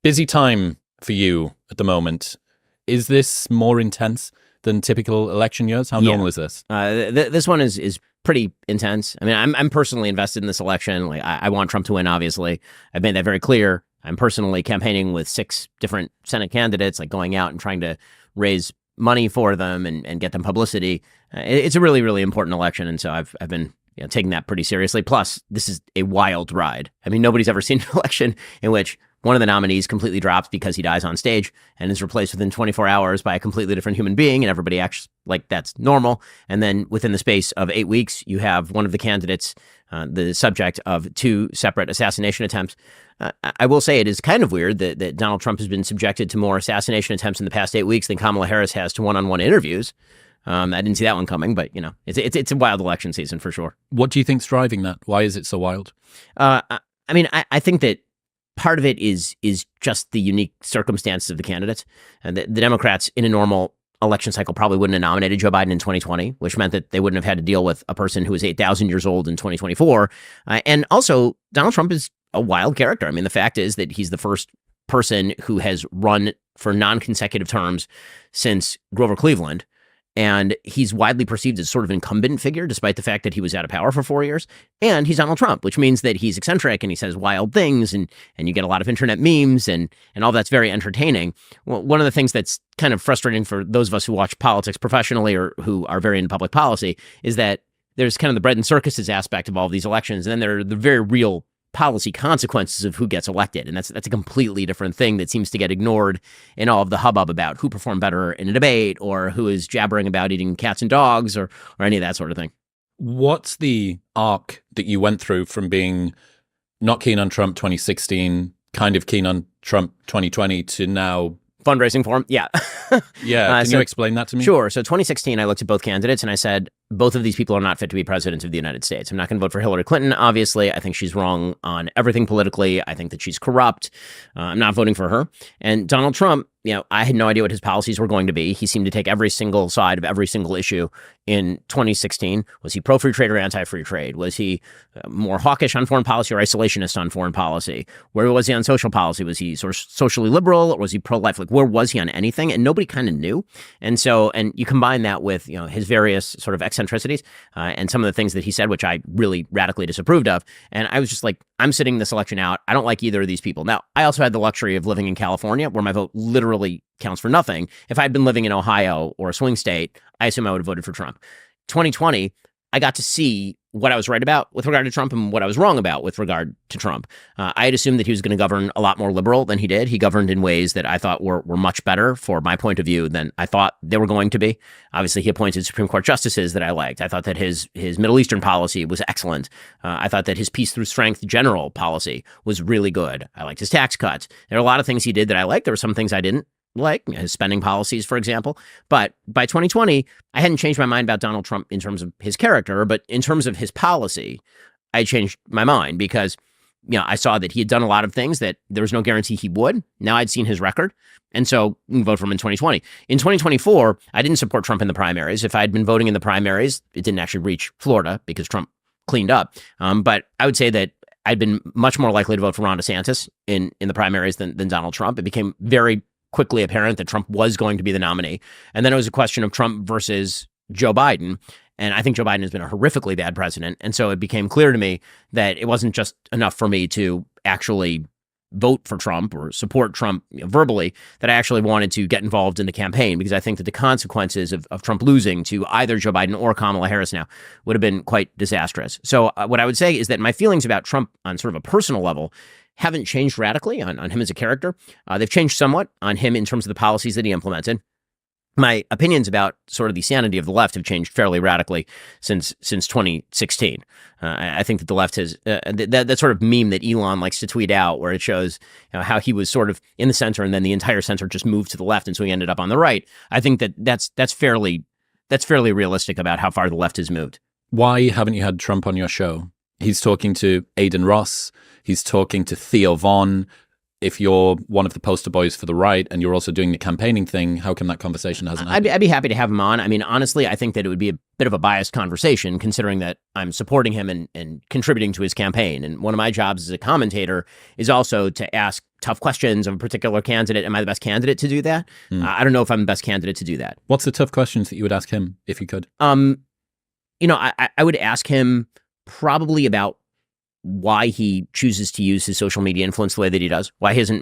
Busy time for you at the moment. Is this more intense than typical election years? How normal is this? This one is pretty intense. I mean, I'm personally invested in this election. Like, I want Trump to win, obviously. I've made that very clear. I'm personally campaigning with 6 different Senate candidates, like going out and trying to raise money for them and get them publicity. It's a really, really important election. And so I've been taking that pretty seriously. Plus, this is a wild ride. I mean, nobody's ever seen an election in which one of the nominees completely drops because he dies on stage and is replaced within 24 hours by a completely different human being, and everybody acts like that's normal. And then within the space of 8 weeks, you have one of the candidates the subject of 2 separate assassination attempts. I will say it is kind of weird that Donald Trump has been subjected to more assassination attempts in the past 8 weeks than Kamala Harris has to one-on-one interviews. I didn't see that one coming, but it's a wild election season for sure. What do you think's driving that? Why is it so wild? I mean, I think that part of it is just the unique circumstances of the candidates. And the Democrats in a normal election cycle probably wouldn't have nominated Joe Biden in 2020, which meant that they wouldn't have had to deal with a person who was 8,000 years old in 2024. And also, Donald Trump is a wild character. I mean, the fact is that he's the first person who has run for non-consecutive terms since Grover Cleveland. And he's widely perceived as sort of an incumbent figure, despite the fact that he was out of power for 4 years. And he's Donald Trump, which means that he's eccentric and he says wild things, and you get a lot of internet memes and all that's very entertaining. Well, one of the things that's kind of frustrating for those of us who watch politics professionally or who are very into public policy is that there's kind of the bread and circuses aspect of all of these elections, and then there are the very real policy consequences of who gets elected. And that's a completely different thing that seems to get ignored in all of the hubbub about who performed better in a debate or who is jabbering about eating cats and dogs or any of that sort of thing. What's the arc that you went through from being not keen on Trump 2016, kind of keen on Trump 2020 to now fundraising for him? Yeah. Yeah. Can you explain that to me? Sure. So 2016, I looked at both candidates and I said, both of these people are not fit to be president of the United States. I'm not going to vote for Hillary Clinton, obviously. I think she's wrong on everything politically. I think that she's corrupt. I'm not voting for her. And Donald Trump, I had no idea what his policies were going to be. He seemed to take every single side of every single issue in 2016. Was he pro-free trade or anti-free trade? Was he more hawkish on foreign policy or isolationist on foreign policy? Where was he on social policy? Was he sort of socially liberal or was he pro-life? Like, where was he on anything? And nobody kind of knew. And so, and you combine that with, his various sort of eccentricities and some of the things that he said, which I really radically disapproved of. And I was just like, I'm sitting this election out. I don't like either of these people. Now, I also had the luxury of living in California, where my vote literally counts for nothing. If I'd been living in Ohio or a swing state, I assume I would have voted for Trump. 2020, I got to see what I was right about with regard to Trump and what I was wrong about with regard to Trump. I had assumed that he was going to govern a lot more liberal than he did. He governed in ways that I thought were much better for my point of view than I thought they were going to be. Obviously, he appointed Supreme Court justices that I liked. I thought that his Middle Eastern policy was excellent. I thought that his peace through strength general policy was really good. I liked his tax cuts. There are a lot of things he did that I liked. There were some things I didn't like, his spending policies, for example. But by 2020, I hadn't changed my mind about Donald Trump in terms of his character, but in terms of his policy, I changed my mind because, I saw that he had done a lot of things that there was no guarantee he would. Now I'd seen his record. And so we can vote for him in 2020. In 2024, I didn't support Trump in the primaries. If I'd been voting in the primaries, it didn't actually reach Florida because Trump cleaned up. But I would say that I'd been much more likely to vote for Ron DeSantis in the primaries than Donald Trump. It became very quickly apparent that Trump was going to be the nominee. And then it was a question of Trump versus Joe Biden. And I think Joe Biden has been a horrifically bad president. And so it became clear to me that it wasn't just enough for me to actually vote for Trump or support Trump verbally, that I actually wanted to get involved in the campaign, because I think that the consequences of Trump losing to either Joe Biden or Kamala Harris now would have been quite disastrous. So what I would say is that my feelings about Trump on sort of a personal level haven't changed radically on him as a character. They've changed somewhat on him in terms of the policies that he implemented. My opinions about sort of the sanity of the left have changed fairly radically since 2016. I think that the left has that sort of meme that Elon likes to tweet out, where it shows how he was sort of in the center and then the entire center just moved to the left, and so he ended up on the right. I think that that's fairly realistic about how far the left has moved. Why haven't you had Trump on your show? He's talking to Aiden Ross. He's talking to Theo Von. If you're one of the poster boys for the right and you're also doing the campaigning thing, how come that conversation hasn't happened? I'd be happy to have him on. I mean, honestly, I think that it would be a bit of a biased conversation, considering that I'm supporting him and contributing to his campaign. And one of my jobs as a commentator is also to ask tough questions of a particular candidate. Am I the best candidate to do that? I don't know if I'm the best candidate to do that. What's the tough questions that you would ask him if you could? I would ask him probably about why he chooses to use his social media influence the way that he does. Why isn't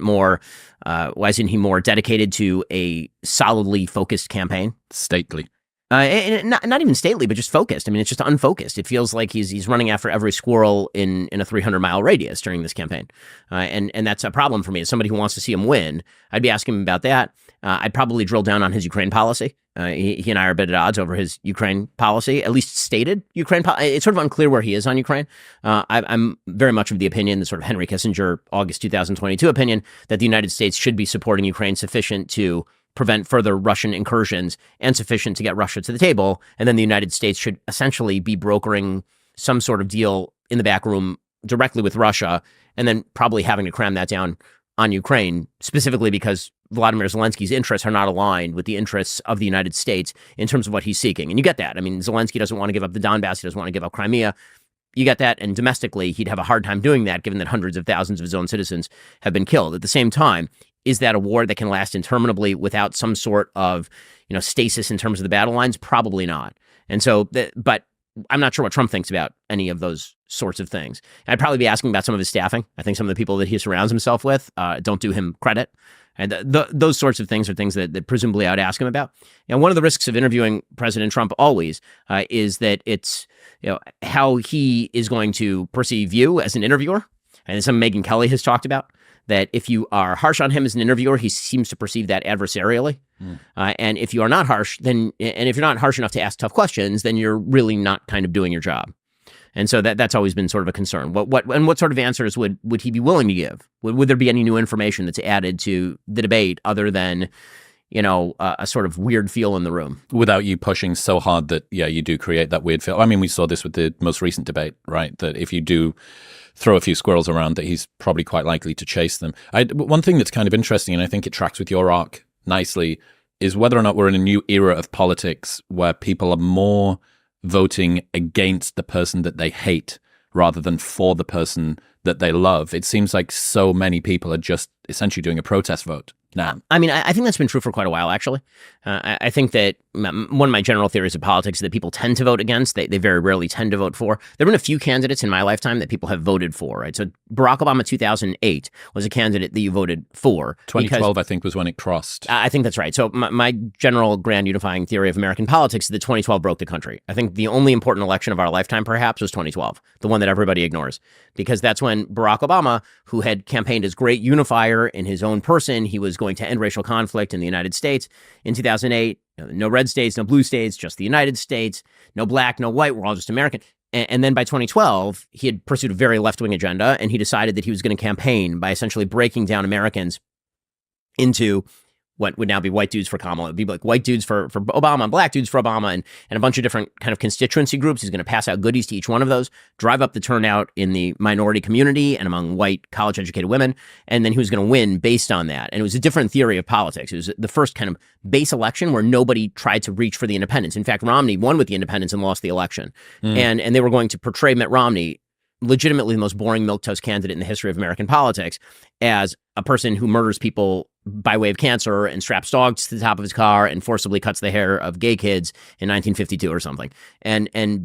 he more dedicated to a solidly focused campaign? Stately. And not even stately, but just focused. I mean, it's just unfocused. It feels like he's running after every squirrel in a 300-mile radius during this campaign. And that's a problem for me. As somebody who wants to see him win, I'd be asking him about that. I'd probably drill down on his Ukraine policy. He and I are a bit at odds over his Ukraine policy, at least stated Ukraine policy. It's sort of unclear where he is on Ukraine. I'm very much of the opinion, the sort of Henry Kissinger, August 2022 opinion, that the United States should be supporting Ukraine sufficient to prevent further Russian incursions and sufficient to get Russia to the table. And then the United States should essentially be brokering some sort of deal in the back room directly with Russia, and then probably having to cram that down on Ukraine, specifically because Vladimir Zelensky's interests are not aligned with the interests of the United States in terms of what he's seeking. And you get that. I mean, Zelensky doesn't want to give up the Donbass. He doesn't want to give up Crimea. You get that. And domestically, he'd have a hard time doing that, given that hundreds of thousands of his own citizens have been killed. At the same time, is that a war that can last interminably without some sort of, stasis in terms of the battle lines? Probably not. And so, but I'm not sure what Trump thinks about any of those sorts of things. I'd probably be asking about some of his staffing. I think some of the people that he surrounds himself with don't do him credit. And those sorts of things are things that presumably I would ask him about. One of the risks of interviewing President Trump always is that it's how he is going to perceive you as an interviewer. And some Megyn Kelly has talked about that if you are harsh on him as an interviewer, he seems to perceive that adversarially. And if you are not harsh, and if you're not harsh enough to ask tough questions, then you're really not kind of doing your job. And so that's always been sort of a concern. What sort of answers would he be willing to give? Would there be any new information that's added to the debate other than, a sort of weird feel in the room? Without you pushing so hard that, you do create that weird feel. I mean, we saw this with the most recent debate, right? That if you do throw a few squirrels around, that he's probably quite likely to chase them. One thing that's kind of interesting, and I think it tracks with your arc nicely, is whether or not we're in a new era of politics where people are more voting against the person that they hate rather than for the person that they love. It seems like so many people are just essentially doing a protest vote now. I mean, I think that's been true for quite a while, actually. I think that one of my general theories of politics is that people tend to vote against. They very rarely tend to vote for. There have been a few candidates in my lifetime that people have voted for, right? So Barack Obama 2008 was a candidate that you voted for. 2012, I think, was when it crossed. I think that's right. So my general grand unifying theory of American politics is that 2012 broke the country. I think the only important election of our lifetime, perhaps, was 2012, the one that everybody ignores, because that's when Barack Obama, who had campaigned as great unifier in his own person, he was going to end racial conflict in the United States. In 2008, no red states, no blue states, just the United States, no black, no white, we're all just American. And then by 2012, he had pursued a very left-wing agenda, and he decided that he was going to campaign by essentially breaking down Americans into what would now be white dudes for Kamala. It would be like white dudes for Obama and black dudes for Obama and a bunch of different kind of constituency groups. He's going to pass out goodies to each one of those, drive up the turnout in the minority community and among white college-educated women, and then he was going to win based on that. And it was a different theory of politics. It was the first kind of base election where nobody tried to reach for the independents. In fact, Romney won with the independents and lost the election. And they were going to portray Mitt Romney, legitimately the most boring milquetoast candidate in the history of American politics, as a person who murders people by way of cancer and straps dogs to the top of his car and forcibly cuts the hair of gay kids in 1952 or something. And then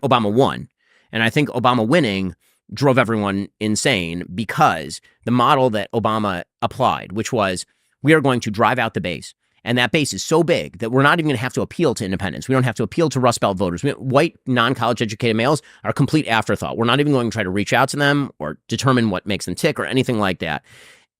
Obama won. And I think Obama winning drove everyone insane because the model that Obama applied, which was we are going to drive out the base. And that base is so big that we're not even going to have to appeal to independents. We don't have to appeal to Rust Belt voters. White, non-college educated males are a complete afterthought. We're not even going to try to reach out to them or determine what makes them tick or anything like that.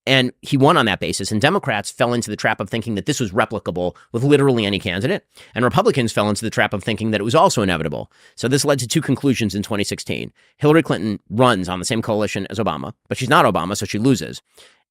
And he won on that basis. And Democrats fell into the trap of thinking that this was replicable with literally any candidate. And Republicans fell into the trap of thinking that it was also inevitable. So this led to two conclusions in 2016. Hillary Clinton runs on the same coalition as Obama, but she's not Obama, so she loses.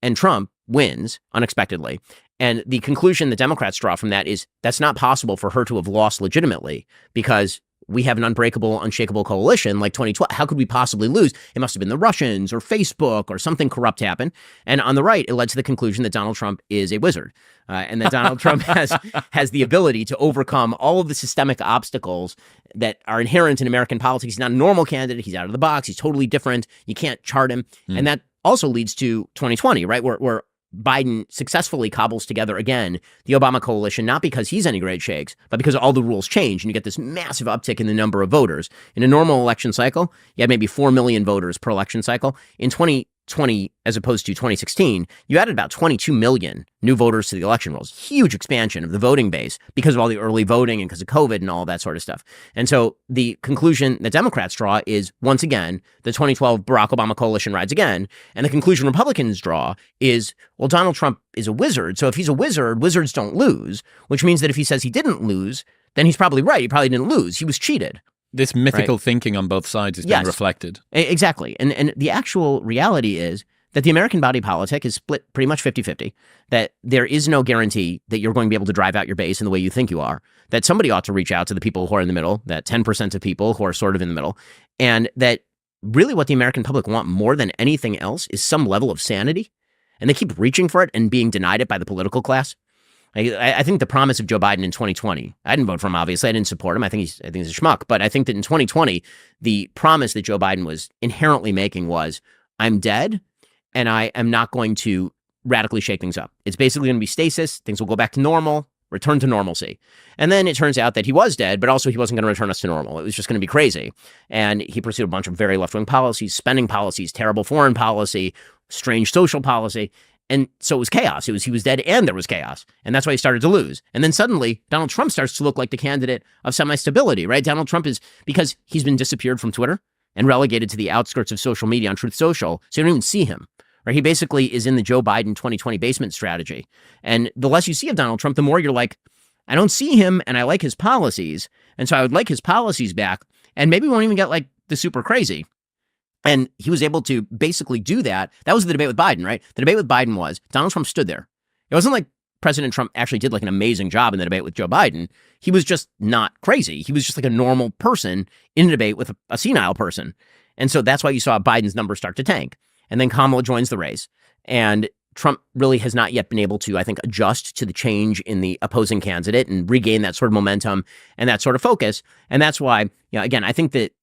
And Trump wins unexpectedly. And the conclusion the Democrats draw from that is that's not possible for her to have lost legitimately because we have an unbreakable, unshakable coalition like 2012. How could we possibly lose? It must have been the Russians or Facebook or something corrupt happened. And on the right, it led to the conclusion that Donald Trump is a wizard and that Donald Trump has the ability to overcome all of the systemic obstacles that are inherent in American politics. He's not a normal candidate. He's out of the box. He's totally different. You can't chart him. And that also leads to 2020, right? Where Biden successfully cobbles together again the Obama coalition, not because he's any great shakes, but because all the rules change and you get this massive uptick in the number of voters. In a normal election cycle, you had maybe 4 million voters per election cycle. In 2020, as opposed to 2016, you added about 22 million new voters to the election rolls. Huge expansion of the voting base because of all the early voting and because of COVID and all that sort of stuff. And so the conclusion that Democrats draw is, once again, the 2012 Barack Obama coalition rides again. And the conclusion Republicans draw is, well, Donald Trump is a wizard. So if he's a wizard, wizards don't lose, which means that if he says he didn't lose, then he's probably right. He probably didn't lose. He was cheated. This mythical thinking on both sides is being reflected. Exactly. And the actual reality is that the American body politic is split pretty much 50-50, that there is no guarantee that you're going to be able to drive out your base in the way you think you are, that somebody ought to reach out to the people who are in the middle, that 10% of people who are sort of in the middle, and that really what the American public want more than anything else is some level of sanity. And they keep reaching for it and being denied it by the political class. I think the promise of Joe Biden in 2020, I didn't vote for him, obviously. I didn't support him. I think he's a schmuck. But I think that in 2020, the promise that Joe Biden was inherently making was, I'm dead and I am not going to radically shake things up. It's basically going to be stasis. Things will go back to normal, return to normalcy. And then it turns out that he was dead, but also he wasn't going to return us to normal. It was just going to be crazy. And he pursued a bunch of very left-wing policies, spending policies, terrible foreign policy, strange social policy. And so it was chaos. He was dead and there was chaos. And that's why he started to lose. And then suddenly Donald Trump starts to look like the candidate of semi-stability, right? Donald Trump is, because he's been disappeared from Twitter and relegated to the outskirts of social media on Truth Social, so you don't even see him, right? He basically is in the Joe Biden 2020 basement strategy. And the less you see of Donald Trump, the more you're like, I don't see him and I like his policies. And so I would like his policies back. And maybe we won't even get like the super crazy. And he was able to basically do that. That was the debate with Biden, right? The debate with Biden was Donald Trump stood there. It wasn't like President Trump actually did like an amazing job in the debate with Joe Biden. He was just not crazy. He was just like a normal person in a debate with a senile person. And so that's why you saw Biden's numbers start to tank. And then Kamala joins the race. And Trump really has not yet been able to, I think, adjust to the change in the opposing candidate and regain that sort of momentum and that sort of focus. And that's why, again, I think that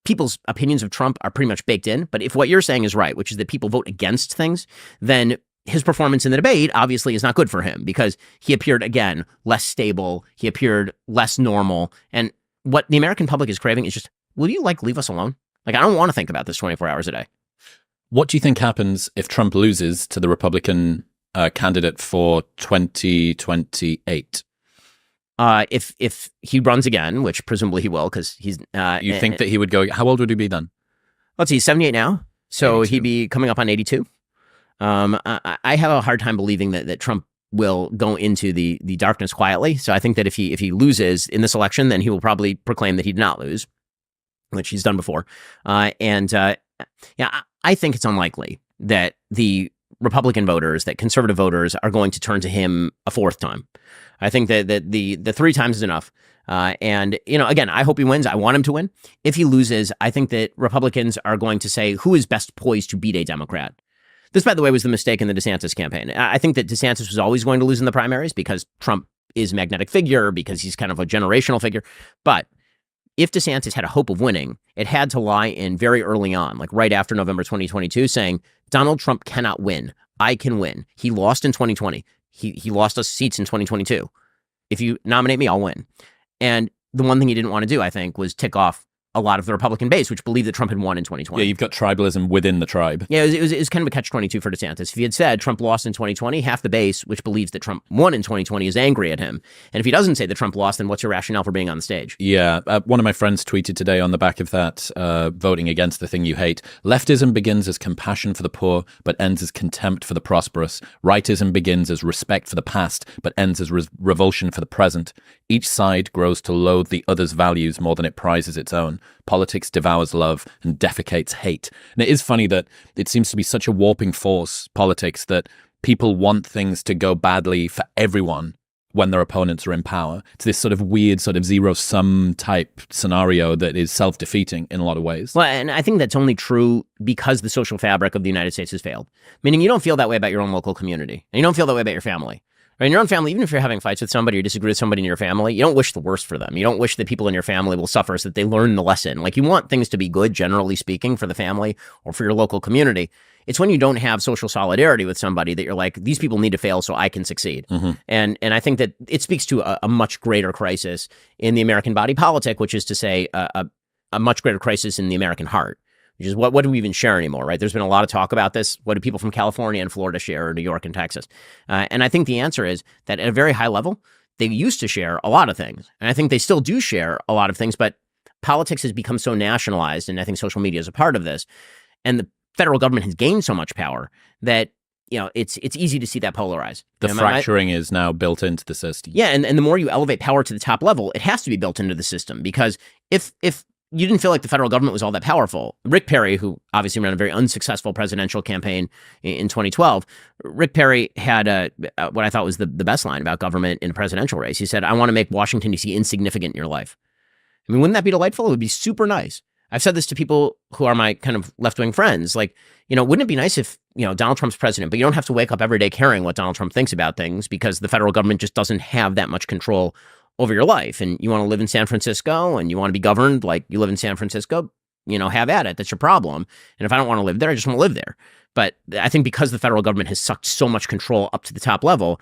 people's opinions of Trump are pretty much baked in. But if what you're saying is right, which is that people vote against things, then his performance in the debate obviously is not good for him because he appeared, again, less stable. He appeared less normal. And what the American public is craving is just, will you leave us alone? I don't want to think about this 24 hours a day. What do you think happens if Trump loses to the Republican candidate for 2028? If he runs again, which presumably he will, because he's... you think that he would go... How old would he be then? Let's see, he's 78 now, so 82. He'd be coming up on 82. I have a hard time believing that Trump will go into the darkness quietly. So I think that if he loses in this election, then he will probably proclaim that he did not lose, which he's done before. I think it's unlikely that the Republican voters, that conservative voters are going to turn to him a fourth time. I think that the 3 times is enough. And again, I hope he wins. I want him to win. If he loses, I think that Republicans are going to say, who is best poised to beat a Democrat? This, by the way, was the mistake in the DeSantis campaign. I think that DeSantis was always going to lose in the primaries because Trump is a magnetic figure, because he's kind of a generational figure. But if DeSantis had a hope of winning, it had to lie in very early on, like right after November 2022, saying, Donald Trump cannot win. I can win. He lost in 2020. He lost us seats in 2022. If you nominate me, I'll win. And the one thing he didn't want to do, I think, was tick off a lot of the Republican base, which believed that Trump had won in 2020. Yeah, you've got tribalism within the tribe. Yeah, it was kind of a catch-22 for DeSantis. If he had said Trump lost in 2020, half the base, which believes that Trump won in 2020, is angry at him. And if he doesn't say that Trump lost, then what's your rationale for being on the stage? Yeah, one of my friends tweeted today on the back of that, voting against the thing you hate. Leftism begins as compassion for the poor, but ends as contempt for the prosperous. Rightism begins as respect for the past, but ends as revulsion for the present. Each side grows to loathe the other's values more than it prizes its own. Politics devours love and defecates hate. And it is funny that it seems to be such a warping force, politics, that people want things to go badly for everyone when their opponents are in power. It's this sort of weird sort of zero-sum type scenario that is self-defeating in a lot of ways. Well, and I think that's only true because the social fabric of the United States has failed. Meaning you don't feel that way about your own local community. And you don't feel that way about your family. Right? In your own family, even if you're having fights with somebody or disagree with somebody in your family, you don't wish the worst for them. You don't wish that people in your family will suffer so that they learn the lesson. Like, you want things to be good, generally speaking, for the family or for your local community. It's when you don't have social solidarity with somebody that you're like, these people need to fail so I can succeed. And I think that it speaks to a much greater crisis in the American body politic, which is to say a much greater crisis in the American heart, which is what do we even share anymore, right? There's been a lot of talk about this. What do people from California and Florida share, or New York and Texas? And I think the answer is that at a very high level, they used to share a lot of things. And I think they still do share a lot of things, but politics has become so nationalized, and I think social media is a part of this. And the federal government has gained so much power that, it's easy to see that polarize. The fracturing is now built into the system. Yeah, and the more you elevate power to the top level, it has to be built into the system, because if you didn't feel like the federal government was all that powerful. Rick Perry, who obviously ran a very unsuccessful presidential campaign in 2012, Rick Perry had what I thought was the best line about government in a presidential race. He said, "I want to make Washington, D.C. insignificant in your life." I mean, wouldn't that be delightful? It would be super nice. I've said this to people who are my kind of left-wing friends. Like, wouldn't it be nice if, Donald Trump's president, but you don't have to wake up every day caring what Donald Trump thinks about things, because the federal government just doesn't have that much control over your life. And you want to live in San Francisco and you want to be governed like you live in San Francisco, have at it. That's your problem. And if I don't want to live there, I just want to live there. But I think because the federal government has sucked so much control up to the top level,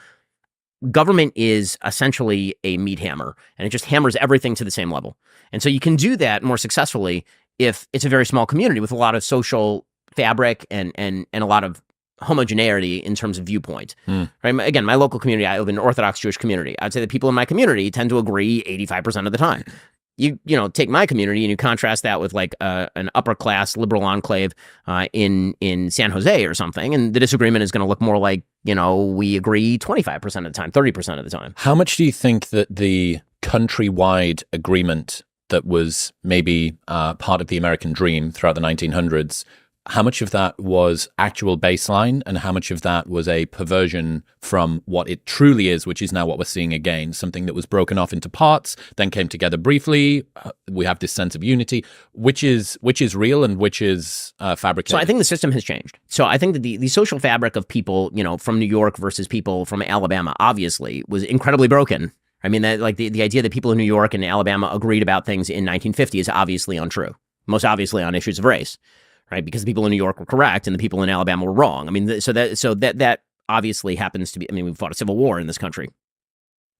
government is essentially a meat hammer, and it just hammers everything to the same level. And so you can do that more successfully if it's a very small community with a lot of social fabric and a lot of homogeneity in terms of viewpoint. Right? Again, my local community, I live in an Orthodox Jewish community. I'd say the people in my community tend to agree 85% of the time. You take my community and you contrast that with like an upper class liberal enclave in San Jose or something, and the disagreement is going to look more like, we agree 25% of the time, 30% of the time. How much do you think that the countrywide agreement that was maybe part of the American dream throughout the 1900s, how much of that was actual baseline and how much of that was a perversion from what it truly is, which is now what we're seeing again, something that was broken off into parts, then came together briefly. We have this sense of unity, which is real and which is fabricated. So I think the system has changed. So I think that the social fabric of people, from New York versus people from Alabama, obviously was incredibly broken. I mean, that like the idea that people in New York and Alabama agreed about things in 1950 is obviously untrue, most obviously on issues of race. Right, because the people in New York were correct and the people in Alabama were wrong. I mean, so that obviously happens to be. I mean, we've fought a civil war in this country.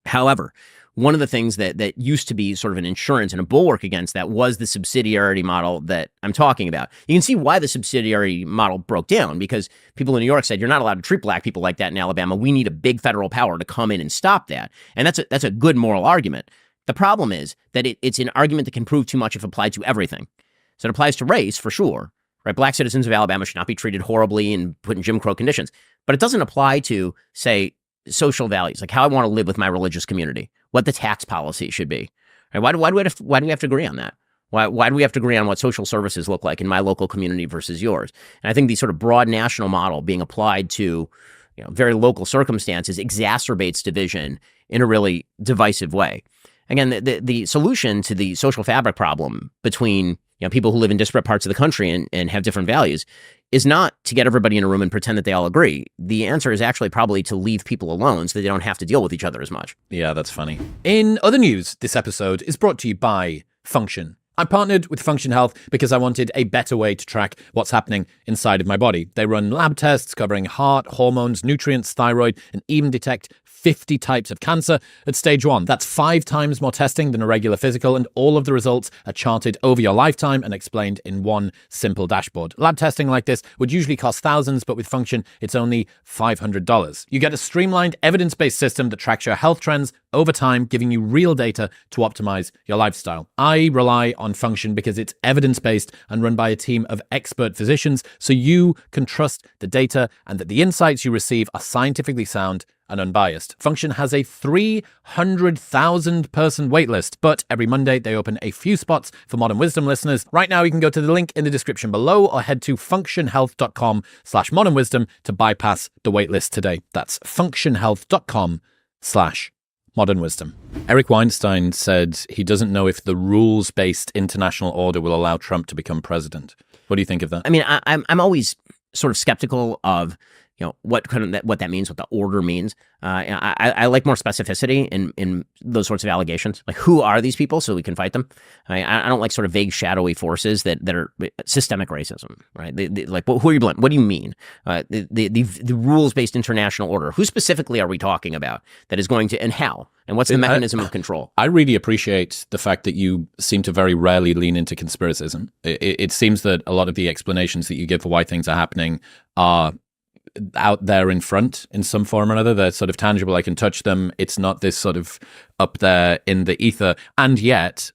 However, one of the things that used to be sort of an insurance and a bulwark against that was the subsidiarity model that I'm talking about. You can see why the subsidiarity model broke down, because people in New York said, you're not allowed to treat black people like that in Alabama. We need a big federal power to come in and stop that. And that's a good moral argument. The problem is that it's an argument that can prove too much if applied to everything. So it applies to race for sure. Right, black citizens of Alabama should not be treated horribly and put in Jim Crow conditions. But it doesn't apply to, say, social values, like how I want to live with my religious community, what the tax policy should be. Right? Why do we have to agree on that? Why do we have to agree on what social services look like in my local community versus yours? And I think the sort of broad national model being applied to very local circumstances exacerbates division in a really divisive way. Again, the solution to the social fabric problem between people who live in disparate parts of the country and have different values is not to get everybody in a room and pretend that they all agree. The answer is actually probably to leave people alone so that they don't have to deal with each other as much. Yeah, that's funny. In other news, this episode is brought to you by Function. I partnered with Function Health because I wanted a better way to track what's happening inside of my body. They run lab tests covering heart, hormones, nutrients, thyroid, and even detect 50 types of cancer at stage 1. That's 5 times more testing than a regular physical, and all of the results are charted over your lifetime and explained in one simple dashboard. Lab testing like this would usually cost thousands, but with Function, it's only $500. You get a streamlined, evidence-based system that tracks your health trends over time, giving you real data to optimize your lifestyle. I rely on Function because it's evidence-based and run by a team of expert physicians, so you can trust the data and that the insights you receive are scientifically sound and unbiased. Function has a 300,000 person waitlist, but every Monday they open a few spots for Modern Wisdom listeners. Right now you can go to the link in the description below or head to functionhealth.com/modernwisdom to bypass the waitlist today. That's functionhealth.com/modernwisdom. Eric Weinstein said he doesn't know if the rules-based international order will allow Trump to become president. What do you think of that? I mean, I'm always sort of skeptical of what that means, what the order means. I like more specificity in those sorts of allegations. Like, who are these people so we can fight them? I don't like sort of vague, shadowy forces that are systemic racism, right? Like, who are you blaming? What do you mean? The rules-based international order. Who specifically are we talking about that is going to, and how? And what's the mechanism of control? I really appreciate the fact that you seem to very rarely lean into conspiracism. It seems that a lot of the explanations that you give for why things are happening are out there in front in some form or another. They're sort of tangible. I can touch them. It's not this sort of up there in the ether. And yet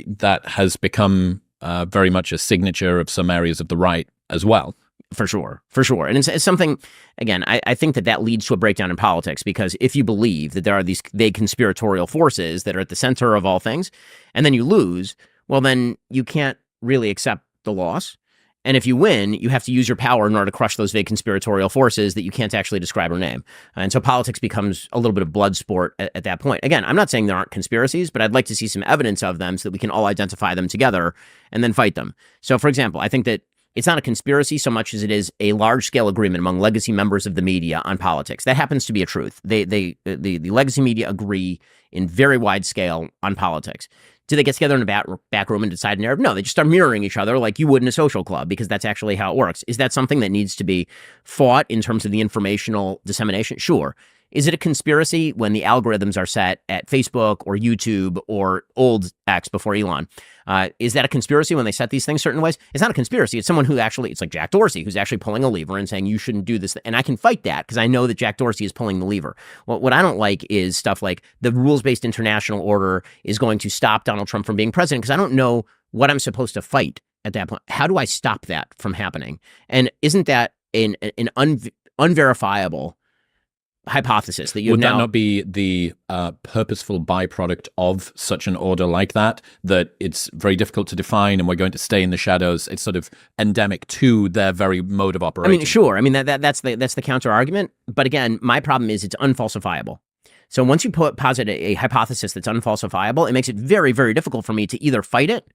that has become very much a signature of some areas of the right as well. For sure. And it's something, again, I think that leads to a breakdown in politics, because if you believe that there are these vague conspiratorial forces that are at the center of all things, and then you lose, well, then you can't really accept the loss. And if you win, you have to use your power in order to crush those vague conspiratorial forces that you can't actually describe or name. And so politics becomes a little bit of blood sport at that point. Again, I'm not saying there aren't conspiracies, but I'd like to see some evidence of them so that we can all identify them together and then fight them. So, for example, I think that it's not a conspiracy so much as it is a large-scale agreement among legacy members of the media on politics. That happens to be a truth. The legacy media agree in very wide scale on politics. Do they get together in a back room and decide a narrative? No, they just start mirroring each other like you would in a social club, because that's actually how it works. Is that something that needs to be fought in terms of the informational dissemination? Sure. Is it a conspiracy when the algorithms are set at Facebook or YouTube or old X before Elon? Is that a conspiracy when they set these things certain ways? It's not a conspiracy. It's someone who actually, it's like Jack Dorsey, who's actually pulling a lever and saying, you shouldn't do this. And I can fight that because I know that Jack Dorsey is pulling the lever. What I don't like is stuff like the rules-based international order is going to stop Donald Trump from being president, because I don't know what I'm supposed to fight at that point. How do I stop that from happening? And isn't that an unverifiable hypothesis that you would that not be the purposeful byproduct of such an order like that it's very difficult to define and we're going to stay in the shadows? It's sort of endemic to their very mode of operation. I mean, sure. I mean, that's the counter argument. But again, my problem is it's unfalsifiable. So once you posit a hypothesis that's unfalsifiable, it makes it very, very difficult for me to either fight it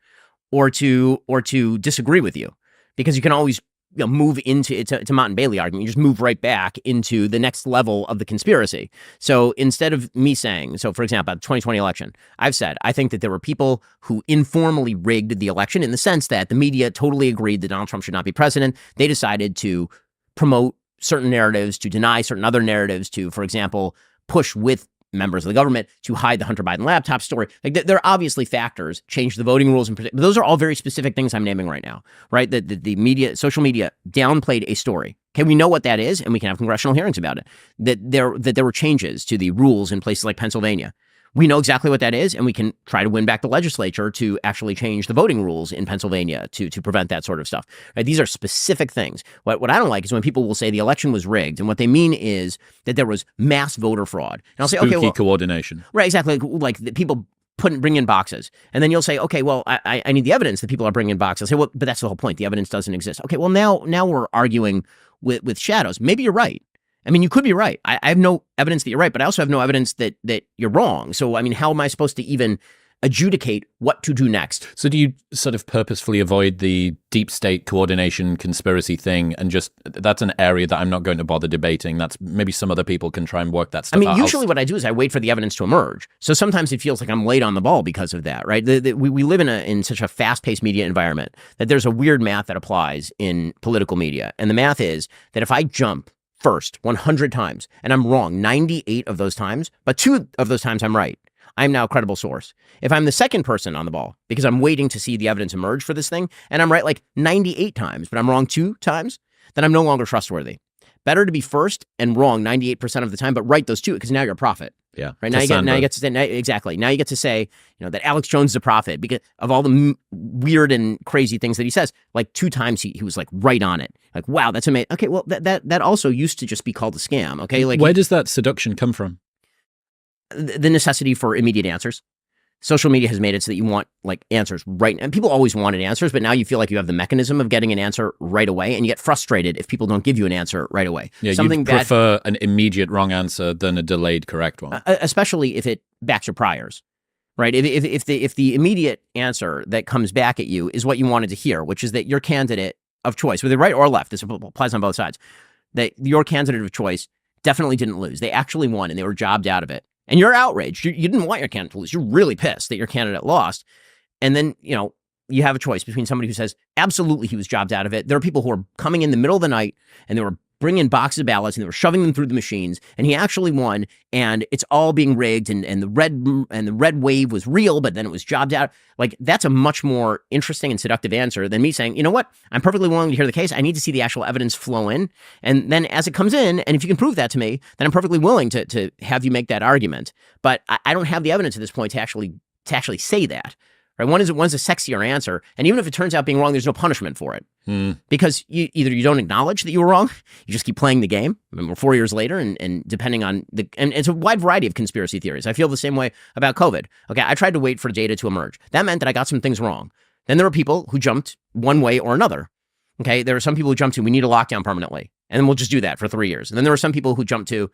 or to disagree with you, because you can always move into it's a Mott and Bailey argument. You just move right back into the next level of the conspiracy. So instead of me saying, so for example, at the 2020 election, I've said, I think that there were people who informally rigged the election in the sense that the media totally agreed that Donald Trump should not be president. They decided to promote certain narratives, to deny certain other narratives, to, for example, push with members of the government to hide the Hunter Biden laptop story. Like, there are obviously factors, change the voting rules, but those are all very specific things I'm naming right now, right? The media, social media downplayed a story. Okay, we know what that is, and we can have congressional hearings about it. That there were changes to the rules in places like Pennsylvania. We know exactly what that is, and we can try to win back the legislature to actually change the voting rules in Pennsylvania to prevent that sort of stuff. Right? These are specific things. What I don't like is when people will say the election was rigged, and what they mean is that there was mass voter fraud. And I'll say, okay, well, coordination. Right, exactly. Like people bring in boxes, and then you'll say, okay, well, I need the evidence that people are bringing in boxes. I'll say, well, but that's the whole point. The evidence doesn't exist. Okay, well, now we're arguing with shadows. Maybe you're right. I mean, you could be right. I have no evidence that you're right, but I also have no evidence that you're wrong. So, I mean, how am I supposed to even adjudicate what to do next? So do you sort of purposefully avoid the deep state coordination conspiracy thing and just, that's an area that I'm not going to bother debating? That's maybe some other people can try and work that stuff out. I mean, usually what I do is I wait for the evidence to emerge. So sometimes it feels like I'm late on the ball because of that, right? We live in such a fast-paced media environment that there's a weird math that applies in political media. And the math is that if I jump first 100 times and I'm wrong 98 of those times, but 2 of those times I'm right, I'm now a credible source. If I'm the second person on the ball because I'm waiting to see the evidence emerge for this thing and I'm right like 98 times, but I'm wrong 2 times, then I'm no longer trustworthy. Better to be first and wrong 98% of the time, but right those 2, because now you're a prophet. Yeah. Right. Now you get to say, exactly. Now you get to say, that Alex Jones is a prophet because of all the weird and crazy things that he says. Like 2 times he was like right on it. Like, wow, that's amazing. Okay, well, that also used to just be called a scam. Okay. Like, where does that seduction come from? The necessity for immediate answers. Social media has made it so that you want like answers right. And people always wanted answers, but now you feel like you have the mechanism of getting an answer right away, and you get frustrated if people don't give you an answer right away. Yeah, you prefer an immediate wrong answer than a delayed correct one. Especially if it backs your priors, right? If the immediate answer that comes back at you is what you wanted to hear, which is that your candidate of choice, whether right or left, this applies on both sides, that your candidate of choice definitely didn't lose. They actually won and they were jobbed out of it. And you're outraged. You didn't want your candidate to lose. You're really pissed that your candidate lost. And then, you have a choice between somebody who says, absolutely, he was jobbed out of it. There are people who are coming in the middle of the night and they were bringing boxes of ballots and they were shoving them through the machines, and he actually won, and it's all being rigged, and the red wave was real, but then it was jobbed out. Like, that's a much more interesting and seductive answer than me saying, you know what, I'm perfectly willing to hear the case. I need to see the actual evidence flow in. And then as it comes in, and if you can prove that to me, then I'm perfectly willing to have you make that argument. But I don't have the evidence at this point to actually say that. Right? One's a sexier answer, and even if it turns out being wrong, there's no punishment for it because either you don't acknowledge that you were wrong, you just keep playing the game. I mean, we're 4 years later, and depending on and it's a wide variety of conspiracy theories. I feel the same way about COVID. Okay, I tried to wait for data to emerge. That meant that I got some things wrong. Then there were people who jumped one way or another. Okay, there were some people who jumped to, we need a lockdown permanently, and then we'll just do that for 3 years. And then there were some people who jumped to,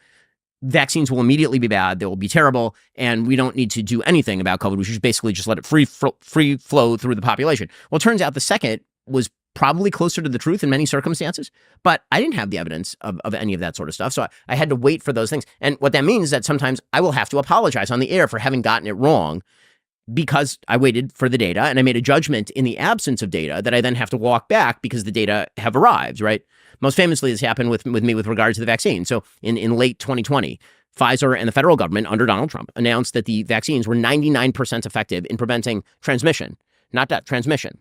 vaccines will immediately be bad. They will be terrible, and we don't need to do anything about COVID. We should basically just let it free flow through the population. Well, it turns out the second was probably closer to the truth in many circumstances, but I didn't have the evidence of any of that sort of stuff. So I had to wait for those things. And what that means is that sometimes I will have to apologize on the air for having gotten it wrong because I waited for the data and I made a judgment in the absence of data that I then have to walk back because the data have arrived, right? Most famously, this happened with me with regard to the vaccine. So in late 2020, Pfizer and the federal government under Donald Trump announced that the vaccines were 99% effective in preventing transmission, not death, transmission.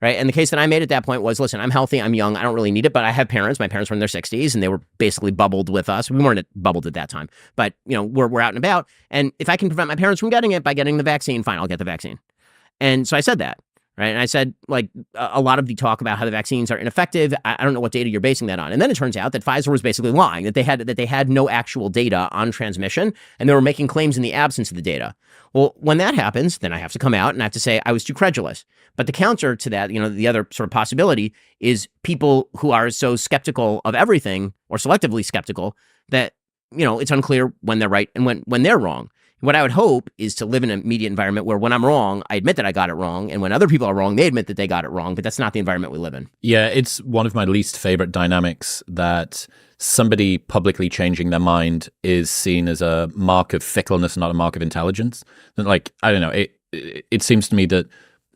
Right. And the case that I made at that point was, listen, I'm healthy, I'm young, I don't really need it, but I have parents. My parents were in their 60s and they were basically bubbled with us. We weren't bubbled at that time, but we're out and about. And if I can prevent my parents from getting it by getting the vaccine, fine, I'll get the vaccine. And so I said that. Right. And I said, like, a lot of the talk about how the vaccines are ineffective, I don't know what data you're basing that on. And then it turns out that Pfizer was basically lying, that they had no actual data on transmission, and they were making claims in the absence of the data. Well, when that happens, then I have to come out and I have to say I was too credulous. But the counter to that, the other sort of possibility is people who are so skeptical of everything or selectively skeptical that, it's unclear when they're right and when they're wrong. What I would hope is to live in a media environment where when I'm wrong, I admit that I got it wrong. And when other people are wrong, they admit that they got it wrong. But that's not the environment we live in. Yeah, it's one of my least favorite dynamics that somebody publicly changing their mind is seen as a mark of fickleness, not a mark of intelligence. Like, I don't know, it seems to me that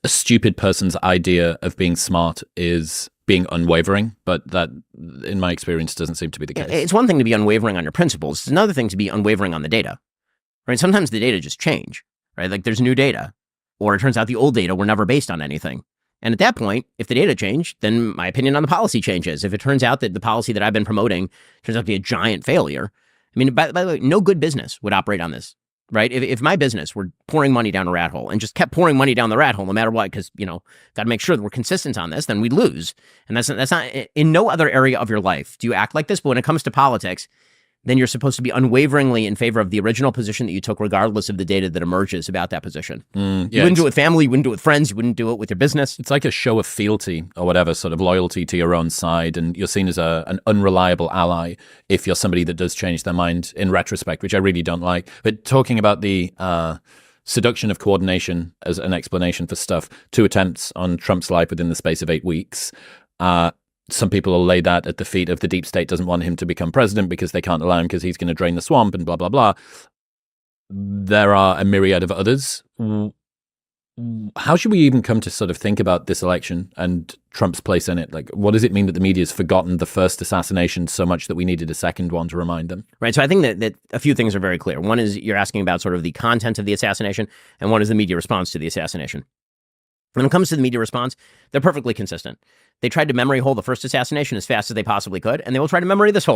a stupid person's idea of being smart is being unwavering, but that, in my experience, doesn't seem to be the case. It's one thing to be unwavering on your principles. It's another thing to be unwavering on the data. Right? Sometimes the data just change, right? Like there's new data, or it turns out the old data were never based on anything. And at that point, if the data change, then my opinion on the policy changes. If it turns out that the policy that I've been promoting turns out to be a giant failure, I mean, by the way, no good business would operate on this, right? If my business were pouring money down a rat hole and just kept pouring money down the rat hole no matter what, because, got to make sure that we're consistent on this, then we'd lose. And that's not in no other area of your life do you act like this. But when it comes to politics, then you're supposed to be unwaveringly in favor of the original position that you took, regardless of the data that emerges about that position. You wouldn't do it with family, you wouldn't do it with friends, you wouldn't do it with your business. It's like a show of fealty or whatever, sort of loyalty to your own side, and you're seen as an unreliable ally if you're somebody that does change their mind in retrospect, which I really don't like. But talking about the seduction of coordination as an explanation for stuff, 2 attempts on Trump's life within the space of 8 weeks, some people will lay that at the feet of the deep state doesn't want him to become president because they can't allow him because he's going to drain the swamp and blah, blah, blah. There are a myriad of others. How should we even come to sort of think about this election and Trump's place in it? Like, what does it mean that the media's forgotten the first assassination so much that we needed a second one to remind them? Right. So I think that a few things are very clear. One is you're asking about sort of the content of the assassination, and one is the media response to the assassination. When it comes to the media response, they're perfectly consistent. They tried to memory hole the first assassination as fast as they possibly could, and they will try to memory this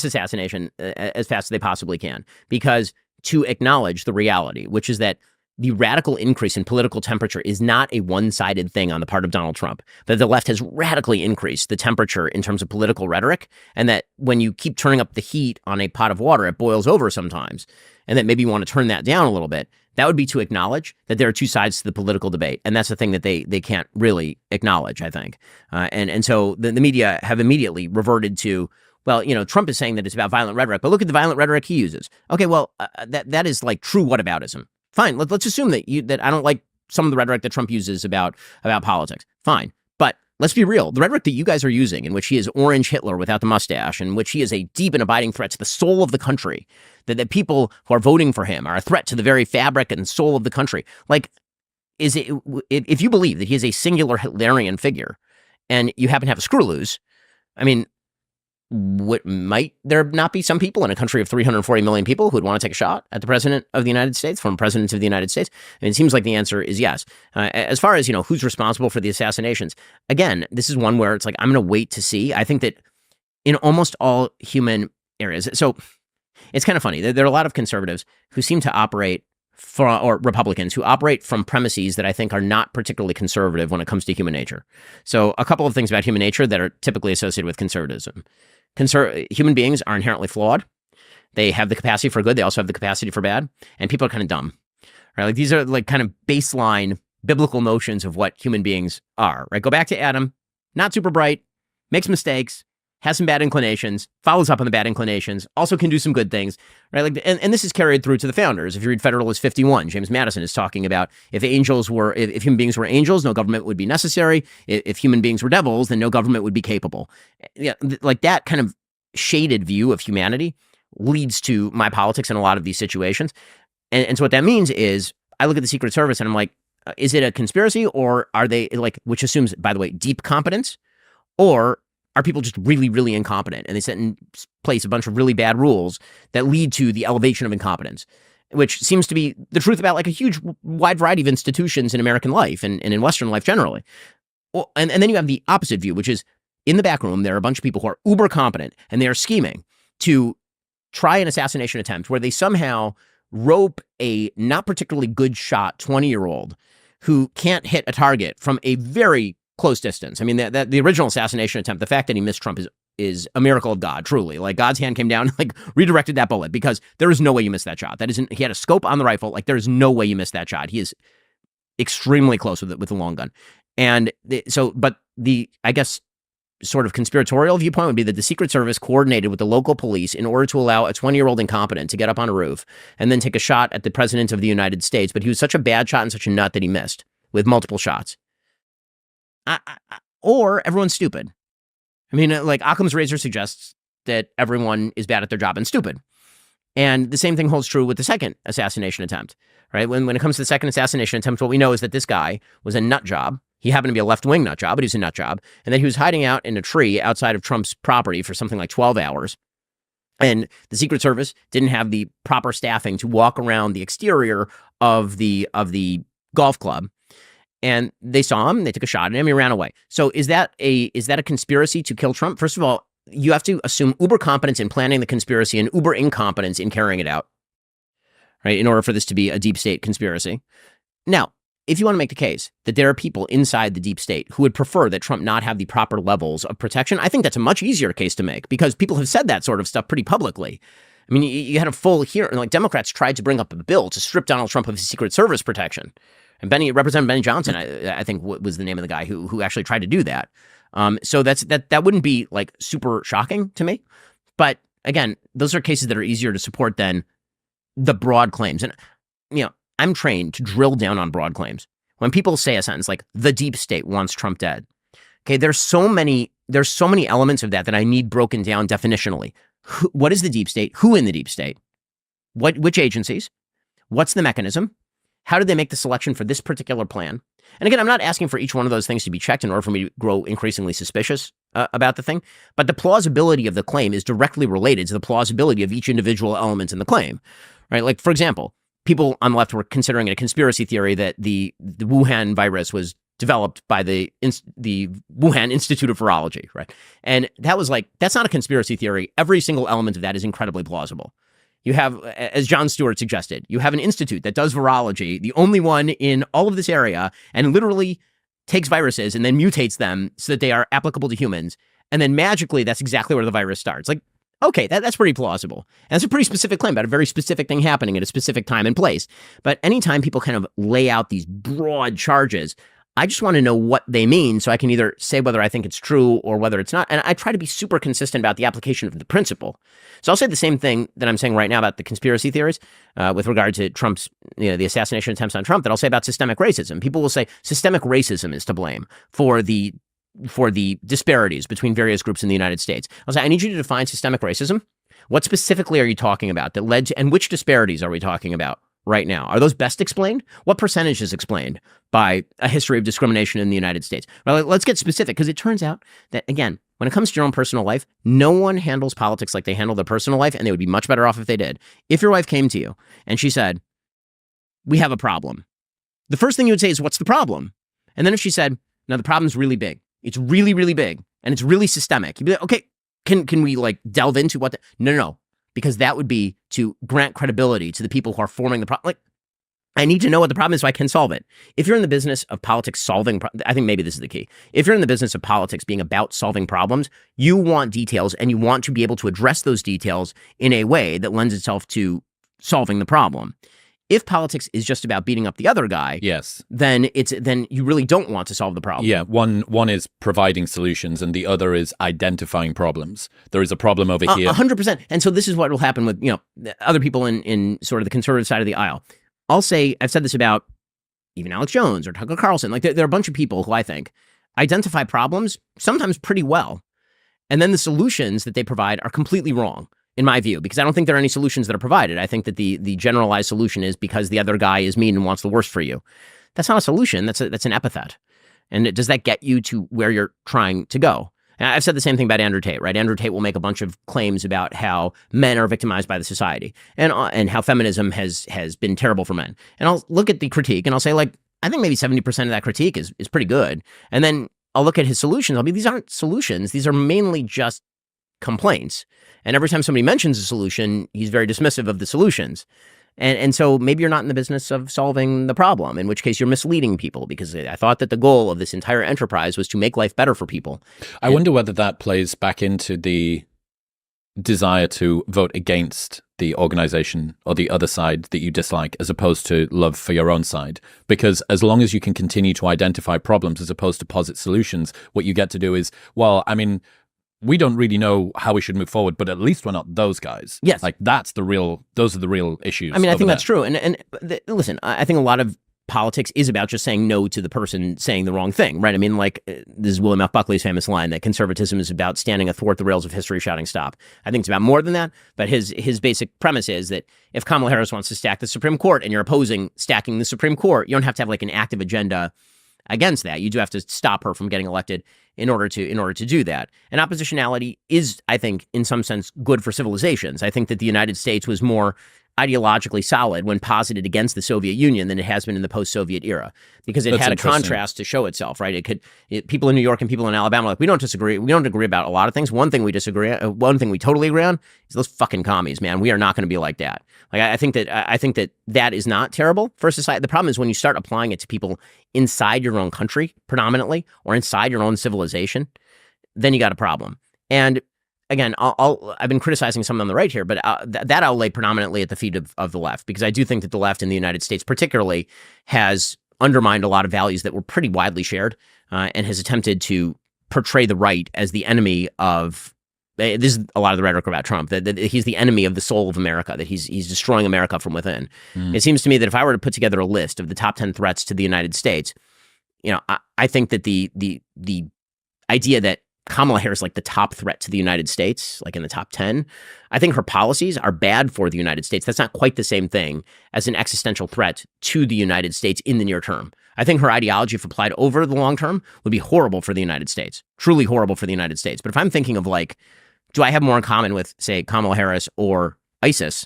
assassination as fast as they possibly can, because to acknowledge the reality, which is that the radical increase in political temperature is not a one-sided thing on the part of Donald Trump, that the left has radically increased the temperature in terms of political rhetoric, and that when you keep turning up the heat on a pot of water, it boils over sometimes, and that maybe you want to turn that down a little bit. That would be to acknowledge that there are two sides to the political debate. And that's the thing that they can't really acknowledge, I think. And so the media have immediately reverted to, well, Trump is saying that it's about violent rhetoric, but look at the violent rhetoric he uses. Okay, well, that is like true whataboutism. Fine, let's assume that I don't like some of the rhetoric that Trump uses about politics. Fine. But let's be real. The rhetoric that you guys are using, in which he is Orange Hitler without the mustache, in which he is a deep and abiding threat to the soul of the country, that people who are voting for him are a threat to the very fabric and soul of the country. Like, is it, if you believe that he is a singular Hitlerian figure and you happen to have a screw loose, I mean, might there not be some people in a country of 340 million people who would want to take a shot at the president of the United States, former president of the United States? And it seems like the answer is yes. As far as, who's responsible for the assassinations, again, this is one where it's like, I'm going to wait to see. I think that in almost all human areas, so it's kind of funny. There are a lot of conservatives who seem to operate or Republicans who operate from premises that I think are not particularly conservative when it comes to human nature. So a couple of things about human nature that are typically associated with conservatism. Human beings are inherently flawed. They have the capacity for good. They also have the capacity for bad. And people are kind of dumb, right? Like these are like kind of baseline biblical notions of what human beings are, right? Go back to Adam, not super bright, makes mistakes, has some bad inclinations, follows up on the bad inclinations, also can do some good things, right? Like, and this is carried through to the founders. If you read Federalist 51, James Madison is talking about if human beings were angels, no government would be necessary. If human beings were devils, then no government would be capable. Yeah, like that kind of shaded view of humanity leads to my politics in a lot of these situations. And so what that means is I look at the Secret Service and I'm like, is it a conspiracy, or are they like, which assumes, by the way, deep competence, or are people just really, really incompetent and they set in place a bunch of really bad rules that lead to the elevation of incompetence, which seems to be the truth about like a huge wide variety of institutions in American life and in Western life generally. Well, and then you have the opposite view, which is in the back room, there are a bunch of people who are uber competent and they are scheming to try an assassination attempt where they somehow rope a not particularly good shot 20-year-old who can't hit a target from a very close distance. I mean, that the original assassination attempt, the fact that he missed Trump is a miracle of God, truly. Like God's hand came down, like redirected that bullet, because there is no way you missed that shot. He had a scope on the rifle. Like there is no way you missed that shot. He is extremely close with the long gun. And but I guess, sort of conspiratorial viewpoint would be that the Secret Service coordinated with the local police in order to allow a 20-year-old incompetent to get up on a roof and then take a shot at the president of the United States. But he was such a bad shot and such a nut that he missed with multiple shots. Or everyone's stupid. I mean, like Occam's razor suggests that everyone is bad at their job and stupid. And the same thing holds true with the second assassination attempt, right? When it comes to the second assassination attempt, what we know is that this guy was a nut job. He happened to be a left-wing nut job, but he's a nut job. And then he was hiding out in a tree outside of Trump's property for something like 12 hours. And the Secret Service didn't have the proper staffing to walk around the exterior of the golf club. And they saw him, they took a shot at him, he ran away. So is that a conspiracy to kill Trump? First of all, you have to assume uber competence in planning the conspiracy and uber incompetence in carrying it out, right? In order for this to be a deep state conspiracy. Now, if you want to make the case that there are people inside the deep state who would prefer that Trump not have the proper levels of protection, I think that's a much easier case to make because people have said that sort of stuff pretty publicly. I mean, you had a full hearing, like Democrats tried to bring up a bill to strip Donald Trump of his Secret Service protection. And Representative Benny Johnson, I think was the name of the guy who actually tried to do that. So that wouldn't be like super shocking to me. But again, those are cases that are easier to support than the broad claims. And, I'm trained to drill down on broad claims. When people say a sentence like the deep state wants Trump dead, okay, there's so many elements of that I need broken down definitionally. What is the deep state? Who in the deep state? Which agencies? What's the mechanism? How did they make the selection for this particular plan? And again, I'm not asking for each one of those things to be checked in order for me to grow increasingly suspicious about the thing, but the plausibility of the claim is directly related to the plausibility of each individual element in the claim, right? Like, for example, people on the left were considering it a conspiracy theory that the Wuhan virus was developed by the Wuhan Institute of Virology, right? And that was like, that's not a conspiracy theory. Every single element of that is incredibly plausible. You have, as Jon Stewart suggested, you have an institute that does virology, the only one in all of this area, and literally takes viruses and then mutates them so that they are applicable to humans. And then magically, that's exactly where the virus starts. Like, okay, that's pretty plausible. And that's a pretty specific claim about a very specific thing happening at a specific time and place. But anytime people kind of lay out these broad charges, I just want to know what they mean so I can either say whether I think it's true or whether it's not. And I try to be super consistent about the application of the principle. So I'll say the same thing that I'm saying right now about the conspiracy theories with regard to Trump's, the assassination attempts on Trump, that I'll say about systemic racism. People will say systemic racism is to blame for the for the disparities between various groups in the United States. I'll say, I need you to define systemic racism. What specifically are you talking about that led to, and which disparities are we talking about right now? Are those best explained? What percentage is explained by a history of discrimination in the United States? Well, let's get specific, because it turns out that, again, when it comes to your own personal life, no one handles politics like they handle their personal life, and they would be much better off if they did. If your wife came to you and she said, we have a problem, the first thing you would say is, what's the problem? And then if she said, no, the problem's really big. It's really, really big, and it's really systemic. You'd be like, okay, can we like delve into what No, because that would be to grant credibility to the people who are forming the problem. Like, I need to know what the problem is so I can solve it. If you're in the business of politics solving, I think maybe this is the key. If you're in the business of politics being about solving problems, you want details, and you want to be able to address those details in a way that lends itself to solving the problem. If politics is just about beating up the other guy, yes, then you really don't want to solve the problem. Yeah, one is providing solutions, and the other is identifying problems. There is a problem over here. 100%. And so this is what will happen with other people in sort of the conservative side of the aisle. I'll say, I've said this about even Alex Jones or Tucker Carlson. Like, there are a bunch of people who I think identify problems sometimes pretty well, and then the solutions that they provide are completely wrong, in my view, because I don't think there are any solutions that are provided. I think that the generalized solution is because the other guy is mean and wants the worst for you. That's not a solution. That's an epithet. And does that get you to where you're trying to go? And I've said the same thing about Andrew Tate, right? Andrew Tate will make a bunch of claims about how men are victimized by the society and how feminism has been terrible for men. And I'll look at the critique and I'll say, like, I think maybe 70% of that critique is pretty good. And then I'll look at his solutions. I'll be, these aren't solutions. These are mainly just complaints. And every time somebody mentions a solution, he's very dismissive of the solutions. And so maybe you're not in the business of solving the problem, in which case you're misleading people, because I thought that the goal of this entire enterprise was to make life better for people. I wonder whether that plays back into the desire to vote against the organization or the other side that you dislike, as opposed to love for your own side. Because as long as you can continue to identify problems as opposed to posit solutions, what you get to do is, well, I mean, we don't really know how we should move forward, but at least we're not those guys. Yes. Like, those are the real issues. I mean, I think that's true. Listen, I think a lot of politics is about just saying no to the person saying the wrong thing, right? I mean, like, this is William F. Buckley's famous line that conservatism is about standing athwart the rails of history shouting stop. I think it's about more than that, but his basic premise is that if Kamala Harris wants to stack the Supreme Court and you're opposing stacking the Supreme Court, you don't have to have like an active agenda against that. You do have to stop her from getting elected in order to do that. And oppositionality is, I think, in some sense, good for civilizations. I think that the United States was more ideologically solid when posited against the Soviet Union than it has been in the post-Soviet era, because it had a contrast to show itself, right? People in New York and people in Alabama are like, we don't disagree. We don't agree about a lot of things. One thing we totally agree on is those fucking commies, man. We are not going to be like that. Like, I think that is not terrible for society. The problem is when you start applying it to people inside your own country predominantly, or inside your own civilization, then you got a problem. And again, I've been criticizing some on the right here, but that I'll lay predominantly at the feet of the left, because I do think that the left in the United States particularly has undermined a lot of values that were pretty widely shared, and has attempted to portray the right as the enemy of, this is a lot of the rhetoric about Trump, that he's the enemy of the soul of America, that he's destroying America from within. It seems to me that if I were to put together a list of the top 10 threats to the United States, I think that the idea that Kamala Harris is like the top threat to the United States, like in the top 10, I think her policies are bad for the United States. That's not quite the same thing as an existential threat to the United States in the near term. I think her ideology, if applied over the long term, would be horrible for the United States, truly horrible for the United States. But if I'm thinking of, like, do I have more in common with, say, Kamala Harris or ISIS,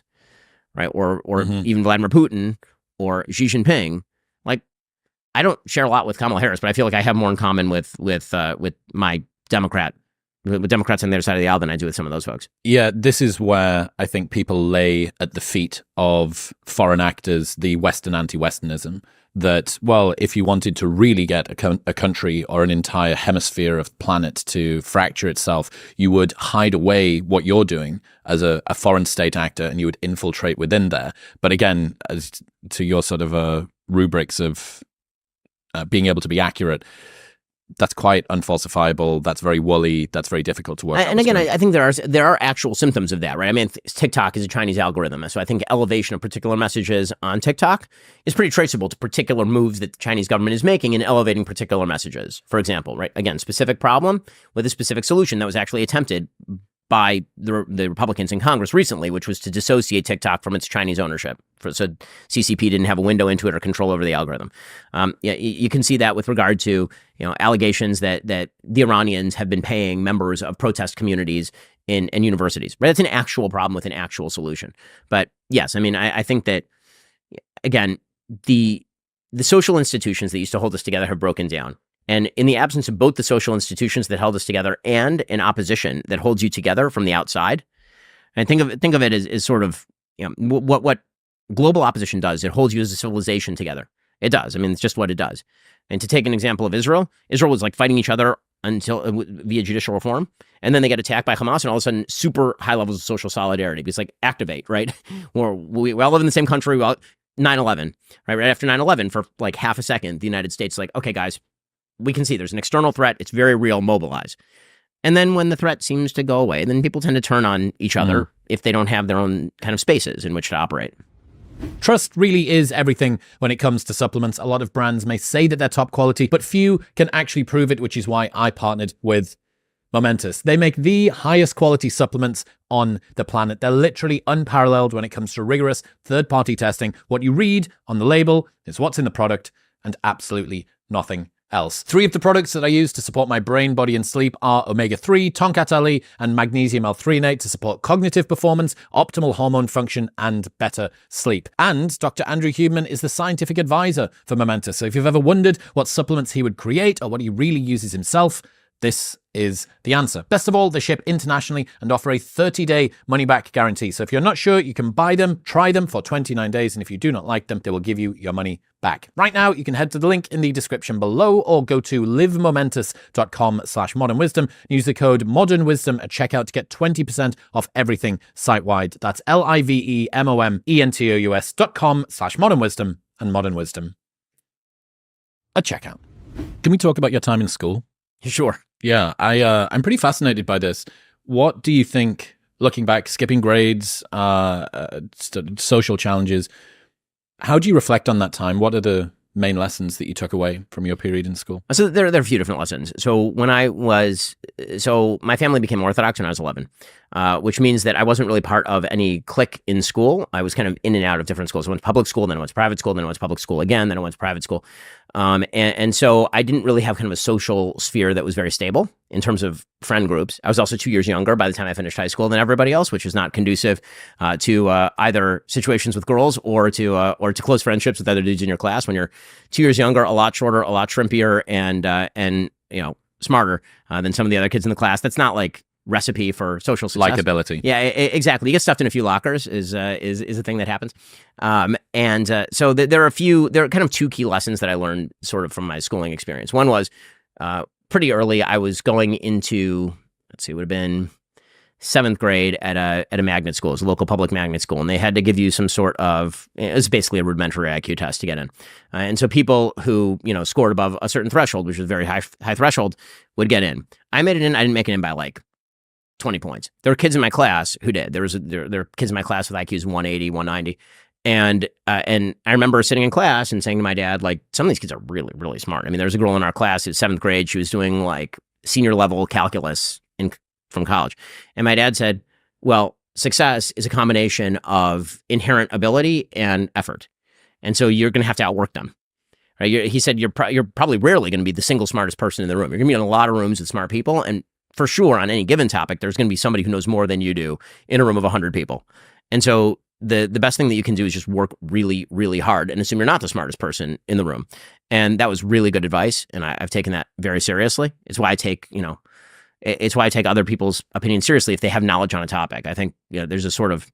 right? Or even Vladimir Putin or Xi Jinping? Like, I don't share a lot with Kamala Harris, but I feel like I have more in common with my Democrats on their side of the aisle than I do with some of those folks. Yeah, this is where I think people lay at the feet of foreign actors the Western anti-Westernism. That, well, if you wanted to really get a country or an entire hemisphere of planet to fracture itself, you would hide away what you're doing as a foreign state actor, and you would infiltrate within there. But again, as to your sort of rubrics of being able to be accurate, that's quite unfalsifiable. That's very woolly. That's very difficult to work out. And again, I think there are actual symptoms of that, right? I mean, TikTok is a Chinese algorithm. So I think elevation of particular messages on TikTok is pretty traceable to particular moves that the Chinese government is making in elevating particular messages. For example, right? Again, specific problem with a specific solution that was actually attempted by the Republicans in Congress recently, which was to dissociate TikTok from its Chinese ownership. So CCP didn't have a window into it or control over the algorithm. You can see that with regard to allegations that the Iranians have been paying members of protest communities in universities. Right, that's an actual problem with an actual solution. But yes, I mean, I think that again, the social institutions that used to hold us together have broken down. And in the absence of both the social institutions that held us together and an opposition that holds you together from the outside, and think of it as sort of what global opposition does. It holds you as a civilization together. It does. I mean, it's just what it does. And to take an example of Israel was like fighting each other until via judicial reform, and then they get attacked by Hamas, and all of a sudden, super high levels of social solidarity. It's like activate, right? We all live in the same country. 9/11, right? Right after 9/11, for like half a second, the United States is like, okay, guys, we can see there's an external threat. It's very real. Mobilize. And then when the threat seems to go away, then people tend to turn on each other if they don't have their own kind of spaces in which to operate. Trust really is everything when it comes to supplements. A lot of brands may say that they're top quality, but few can actually prove it, which is why I partnered with Momentous. They make the highest quality supplements on the planet. They're literally unparalleled when it comes to rigorous third-party testing. What you read on the label is what's in the product and absolutely nothing else. 3 of the products that I use to support my brain, body, and sleep are omega-3, tonkat Ali, and magnesium L-threonate to support cognitive performance, optimal hormone function, and better sleep. And Dr. Andrew Huberman is the scientific advisor for Momentous. So if you've ever wondered what supplements he would create or what he really uses himself, this is the answer. Best of all, they ship internationally and offer a 30-day money-back guarantee. So if you're not sure, you can buy them, try them for 29 days, and if you do not like them, they will give you your money back. Right now, you can head to the link in the description below or go to livemomentous.com/modernwisdom and use the code modernwisdom at checkout to get 20% off everything site-wide. That's livemomentous.com/modernwisdom and Modern Wisdom at checkout. Can we talk about your time in school? Sure. Yeah, I'm pretty fascinated by this. What do you think, looking back, skipping grades, social challenges, how do you reflect on that time? What are the main lessons that you took away from your period in school? So there are a few different lessons. So my family became Orthodox when I was 11, which means that I wasn't really part of any clique in school. I was kind of in and out of different schools. I went to public school, then I went to private school, then I went to public school again, then I went to private school. And so I didn't really have kind of a social sphere that was very stable in terms of friend groups. I was also 2 years younger by the time I finished high school than everybody else, which is not conducive to either situations with girls or to close friendships with other dudes in your class. When you're 2 years younger, a lot shorter, a lot shrimpier, and smarter than some of the other kids in the class. That's not like recipe for social success. Likability. Yeah, exactly. You get stuffed in a few lockers is a thing that happens. So there are kind of 2 key lessons that I learned sort of from my schooling experience. One was pretty early. I was going into, it would have been 7th grade at a magnet school. It was a local public magnet school, and they had to give you some sort of, it was basically a rudimentary IQ test to get in. And so people who, scored above a certain threshold, which was a very high threshold, would get in. I made it in. I didn't make it in by like 20 points. There were kids in my class who did. There were kids in my class with IQs 180, 190. And I remember sitting in class and saying to my dad, like, some of these kids are really, really smart. I mean, there was a girl in our class who's 7th grade. She was doing like senior level calculus from college. And my dad said, well, success is a combination of inherent ability and effort. And so you're going to have to outwork them. Right? He said, you're probably rarely going to be the single smartest person in the room. You're going to be in a lot of rooms with smart people. And for sure, on any given topic, there's going to be somebody who knows more than you do in a room of 100 people. And so the best thing that you can do is just work really, really hard and assume you're not the smartest person in the room. And that was really good advice. And I've taken that very seriously. It's why I take other people's opinions seriously if they have knowledge on a topic. I think there's a sort of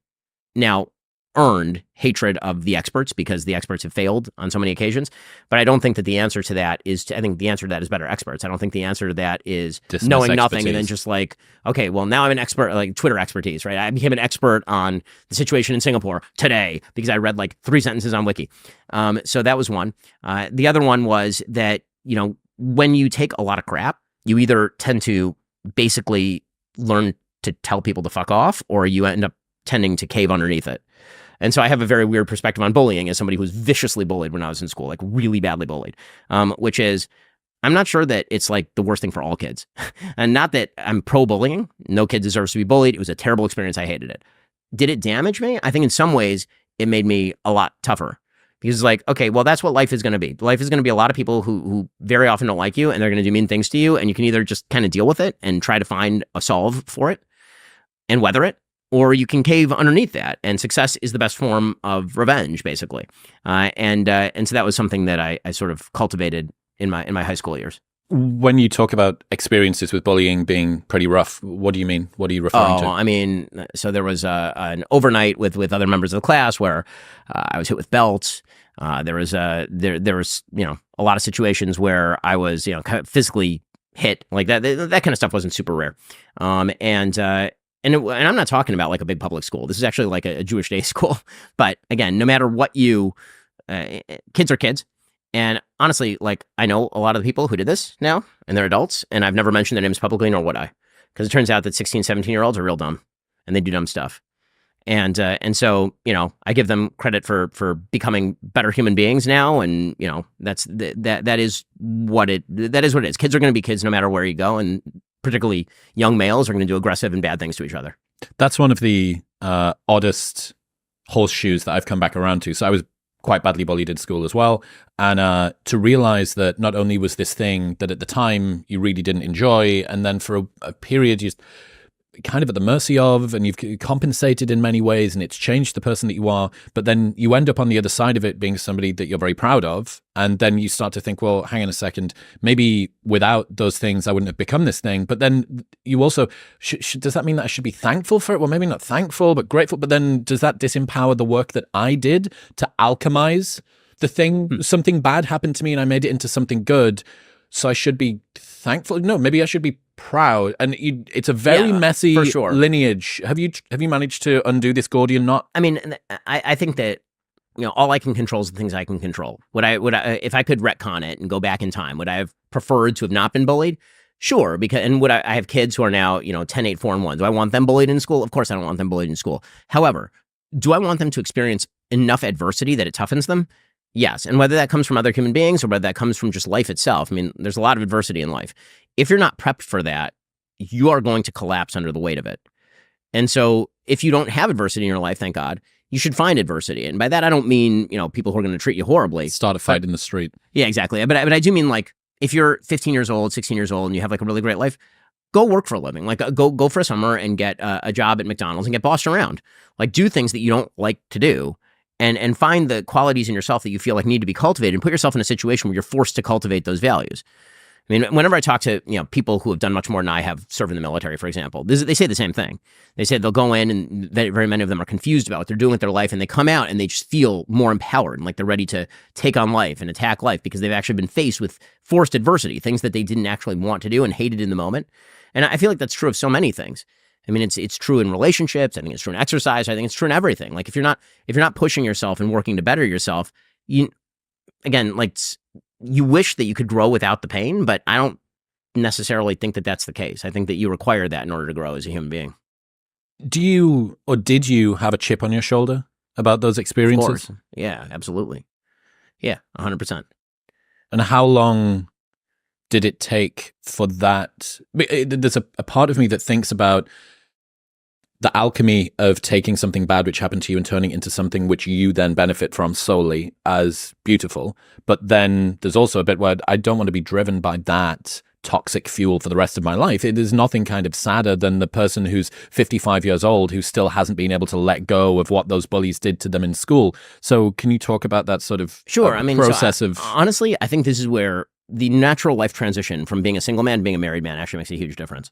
now earned hatred of the experts because the experts have failed on so many occasions. But I don't think that the answer to that is, I think the answer to that is better experts. I don't think the answer to that is knowing nothing and then just like, okay, well, now I'm an expert, like Twitter expertise, right? I became an expert on the situation in Singapore today because I read like 3 sentences on Wiki. So that was one. The other one was that, when you take a lot of crap, you either tend to basically learn to tell people to fuck off, or you end up tending to cave underneath it. And so I have a very weird perspective on bullying as somebody who was viciously bullied when I was in school, like really badly bullied, which is, I'm not sure that it's like the worst thing for all kids. And not that I'm pro-bullying. No kid deserves to be bullied. It was a terrible experience. I hated it. Did it damage me? I think in some ways it made me a lot tougher. Because it's like, okay, well, that's what life is going to be. Life is going to be a lot of people who very often don't like you, and they're going to do mean things to you, and you can either just kind of deal with it and try to find a solve for it and weather it, or you can cave underneath that. And success is the best form of revenge, basically. And so that was something that I sort of cultivated in my high school years. When you talk about experiences with bullying being pretty rough, what do you mean? What are you referring to? I mean, so there was an overnight with other members of the class where I was hit with belts. There was a lot of situations where I was kind of physically hit, like that kind of stuff wasn't super rare. And I'm not talking about like a big public school. This is actually like a Jewish day school. But again, no matter what kids are kids. And honestly, like, I know a lot of the people who did this now, and they're adults, and I've never mentioned their names publicly, nor would I. Because it turns out that 16, 17-year-olds are real dumb, and they do dumb stuff. And so, I give them credit for becoming better human beings now, and, that is what it is. Kids are going to be kids no matter where you go, and particularly young males are going to do aggressive and bad things to each other. That's one of the oddest horseshoes that I've come back around to. So I was quite badly bullied in school as well. And to realize that not only was this thing that at the time you really didn't enjoy, and then for a period you're kind of at the mercy of, and you've compensated in many ways, and it's changed the person that you are, but then you end up on the other side of it being somebody that you're very proud of. And then you start to think, well, hang on a second, maybe without those things, I wouldn't have become this thing. But then you also, does that mean that I should be thankful for it? Well, maybe not thankful, but grateful. But then does that disempower the work that I did to alchemize the thing? Something bad happened to me and I made it into something good. So I should be thankful. No, maybe I should be proud. And it's a very messy for sure. lineage. Have you managed to undo this Gordian knot? I mean, I think that all I can control is the things I can control. Would I if I could retcon it and go back in time, would I have preferred to have not been bullied? Sure, would I have kids who are now 10, 8, 4, and 1. Do I want them bullied in school? Of course, I don't want them bullied in school. However, do I want them to experience enough adversity that it toughens them? Yes, and whether that comes from other human beings or whether that comes from just life itself. I mean, there's a lot of adversity in life. If you're not prepped for that, you are going to collapse under the weight of it. And so if you don't have adversity in your life, thank God, you should find adversity. And by that, I don't mean, people who are going to treat you horribly. Start a fight in the street. Yeah, exactly. But I do mean, like, if you're 15 years old, 16 years old, and you have like a really great life, go work for a living. Like, go for a summer and get a job at McDonald's and get bossed around. Like, do things that you don't like to do. And find the qualities in yourself that you feel like need to be cultivated, and put yourself in a situation where you're forced to cultivate those values. I mean, whenever I talk to people who have done much more than I have, served in the military, for example, they say the same thing. They say they'll go in, and very many of them are confused about what they're doing with their life, and they come out and they just feel more empowered and like they're ready to take on life and attack life because they've actually been faced with forced adversity, things that they didn't actually want to do and hated in the moment. And I feel like that's true of so many things. I mean, it's true in relationships. I think it's true in exercise. I think it's true in everything. Like, if you're not pushing yourself and working to better yourself, you wish that you could grow without the pain, but I don't necessarily think that that's the case. I think that you require that in order to grow as a human being. Do you, or did you, have a chip on your shoulder about those experiences? Of course. Yeah, absolutely. Yeah, 100%. And how long did it take for that? There's a part of me that thinks about the alchemy of taking something bad which happened to you and turning it into something which you then benefit from solely as beautiful. But then there's also a bit where I don't want to be driven by that toxic fuel for the rest of my life. It is nothing kind of sadder than the person who's 55 years old who still hasn't been able to let go of what those bullies did to them in school. So can you talk about that sort of process of... Honestly, I think this is where the natural life transition from being a single man to being a married man actually makes a huge difference.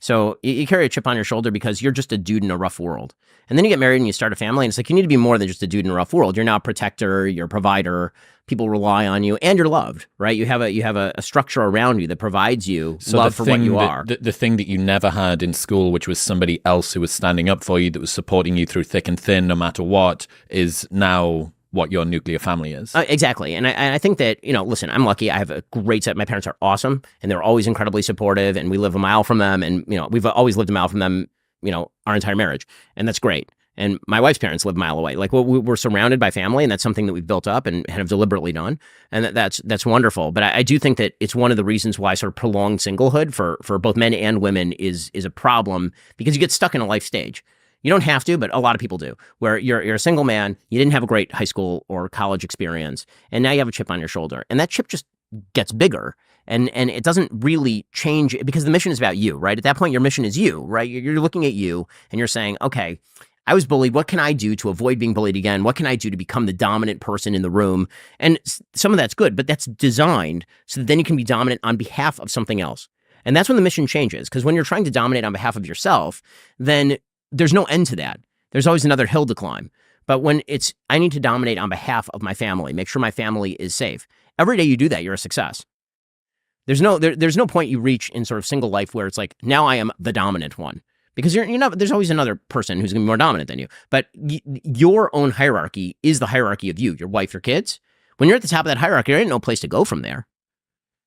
So you carry a chip on your shoulder because you're just a dude in a rough world. And then you get married and you start a family, and it's like you need to be more than just a dude in a rough world. You're now a protector, you're a provider, people rely on you, and you're loved, right? You have a structure around you that provides you love for what you are. The thing that you never had in school, which was somebody else who was standing up for you, that was supporting you through thick and thin, no matter what, is now what your nuclear family is. Exactly. And I think that, listen, I'm lucky. I have a great set. My parents are awesome, and they're always incredibly supportive, and we live a mile from them. And, we've always lived a mile from them, our entire marriage. And that's great. And my wife's parents live a mile away. Like, we're surrounded by family, and that's something that we've built up and have deliberately done. And that's wonderful. But I do think that it's one of the reasons why sort of prolonged singlehood for both men and women is a problem, because you get stuck in a life stage. You don't have to, but a lot of people do, where you're a single man, you didn't have a great high school or college experience, and now you have a chip on your shoulder. And that chip just gets bigger. And it doesn't really change, because the mission is about you, right? At that point, your mission is you, right? You're looking at you and you're saying, okay, I was bullied. What can I do to avoid being bullied again? What can I do to become the dominant person in the room? And some of that's good, but that's designed so that then you can be dominant on behalf of something else. And that's when the mission changes, because when you're trying to dominate on behalf of yourself, then there's no end to that. There's always another hill to climb. But when it's, I need to dominate on behalf of my family, make sure my family is safe. Every day you do that, you're a success. There's no point you reach in sort of single life where it's like, now I am the dominant one. Because you're not, there's always another person who's going to be more dominant than you. But your own hierarchy is the hierarchy of you, your wife, your kids. When you're at the top of that hierarchy, there ain't no place to go from there.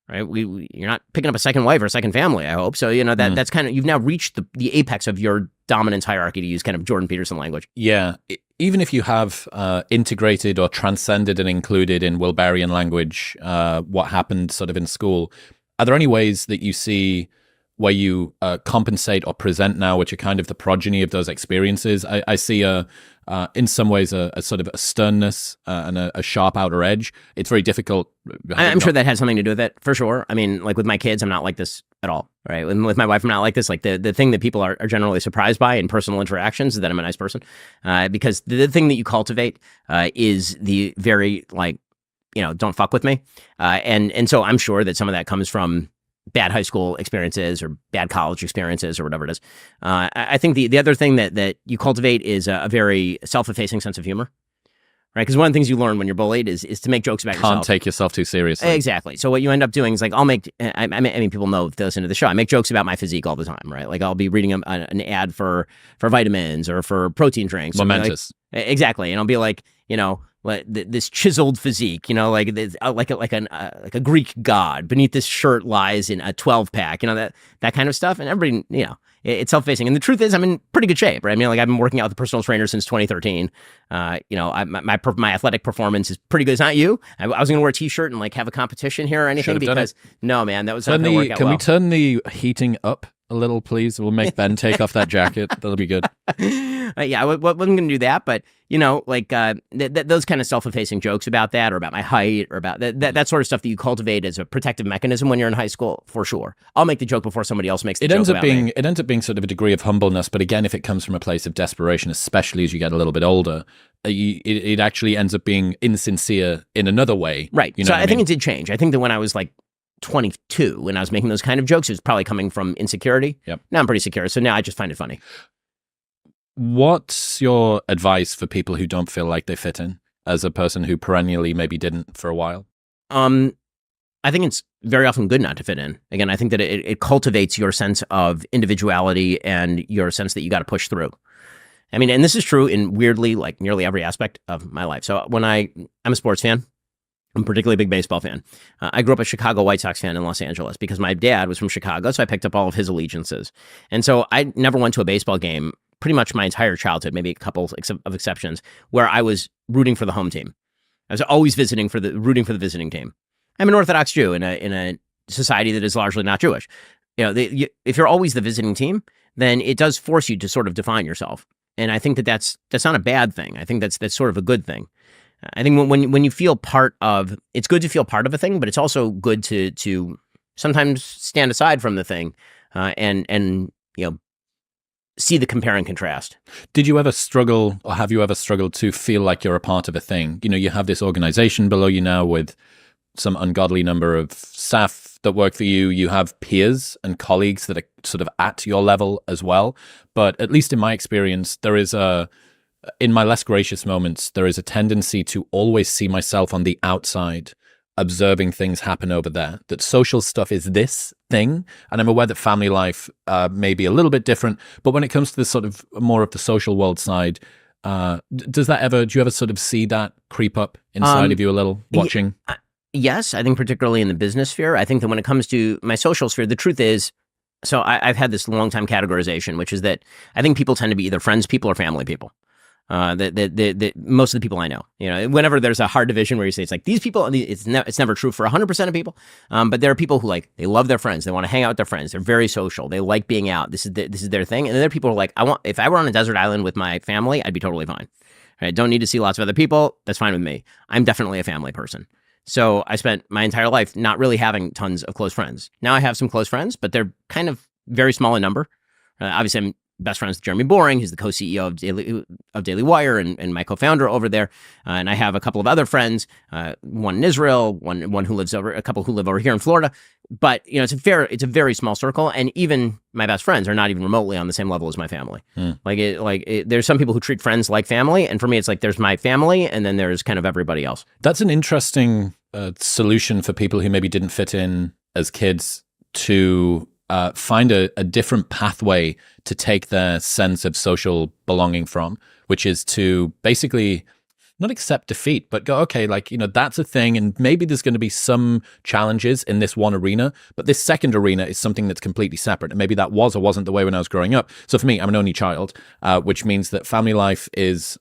Right? You're not picking up a second wife or a second family, I hope. So, that's kind of, you've now reached the apex of your dominance hierarchy, to use kind of Jordan Peterson language. Yeah. Even if you have integrated or transcended and included in Wilberian language what happened sort of in school, are there any ways that you see where you compensate or present now, which are kind of the progeny of those experiences? I see in some ways a sort of a sternness and a sharp outer edge. It's very difficult. I'm sure that has something to do with it, for sure. I mean, like with my kids, I'm not like this at all, right? With my wife, I'm not like this. Like the thing that people are generally surprised by in personal interactions is that I'm a nice person, because the thing that you cultivate is the very, like, don't fuck with me. And so I'm sure that some of that comes from bad high school experiences or bad college experiences or whatever it is. I think the other thing that you cultivate is a very self-effacing sense of humor, right? Because one of the things you learn when you're bullied is to make jokes about yourself. Can't take yourself too seriously. Exactly. So what you end up doing is like, I mean, people know if they listen to the show, I make jokes about my physique all the time, right? Like I'll be reading an ad for vitamins or for protein drinks. Momentous. Exactly. And I'll be like, this chiseled physique, like a Greek god. Beneath this shirt lies in a 12-pack, that kind of stuff. And everybody, it's self-facing. And the truth is, I'm in pretty good shape, right? I mean, like I've been working out with a personal trainer since 2013. My athletic performance is pretty good. It's not you. I was going to wear a t-shirt and like have a competition here or anything, because no, man, that was not going to work out well. Can we turn the heating up a little, please? We'll make Ben take off that jacket. That'll be good. Yeah, I wasn't going to do that, but those kind of self-effacing jokes about that, or about my height, or about that sort of stuff that you cultivate as a protective mechanism when you're in high school, for sure. I'll make the joke before somebody else makes the joke about me. It ends up being sort of a degree of humbleness, but again, if it comes from a place of desperation, especially as you get a little bit older, it actually ends up being insincere in another way. Right. So I think it did change. I think that when I was like 22, when I was making those kind of jokes, it was probably coming from insecurity. Yep. Now I'm pretty secure, so now I just find it funny. What's your advice for people who don't feel like they fit in, as a person who perennially maybe didn't for a while? I think it's very often good not to fit in. Again, I think that it cultivates your sense of individuality and your sense that you got to push through. I mean, and this is true in weirdly, like nearly every aspect of my life. So when I'm a sports fan. I'm a particularly big baseball fan. I grew up a Chicago White Sox fan in Los Angeles because my dad was from Chicago, so I picked up all of his allegiances. And so I never went to a baseball game pretty much my entire childhood, maybe a couple of exceptions, where I was rooting for the home team. I was always rooting for the visiting team. I'm an Orthodox Jew in a society that is largely not Jewish. If you're always the visiting team, then it does force you to sort of define yourself. And I think that's not a bad thing. I think that's sort of a good thing. I think when you feel part of, it's good to feel part of a thing, but it's also good to sometimes stand aside from the thing and see the compare and contrast. Did you ever struggle, or have you ever struggled to feel like you're a part of a thing? You have this organization below you now with some ungodly number of staff that work for you. You have peers and colleagues that are sort of at your level as well. But at least in my experience, in my less gracious moments, there is a tendency to always see myself on the outside, observing things happen over there. That social stuff is this thing, and I'm aware that family life may be a little bit different, but when it comes to this sort of more of the social world side, Do you ever sort of see that creep up inside of you a little watching? Yes, I think particularly in the business sphere. I think that when it comes to my social sphere, the truth is, so I've had this long time categorization, which is that I think people tend to be either friends people or family people. Most of the people I know, whenever there's a hard division where you say it's like these people, it's never true for 100% of people. But there are people who they love their friends. They want to hang out with their friends. They're very social. They like being out. This is their thing. And then there are people who are like, if I were on a desert island with my family, I'd be totally fine. Right? Don't need to see lots of other people. That's fine with me. I'm definitely a family person. So I spent my entire life not really having tons of close friends. Now I have some close friends, but they're kind of very small in number. Obviously, I'm best friends with Jeremy Boring. He's the co-CEO of Daily Wire and my co-founder over there. And I have a couple of other friends, one in Israel, one who lives a couple who live over here in Florida. But it's a very small circle, and even my best friends are not even remotely on the same level as my family. There's some people who treat friends like family, and for me, it's like there's my family, and then there's kind of everybody else. That's an interesting solution for people who maybe didn't fit in as kids to find a different pathway to take their sense of social belonging from, which is to basically not accept defeat, but go, okay, that's a thing, and maybe there's going to be some challenges in this one arena, but this second arena is something that's completely separate, and maybe that was or wasn't the way when I was growing up. So for me, I'm an only child, which means that family life is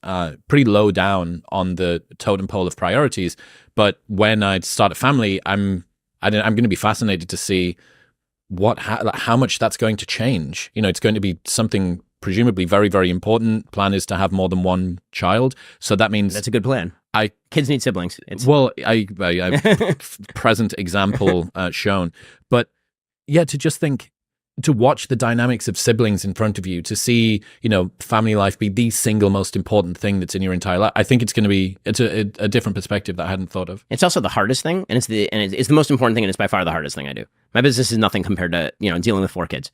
pretty low down on the totem pole of priorities, but when I start a family, I'm going to be fascinated to see how much that's going to change. It's going to be something presumably very, very important. Plan is to have more than one child. So that means that's a good plan. Kids need siblings. Present example shown. But yeah, to just think, to watch the dynamics of siblings in front of you, to see, family life be the single most important thing that's in your entire life. I think it's a different perspective that I hadn't thought of. It's also the hardest thing, and it's the most important thing, and it's by far the hardest thing I do. My business is nothing compared to, dealing with 4 kids.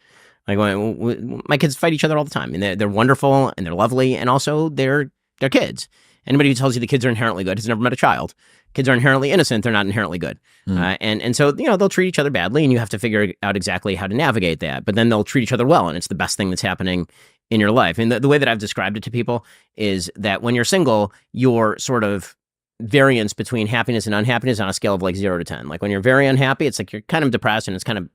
My kids fight each other all the time, and they're wonderful and they're lovely, and also they're kids. Anybody who tells you the kids are inherently good has never met a child. Kids are inherently innocent. They're not inherently good. And so, they'll treat each other badly, and you have to figure out exactly how to navigate that. But then they'll treat each other well, and it's the best thing that's happening in your life. And the way that I've described it to people is that when you're single, your sort of variance between happiness and unhappiness on a scale of 0 to 10. When you're very unhappy, it's like you're kind of depressed and it's kind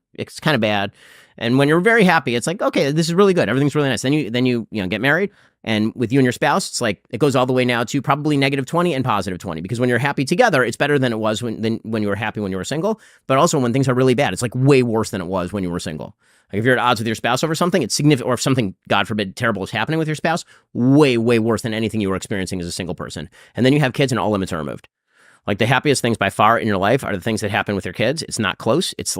of bad. And when you're very happy, it's like, okay, this is really good. Everything's really nice. Then you get married, and with you and your spouse, it's like it goes all the way now to probably -20 and +20, because when you're happy together, it's better than it was when you were happy when you were single. But also when things are really bad, it's way worse than it was when you were single. If you're at odds with your spouse over something, it's significant, or if something, God forbid, terrible is happening with your spouse, way, way worse than anything you were experiencing as a single person. And then you have kids and all limits are removed. The happiest things by far in your life are the things that happen with your kids. It's not close. It's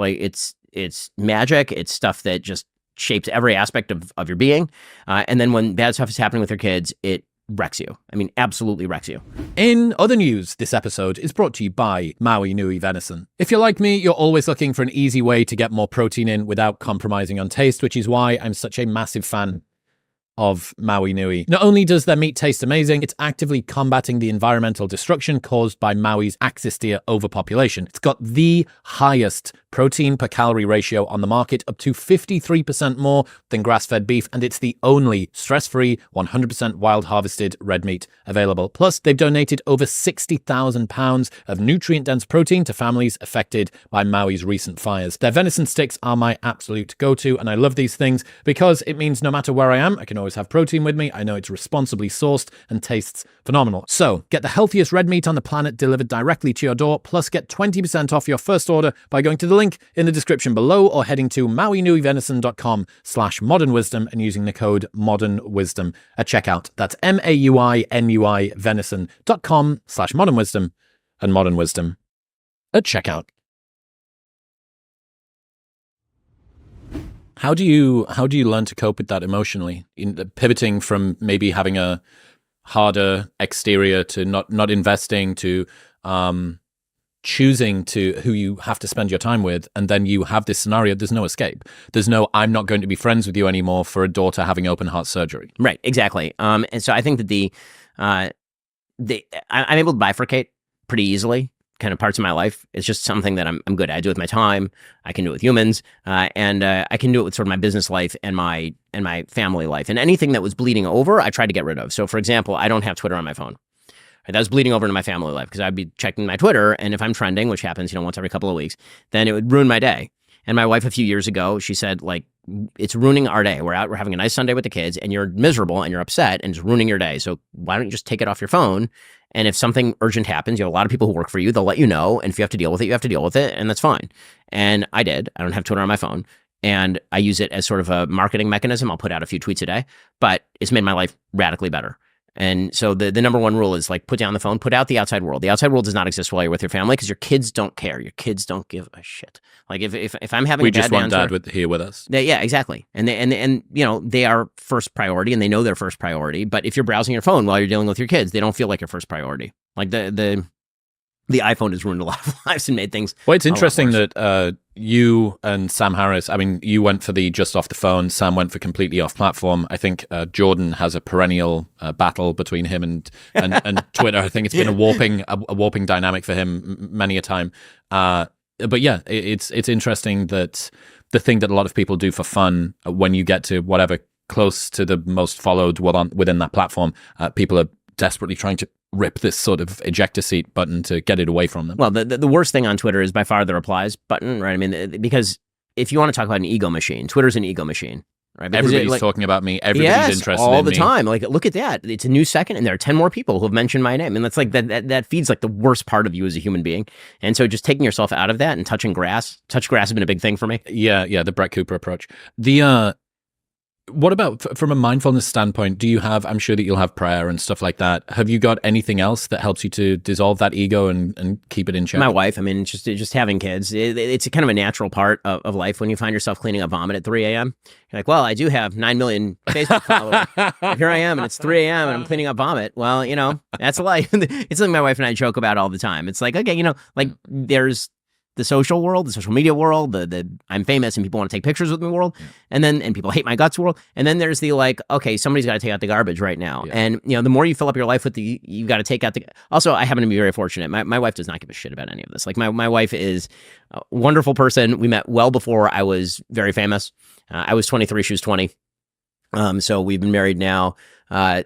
it's magic. It's stuff that just shapes every aspect of your being. And then when bad stuff is happening with your kids, it wrecks you. I mean, absolutely wrecks you. In other news, this episode is brought to you by Maui Nui Venison. If you're like me, you're always looking for an easy way to get more protein in without compromising on taste, which is why I'm such a massive fan of Maui Nui. Not only does their meat taste amazing, it's actively combating the environmental destruction caused by Maui's axis deer overpopulation. It's got the highest protein per calorie ratio on the market, up to 53% more than grass-fed beef, and it's the only stress-free, 100% wild-harvested red meat available. Plus, they've donated over 60,000 pounds of nutrient-dense protein to families affected by Maui's recent fires. Their venison sticks are my absolute go-to, and I love these things because it means no matter where I am, I can always have protein with me. I know it's responsibly sourced and tastes phenomenal. So, get the healthiest red meat on the planet delivered directly to your door, plus get 20% off your first order by going to the link in the description below or heading to mauinuivenison.com/modernwisdom and using the code modernwisdom at checkout. That's MAUINUI venison.com/modernwisdom and modernwisdom at checkout. How do you learn to cope with that emotionally? Pivoting from maybe having a harder exterior to not investing to choosing to who you have to spend your time with, and then you have this scenario, there's no escape. There's no, I'm not going to be friends with you anymore for a daughter having open heart surgery. Right, exactly. And so I think that I'm able to bifurcate pretty easily kind of parts of my life. It's just something that I'm good at. I do it with my time. I can do it with humans, and I can do it with sort of my business life and my family life. And anything that was bleeding over, I tried to get rid of. So, for example, I don't have Twitter on my phone. That was bleeding over into my family life because I'd be checking my Twitter, and if I'm trending, which happens, once every couple of weeks, then it would ruin my day. And my wife, a few years ago, she said, like, it's ruining our day. We're having a nice Sunday with the kids, and you're miserable and you're upset, and it's ruining your day. So why don't you just take it off your phone? And if something urgent happens, you have a lot of people who work for you. They'll let you know. And if you have to deal with it, you have to deal with it, and that's fine. And I did. I don't have Twitter on my phone. And I use it as sort of a marketing mechanism. I'll put out a few tweets a day, but it's made my life radically better. And so the number one rule is like, put down the phone, put out the outside world. The outside world does not exist while you're with your family because your kids don't care. Your kids don't give a shit. Like if I'm having we a bad just want day dad here with us. yeah, exactly. And they are first priority and they know they're first priority. But if you're browsing your phone while you're dealing with your kids, they don't feel like your first priority. Like the iPhone has ruined a lot of lives and made things. Well, it's interesting that you and Sam Harris, I mean, you went for the just off the phone. Sam went for completely off platform. I think Jordan has a perennial battle between him and Twitter. I think it's been a warping dynamic for him many a time. But yeah, it's interesting that the thing that a lot of people do for fun, when you get to whatever close to the most followed within that platform, people are desperately trying to rip this sort of ejector seat button to get it away from them. Well, the worst thing on Twitter is by far the replies button, right? I mean, because if you want to talk about an ego machine, Twitter's an ego machine, right? Because everybody's talking about me. Everybody's interested all in the me. time. Like, look at that. It's a new second, and there are 10 more people who have mentioned my name. And that's like that feeds like the worst part of you as a human being. And so just taking yourself out of that and touch grass has been a big thing for me. Yeah, the Brett Cooper approach. What about from a mindfulness standpoint? Do you have, I'm sure that you'll have prayer and stuff like that. Have you got anything else that helps you to dissolve that ego and keep it in check? My wife, I mean, it's just having kids. It's kind of a natural part of life when you find yourself cleaning up vomit at 3 a.m. You're like, well, I do have 9 million Facebook followers. Here I am, and it's 3 a.m. and I'm cleaning up vomit. Well, that's life. It's something my wife and I joke about all the time. It's like, okay, like there's the social world, the social media world, the I'm famous and people want to take pictures with me world, and people hate my guts world, and then there's the like, okay, somebody's got to take out the garbage right now, and the more you fill up your life with you got to take out the. Also, I happen to be very fortunate. My wife does not give a shit about any of this. Like my wife is a wonderful person. We met well before I was very famous. I was 23, she was 20, so we've been married now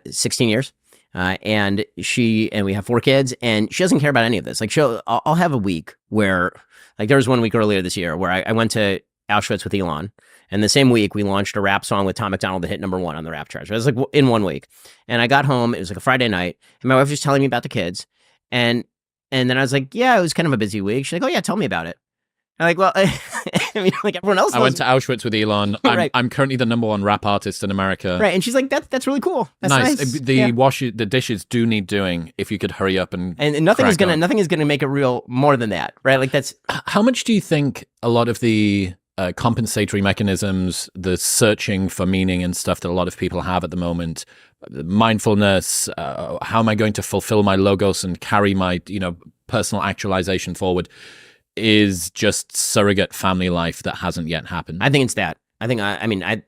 16 years. And we have 4 kids, and she doesn't care about any of this. Like I'll have a week where, like there was one week earlier this year where I went to Auschwitz with Elon, and the same week we launched a rap song with Tom McDonald that hit #1 on the rap charts. It was like in 1 week, and I got home. It was like a Friday night, and my wife was telling me about the kids, and then I was like, yeah, it was kind of a busy week. She's like, oh yeah, tell me about it. I'm like, well, I mean, like everyone else. I went to Auschwitz with Elon. Right. I'm currently the #1 rap artist in America. Right, and she's like, that's really cool. That's nice. The dishes do need doing. If you could hurry up and nothing is gonna make it real more than that, right? Like that's. How much do you think a lot of the compensatory mechanisms, the searching for meaning and stuff that a lot of people have at the moment, mindfulness, how am I going to fulfill my logos and carry my personal actualization forward, is just surrogate family life that hasn't yet happened? I think it's that. I think,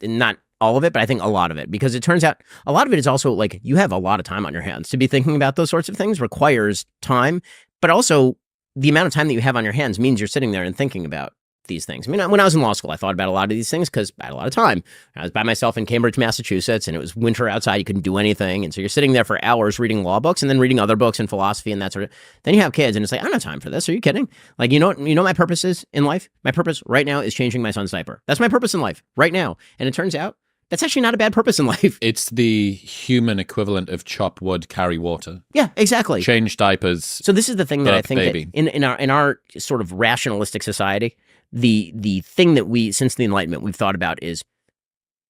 not all of it, but I think a lot of it, because it turns out a lot of it is also like you have a lot of time on your hands. To be thinking about those sorts of things requires time, but also the amount of time that you have on your hands means you're sitting there and thinking about these things. I mean, when I was in law school, I thought about a lot of these things because I had a lot of time. I was by myself in Cambridge, Massachusetts, and it was winter outside. You couldn't do anything. And so you're sitting there for hours reading law books and then reading other books and philosophy and that sort of. Then you have kids and it's like, I don't have time for this. Are you kidding? Like, you know what my purpose is in life? My purpose right now is changing my son's diaper. That's my purpose in life right now. And it turns out that's actually not a bad purpose in life. It's the human equivalent of chop wood, carry water. Yeah, exactly. Change diapers. So this is the thing that I think that in our sort of rationalistic society, the thing that we, since the Enlightenment, we've thought about is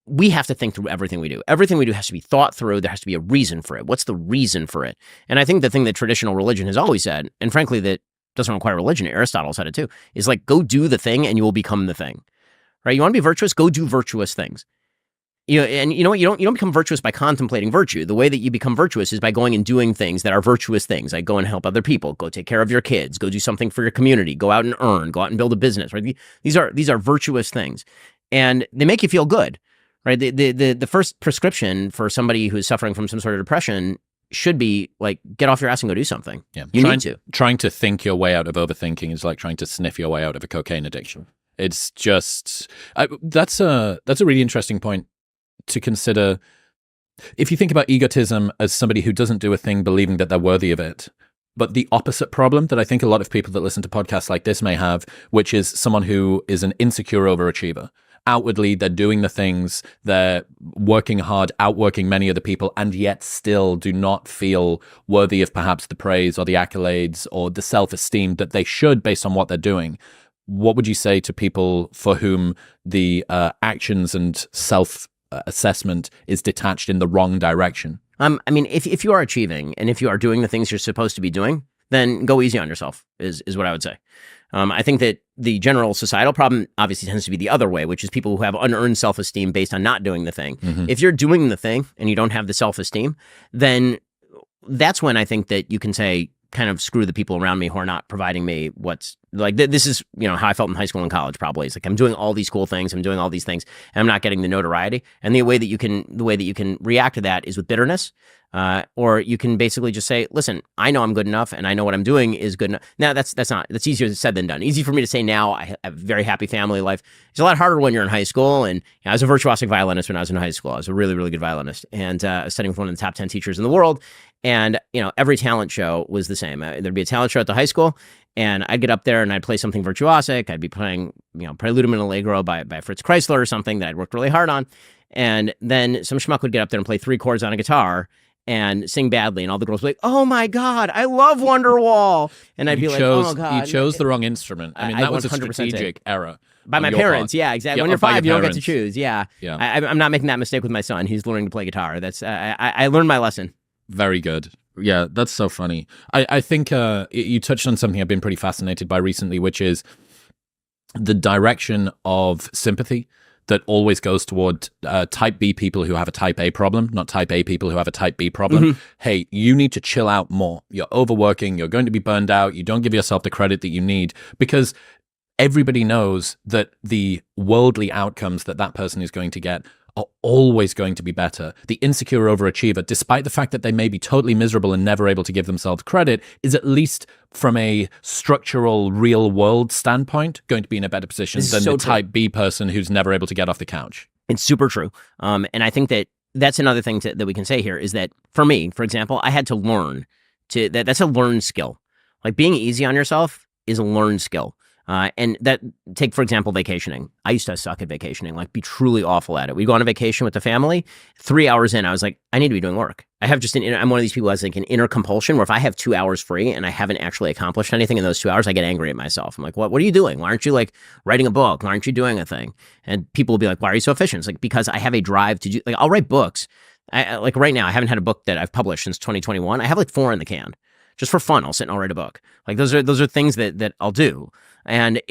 we have to think through everything we do. Everything we do has to be thought through. There has to be a reason for it. What's the reason for it? And I think the thing that traditional religion has always said, and frankly that doesn't require religion, Aristotle said it too, is like, go do the thing and you will become the thing. Right? You want to be virtuous? Go do virtuous things. And you know what? You don't become virtuous by contemplating virtue. The way that you become virtuous is by going and doing things that are virtuous things. Like go and help other people, go take care of your kids, go do something for your community, go out and earn, go out and build a business. Right? These are virtuous things, and they make you feel good. Right? The first prescription for somebody who's suffering from some sort of depression should be like, get off your ass and go do something. Yeah. You need to. Trying to think your way out of overthinking is like trying to sniff your way out of a cocaine addiction. It's just, that's a really interesting point to consider. If you think about egotism as somebody who doesn't do a thing believing that they're worthy of it, but the opposite problem that I think a lot of people that listen to podcasts like this may have, which is someone who is an insecure overachiever. Outwardly, they're doing the things, they're working hard, outworking many other people, and yet still do not feel worthy of perhaps the praise or the accolades or the self-esteem that they should based on what they're doing. What would you say to people for whom the actions and self-assessment is detached in the wrong direction? I mean, if you are achieving and if you are doing the things you're supposed to be doing, then go easy on yourself is what I would say. I think that the general societal problem obviously tends to be the other way, which is people who have unearned self-esteem based on not doing the thing. Mm-hmm. If you're doing the thing and you don't have the self-esteem, then that's when I think that you can say, kind of screw the people around me who are not providing me what's like, this is, how I felt in high school and college probably. It's like, I'm doing all these cool things, I'm doing all these things, and I'm not getting the notoriety. And the way that you can react to that is with bitterness. Or you can basically just say, listen, I know I'm good enough and I know what I'm doing is good enough. Now that's easier said than done. Easy for me to say now. I have a very happy family life. It's a lot harder when you're in high school. And I was a virtuosic violinist when I was in high school. I was a really, really good violinist, and I was studying with one of the top 10 teachers in the world. And, every talent show was the same. There'd be a talent show at the high school, and I'd get up there and I'd play something virtuosic. I'd be playing, Preludum and Allegro by Fritz Kreisler or something that I'd worked really hard on. And then some schmuck would get up there and play 3 chords on a guitar and sing badly, and all the girls would be like, "Oh my God, I love Wonderwall," and I'd be like, "Oh God, you chose the wrong instrument." I mean, that was a strategic error by my parents. Yeah, exactly. Yeah, when you're 5, you don't get to parents. choose. Yeah. I'm not making that mistake with my son. He's learning to play guitar. That's I learned my lesson. Very good. Yeah, that's so funny. I think you touched on something I've been pretty fascinated by recently, which is the direction of sympathy that always goes toward type B people who have a type A problem, not type A people who have a type B problem. Mm-hmm. Hey, you need to chill out more. You're overworking. You're going to be burned out. You don't give yourself the credit that you need, because everybody knows that the worldly outcomes that person is going to get are always going to be better. The insecure overachiever, despite the fact that they may be totally miserable and never able to give themselves credit, is at least from a structural real world standpoint going to be in a better position than the type B person who's never able to get off the couch. It's super true. And I think that that's another thing that we can say here is that for me, for example, I had to learn that's a learned skill. Like, being easy on yourself is a learned skill. And that, take, for example, vacationing. I used to suck at vacationing, like be truly awful at it. We'd go on a vacation with the family. 3 hours in, I was like, I need to be doing work. I have just I'm one of these people who has like an inner compulsion where if I have 2 hours free and I haven't actually accomplished anything in those 2 hours, I get angry at myself. I'm like, what are you doing? Why aren't you like writing a book? Why aren't you doing a thing? And people will be like, why are you so efficient? It's like, because I have a drive to do, like, I'll write books. Like right now, I haven't had a book that I've published since 2021. I have like 4 in the can. Just for fun, I'll sit and I'll write a book. Like those are things that I'll do. And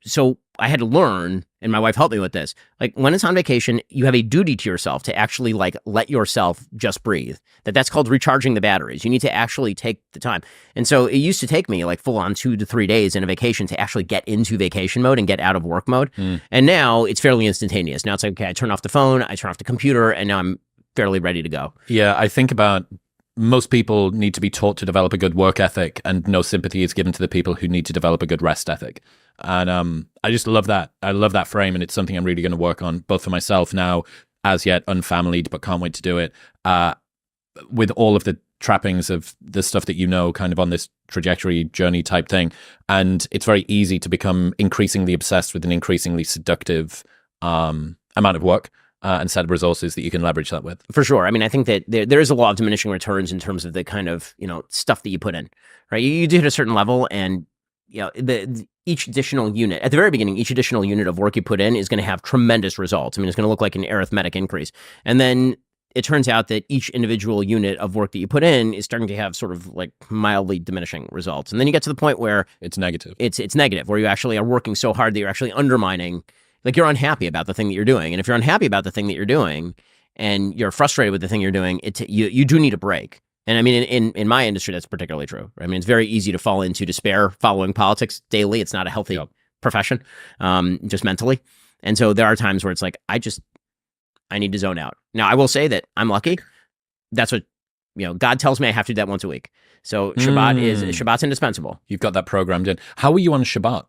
so I had to learn, and my wife helped me with this. Like, when it's on vacation, you have a duty to yourself to actually like let yourself just breathe. That's called recharging the batteries. You need to actually take the time. And so it used to take me like full on 2 to 3 days in a vacation to actually get into vacation mode and get out of work mode. And now it's fairly instantaneous. Now it's like, okay, I turn off the phone, I turn off the computer, and now I'm fairly ready to go. Yeah, I think about most people need to be taught to develop a good work ethic, and no sympathy is given to the people who need to develop a good rest ethic. And I just love that. I love that frame, and it's something I'm really going to work on, both for myself now, as yet unfamilied, but can't wait to do it, with all of the trappings of the stuff that kind of on this trajectory journey type thing. And it's very easy to become increasingly obsessed with an increasingly seductive amount of work. And set of resources that you can leverage that with. For sure. I mean, I think that there is a law of diminishing returns in terms of the kind of, stuff that you put in, right? You do hit a certain level, and, each additional unit, at the very beginning, each additional unit of work you put in is going to have tremendous results. I mean, it's going to look like an arithmetic increase. And then it turns out that each individual unit of work that you put in is starting to have sort of like mildly diminishing results. And then you get to the point where it's negative. It's negative, where you actually are working so hard that you're actually undermining. Like, you're unhappy about the thing that you're doing. And if you're unhappy about the thing that you're doing and you're frustrated with the thing you're doing, you do need a break. And I mean, in my industry, that's particularly true. I mean, it's very easy to fall into despair following politics daily. It's not a healthy profession, just mentally. And so there are times where it's like, I need to zone out. Now, I will say that I'm lucky. That's what God tells me I have to do that once a week. So Shabbat's indispensable. You've got that programmed in. How were you on Shabbat?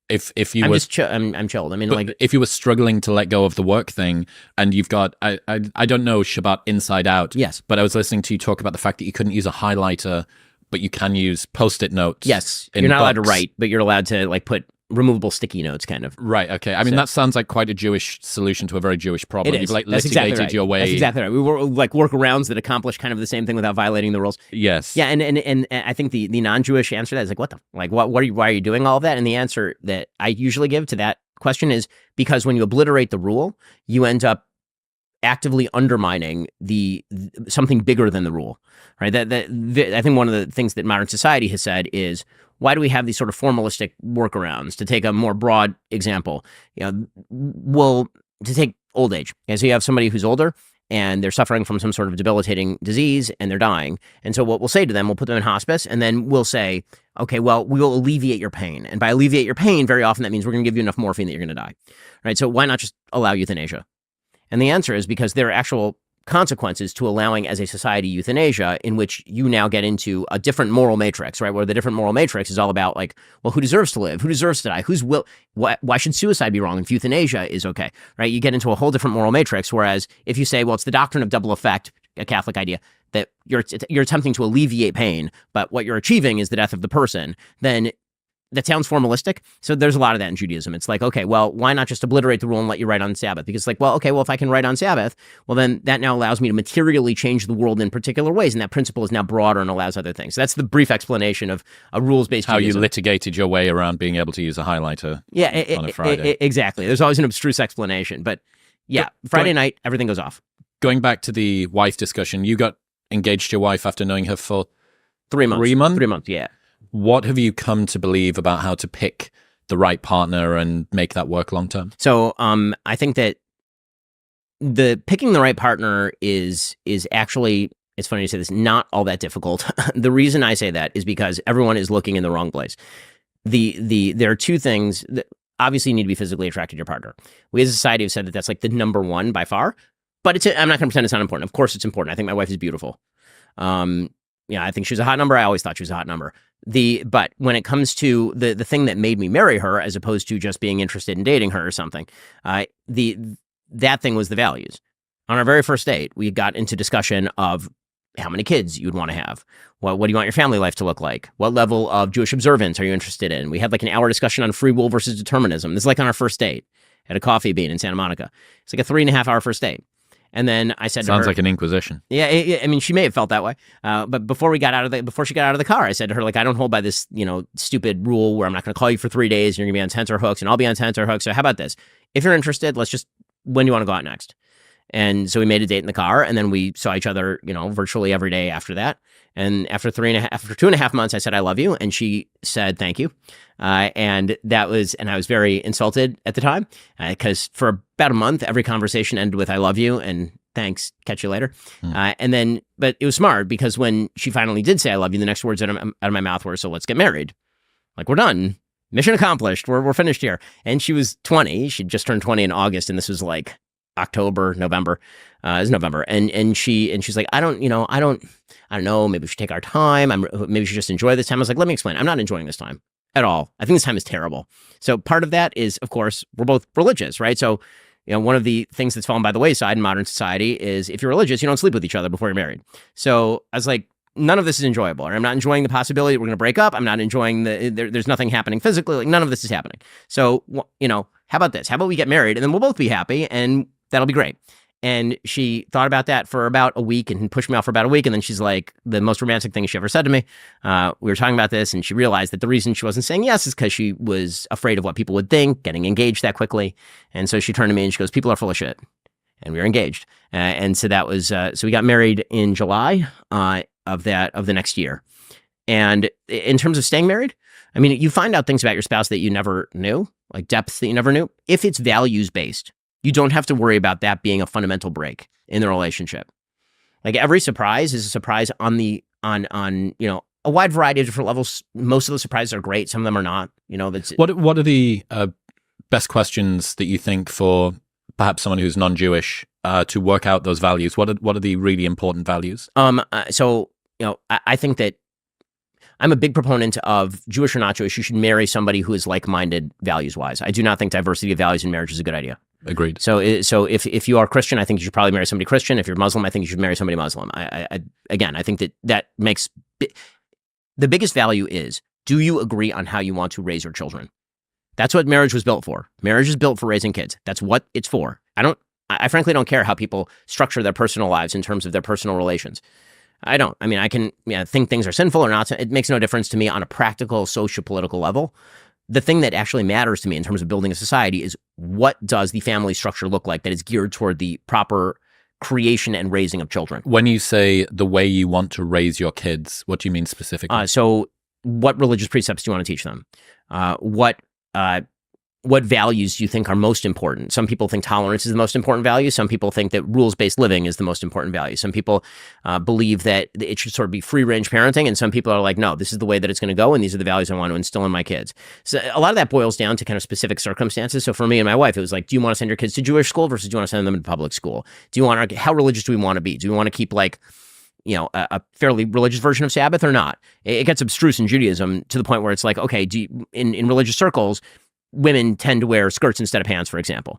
If you I'm chilled. I mean, if you were struggling to let go of the work thing, and you've got, I don't know Shabbat inside out. Yes, but I was listening to you talk about the fact that you couldn't use a highlighter, but you can use Post-it notes. Yes, you're not allowed to write, but you're allowed to put removable sticky notes, kind of. Right. Okay. I mean, that sounds like quite a Jewish solution to a very Jewish problem. It is. You've That's litigated exactly right. your way. That's exactly right. We were workarounds that accomplish kind of the same thing without violating the rules. Yes. Yeah. And I think the non-Jewish answer to that is why are you doing all of that? And the answer that I usually give to that question is because when you obliterate the rule, you end up actively undermining something bigger than the rule, right? I think one of the things that modern society has said is, why do we have these sort of formalistic workarounds? To take a more broad example, to take old age. Okay, so you have somebody who's older and they're suffering from some sort of debilitating disease and they're dying. And so what we'll say to them, we'll put them in hospice and then we'll say, okay, well, we will alleviate your pain. And by alleviate your pain, very often that means we're going to give you enough morphine that you're going to die, right? So why not just allow euthanasia? And the answer is because there are actual consequences to allowing as a society euthanasia, in which you now get into a different moral matrix, right? Where the different moral matrix is all about who deserves to live? Who deserves to die? Why should suicide be wrong if euthanasia is okay, right? You get into a whole different moral matrix. Whereas if you say, well, it's the doctrine of double effect, a Catholic idea, that you're attempting to alleviate pain, but what you're achieving is the death of the person, then that sounds formalistic. So there's a lot of that in Judaism. It's okay, well, why not just obliterate the rule and let you write on Sabbath? Because if I can write on Sabbath, well, then that now allows me to materially change the world in particular ways. And that principle is now broader and allows other things. So that's the brief explanation of a rules-based How Judaism. You litigated your way around being able to use a highlighter on a Friday. Exactly. There's always an abstruse explanation. But yeah, Friday night, everything goes off. Going back to the wife discussion, you got engaged to your wife after knowing her for 3 months. 3 months? 3 months, yeah. What have you come to believe about how to pick the right partner and make that work long term? So I think that the picking the right partner is actually, it's funny to say this, not all that difficult. The reason I say that is because everyone is looking in the wrong place. There are two things that obviously you need to be physically attracted to your partner. We as a society have said that that's the number one by far, but I'm not going to pretend it's not important. Of course it's important. I think my wife is beautiful. I think she was a hot number. I always thought she was a hot number. But when it comes to the thing that made me marry her, as opposed to just being interested in dating her or something, that thing was the values. On our very first date, we got into discussion of how many kids you'd want to have. What do you want your family life to look like? What level of Jewish observance are you interested in? We had an hour discussion on free will versus determinism. This is on our first date at a coffee bean in Santa Monica. It's a 3.5 hour first date. And then I said to her, sounds like an inquisition. Yeah, I mean, she may have felt that way. But before she got out of the car, I said to her, I don't hold by this, stupid rule where I'm not going to call you for 3 days. And you're going to be on tenterhooks, and I'll be on tenterhooks. So how about this? If you're interested, when do you want to go out next? And so we made a date in the car, and then we saw each other, virtually every day after that. And after 2.5 months, I said, I love you. And she said, thank you. And I was very insulted at the time because for about a month, every conversation ended with, I love you and thanks, catch you later. But it was smart because when she finally did say, I love you, the next words out of my mouth were, so let's get married. We're done. Mission accomplished. We're finished here. And she was 20. She'd just turned 20 in August. And this was October, November. It was November. And she's like, I don't know. Maybe we should take our time. Maybe we should just enjoy this time. I was like, let me explain. I'm not enjoying this time at all. I think this time is terrible. So part of that is, of course, we're both religious, right? So, one of the things that's fallen by the wayside in modern society is if you're religious, you don't sleep with each other before you're married. So I was like, none of this is enjoyable. I'm not enjoying the possibility that we're going to break up. I'm not enjoying there's nothing happening physically. None of this is happening. So, how about this? How about we get married and then we'll both be happy and that'll be great. And she thought about that for about a week and pushed me off for about a week. And then she's like, the most romantic thing she ever said to me. We were talking about this and she realized that the reason she wasn't saying yes is because she was afraid of what people would think, getting engaged that quickly. And so she turned to me and she goes, people are full of shit. And we were engaged. And so that was, so we got married in July of the next year. And in terms of staying married, I mean, you find out things about your spouse that you never knew, depths that you never knew. If it's values-based, you don't have to worry about that being a fundamental break in the relationship. Every surprise is a surprise on a wide variety of different levels. Most of the surprises are great. Some of them are not. What are the best questions that you think for perhaps someone who's non-Jewish to work out those values? What are the really important values? So, I think that I'm a big proponent of, Jewish or not Jewish, you should marry somebody who is like-minded values-wise. I do not think diversity of values in marriage is a good idea. Agreed. So if you are Christian, I think you should probably marry somebody Christian. If you're Muslim, I think you should marry somebody Muslim. Again, I think that makes the biggest value is, do you agree on how you want to raise your children? That's what marriage was built for. Marriage is built for raising kids. That's what it's for. I frankly don't care how people structure their personal lives in terms of their personal relations. I don't. I mean, I can think things are sinful or not. It makes no difference to me on a practical, socio-political level. The thing that actually matters to me in terms of building a society is, what does the family structure look like that is geared toward the proper creation and raising of children? When you say the way you want to raise your kids, what do you mean specifically? So what religious precepts do you want to teach them? What values do you think are most important? Some people think tolerance is the most important value. Some people think that rules-based living is the most important value. Some people believe that it should sort of be free-range parenting, and some people are like, no, this is the way that it's going to go, and these are the values I want to instill in my kids. So a lot of that boils down to kind of specific circumstances. So for me and my wife, it was like, do you want to send your kids to Jewish school versus do you want to send them to public school? How religious do we want to be? Do we want to keep a fairly religious version of Sabbath or not? It gets abstruse in Judaism to the point where it's like, okay, in religious circles, women tend to wear skirts instead of pants, for example,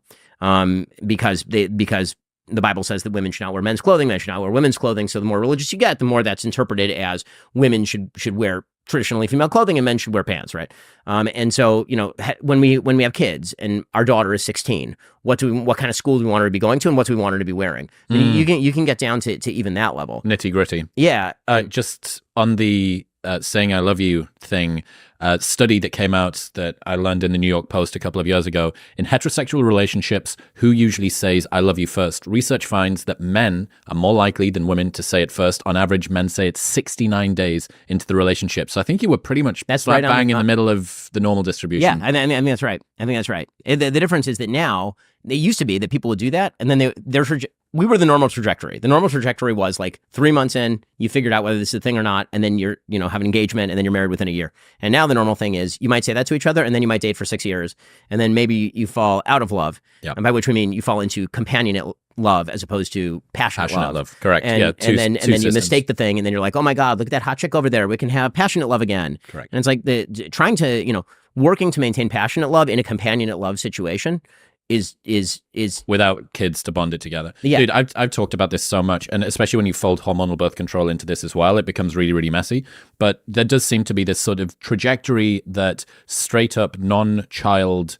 because the Bible says that women should not wear men's clothing, men should not wear women's clothing. So the more religious you get, the more that's interpreted as women should wear traditionally female clothing and men should wear pants, right? And so, when we have kids and our daughter is 16, what kind of school do we want her to be going to, and what do we want her to be wearing? I mean, you can get down to even that level, nitty gritty. Yeah. Just on the saying I love you thing, study that came out that I learned in the New York Post a couple of years ago. In heterosexual relationships, who usually says I love you first? Research finds that men are more likely than women to say it first. On average, men say it 69 days into the relationship. So I think you were pretty much slap bang in the middle of the normal distribution. Yeah, I think that's right. I think that's right. The difference is that now, it used to be that people would do that, and then we were the normal trajectory. The normal trajectory was like 3 months in, you figured out whether this is a thing or not, and then you're, have an engagement, and then you're married within a year. And now the normal thing is you might say that to each other, and then you might date for 6 years, and then maybe you fall out of love. Yep. And by which we mean you fall into companionate love as opposed to passionate love. Correct. And, and then you mistake the thing, and then you're like, oh my God, look at that hot chick over there. We can have passionate love again. Correct. And it's like trying to, working to maintain passionate love in a companionate love situation is without kids to bond it together. Yeah. Dude, I've talked about this so much, and especially when you fold hormonal birth control into this as well, it becomes really, really messy. But there does seem to be this sort of trajectory that straight up non-child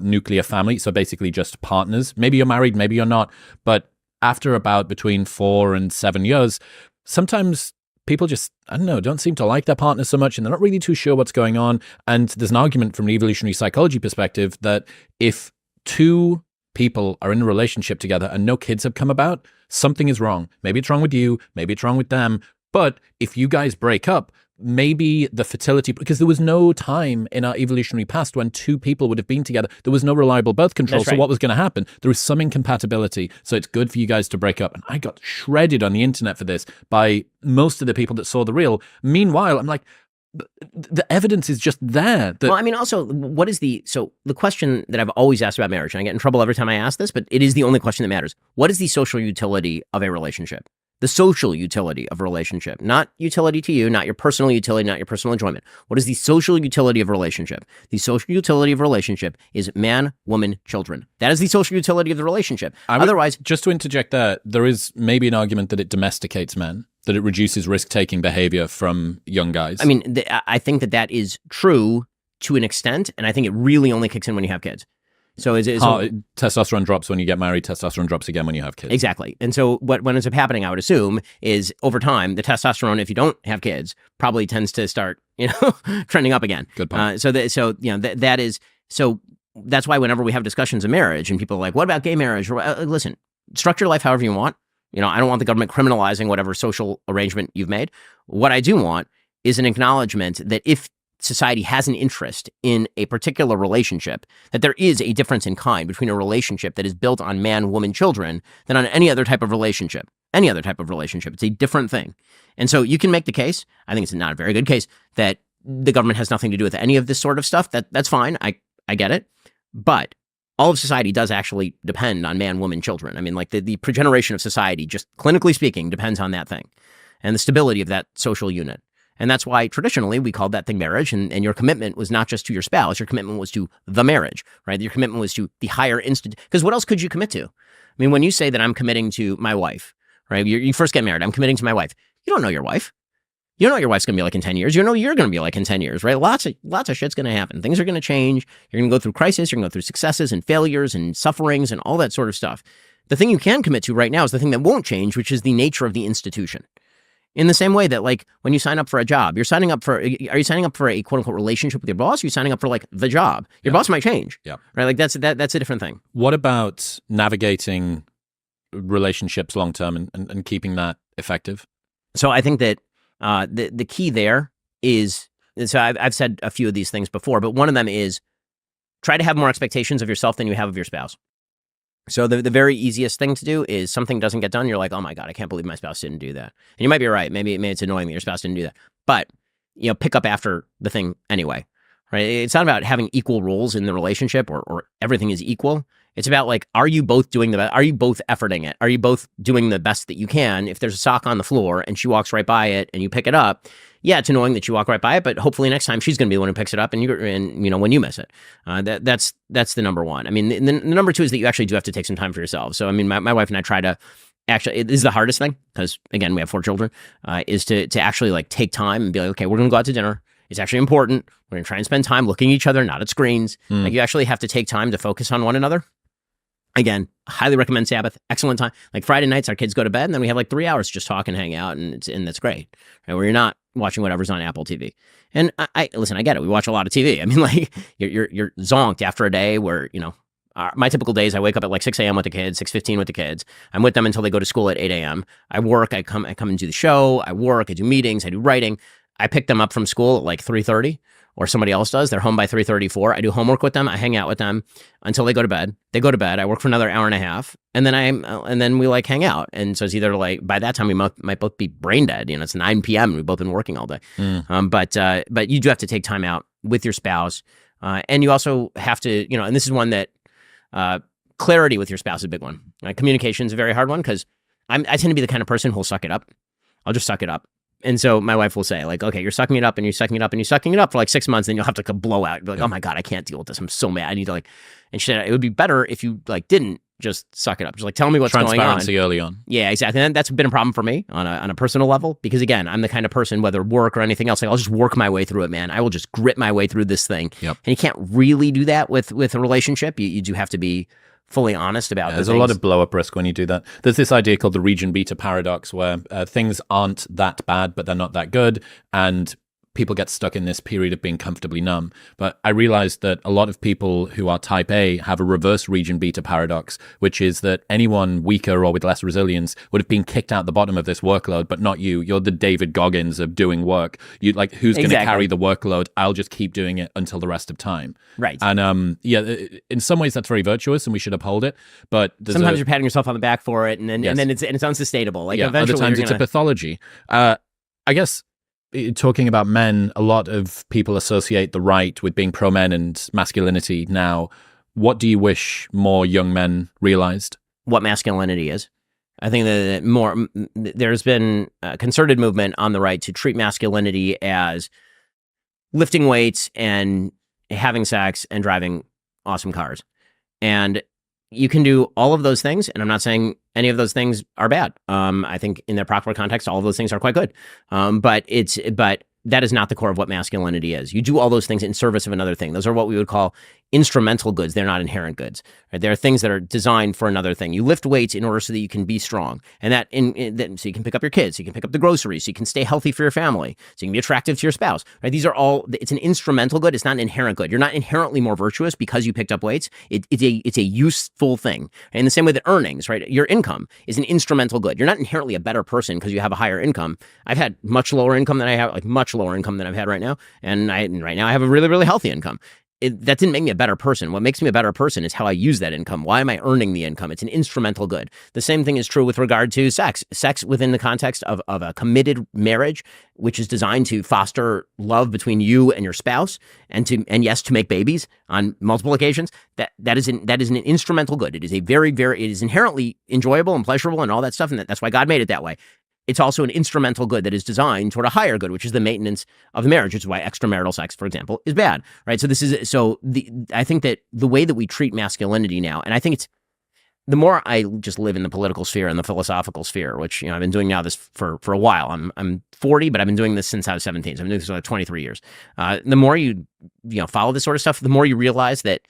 nuclear family, so basically just partners, maybe you're married, maybe you're not, but after about between 4 and 7 years, sometimes people just, I don't know, don't seem to like their partner so much, and they're not really too sure what's going on. And there's an argument from an evolutionary psychology perspective that if 2 people are in a relationship together and no kids have come about, something is wrong. Maybe it's wrong with you, maybe it's wrong with them. But if you guys break up, maybe the fertility, because there was no time in our evolutionary past when 2 people would have been together. There was no reliable birth control. That's so right. what was going to happen? There was some incompatibility. So it's good for you guys to break up. And I got shredded on the internet for this by most of the people that saw the reel. Meanwhile, I'm like, the evidence is just there. Well, I mean, also, the question that I've always asked about marriage, and I get in trouble every time I ask this, but it is the only question that matters. What is the social utility of a relationship? The social utility of a relationship, not utility to you, not your personal utility, not your personal enjoyment. What is the social utility of a relationship? The social utility of a relationship is man, woman, children. That is the social utility of the relationship. Otherwise, just to interject there is maybe an argument that it domesticates men, that it reduces risk-taking behavior from young guys. I mean, I think that is true to an extent, and I think it really only kicks in when you have kids. So testosterone drops when you get married, testosterone drops again when you have kids. Exactly. And so what ends up happening, I would assume, is over time, the testosterone, if you don't have kids, probably tends to start, trending up again. Good point. So that's why whenever we have discussions of marriage and people are like, what about gay marriage? Listen, structure your life however you want. I don't want the government criminalizing whatever social arrangement you've made. What I do want is an acknowledgement that if society has an interest in a particular relationship, that there is a difference in kind between a relationship that is built on man, woman, children than on any other type of relationship. Any other type of relationship. It's a different thing. And so you can make the case, I think it's not a very good case, that the government has nothing to do with any of this sort of stuff. That's fine. I get it. But all of society does actually depend on man, woman, children. I mean, like the progeneration of society, just clinically speaking, depends on that thing and the stability of that social unit. And that's why traditionally we called that thing marriage. And your commitment was not just to your spouse, your commitment was to the marriage, right? Your commitment was to the higher institution. Because what else could you commit to? I mean, when you say that I'm committing to my wife, right? You first get married, I'm committing to my wife. You don't know your wife. You don't know what your wife's going to be like in 10 years. You know you're going to be like in 10 years, right? Lots of shit's going to happen. Things are going to change. You're going to go through crisis. You're going to go through successes and failures and sufferings and all that sort of stuff. The thing you can commit to right now is the thing that won't change, which is the nature of the institution. In the same way that, like, when you sign up for a job, are you signing up for a quote unquote relationship with your boss? Or are you signing up for like the job? Your boss might change, right? Like that's a different thing. What about navigating relationships long term and keeping that effective? So I think that the key there is, so I've said a few of these things before, but one of them is try to have more expectations of yourself than you have of your spouse. So the very easiest thing to do is something doesn't get done. You're like, oh my God, I can't believe my spouse didn't do that. And you might be right. Maybe it's annoying that your spouse didn't do that. But, pick up after the thing anyway, right? It's not about having equal roles in the relationship or everything is equal. It's about like, are you both doing the best? Are you both efforting it? Are you both doing the best that you can? If there's a sock on the floor and she walks right by it and you pick it up, yeah, it's annoying that you walk right by it, but hopefully next time she's going to be the one who picks it up and when you miss it. That's the number one. I mean, the number two is that you actually do have to take some time for yourself. So, I mean, my wife and I try to actually, this is the hardest thing because, again, we have 4 children, is to actually like take time and be like, okay, we're going to go out to dinner. It's actually important. We're going to try and spend time looking at each other, not at screens. Like you actually have to take time to focus on one another. Again, highly recommend Sabbath. Excellent time. Like Friday nights, our kids go to bed, and then we have like 3 hours to just talk and hang out, and that's great. Right? Where you're not watching whatever's on Apple TV. And I listen, I get it. We watch a lot of TV. I mean, like you're zonked after a day where my typical days, I wake up at like 6 a.m. with the kids, 6:15 with the kids. I'm with them until they go to school at 8 a.m. I work. I come and do the show. I work. I do meetings. I do writing. I pick them up from school at like 3:30. Or somebody else does. They're home by 3:34. I do homework with them. I hang out with them until they go to bed. They go to bed. I work for another hour and a half, and then we like hang out. And so it's either like by that time we might both be brain dead. It's 9 p.m. and we've both been working all day. But you do have to take time out with your spouse, and you also have to and this is one that clarity with your spouse is a big one. Communication is a very hard one because I tend to be the kind of person who'll suck it up. I'll just suck it up. And so my wife will say, like, okay, you're sucking it up and you're sucking it up and you're sucking it up for like 6 months, then you'll have to like a blowout. Be like, oh my God, I can't deal with this. I'm so mad. I need to and she said, it would be better if you like didn't just suck it up. Just like tell me what's going on. Transparency early on. Yeah, exactly. And that's been a problem for me on a personal level because again, I'm the kind of person, whether work or anything else, like I'll just work my way through it, man. I will just grit my way through this thing. Yep. And you can't really do that with a relationship. You do have to be fully honest about there's a lot of blow up risk when you do that. There's this idea called the region beta paradox where things aren't that bad, but they're not that good. And people get stuck in this period of being comfortably numb. But I realized that a lot of people who are type A have a reverse region beta paradox, which is that anyone weaker or with less resilience would have been kicked out the bottom of this workload, but not you. You're the David Goggins of doing work. You like, who's going to carry the workload? I'll just keep doing it until the rest of time. Right. And in some ways that's very virtuous and we should uphold it. But sometimes you're patting yourself on the back for it, and then it's unsustainable. Like eventually, other times it's a pathology. I guess. Talking about men, a lot of people associate the right with being pro-men and masculinity now. What do you wish more young men realized? What masculinity is. I think that there's been a concerted movement on the right to treat masculinity as lifting weights and having sex and driving awesome cars. And you can do all of those things, and I'm not saying any of those things are bad. I think in their proper context, all of those things are quite good. But that is not the core of what masculinity is. You do all those things in service of another thing. Those are what we would call instrumental goods. They're not inherent goods. Right? They're things that are designed for another thing. You lift weights in order so that you can be strong, and so you can pick up your kids, so you can pick up the groceries, so you can stay healthy for your family, so you can be attractive to your spouse. Right? These are all. It's an instrumental good. It's not an inherent good. You're not inherently more virtuous because you picked up weights. It's a useful thing. In the same way that earnings, right, your income is an instrumental good. You're not inherently a better person because you have a higher income. I've had much lower income than I have, like much lower income than I've had right now, and right now I have a really, really healthy income. that didn't make me a better person. What makes me a better person is how I use that income. Why am I earning the income? It's an instrumental good. The same thing is true with regard to sex. Sex within the context of a committed marriage, which is designed to foster love between you and your spouse, and yes, to make babies on multiple occasions. That is an instrumental good. It is it is inherently enjoyable and pleasurable and all that stuff, and that's why God made it that way. It's also an instrumental good that is designed toward a higher good, which is the maintenance of the marriage, which is why extramarital sex, for example, is bad, right? I think that the way that we treat masculinity now, and I think it's, the more I just live in the political sphere and the philosophical sphere, which, I've been doing now this for a while. I'm 40, but I've been doing this since I was 17. So I've been doing this for like 23 years. The more you follow this sort of stuff, the more you realize that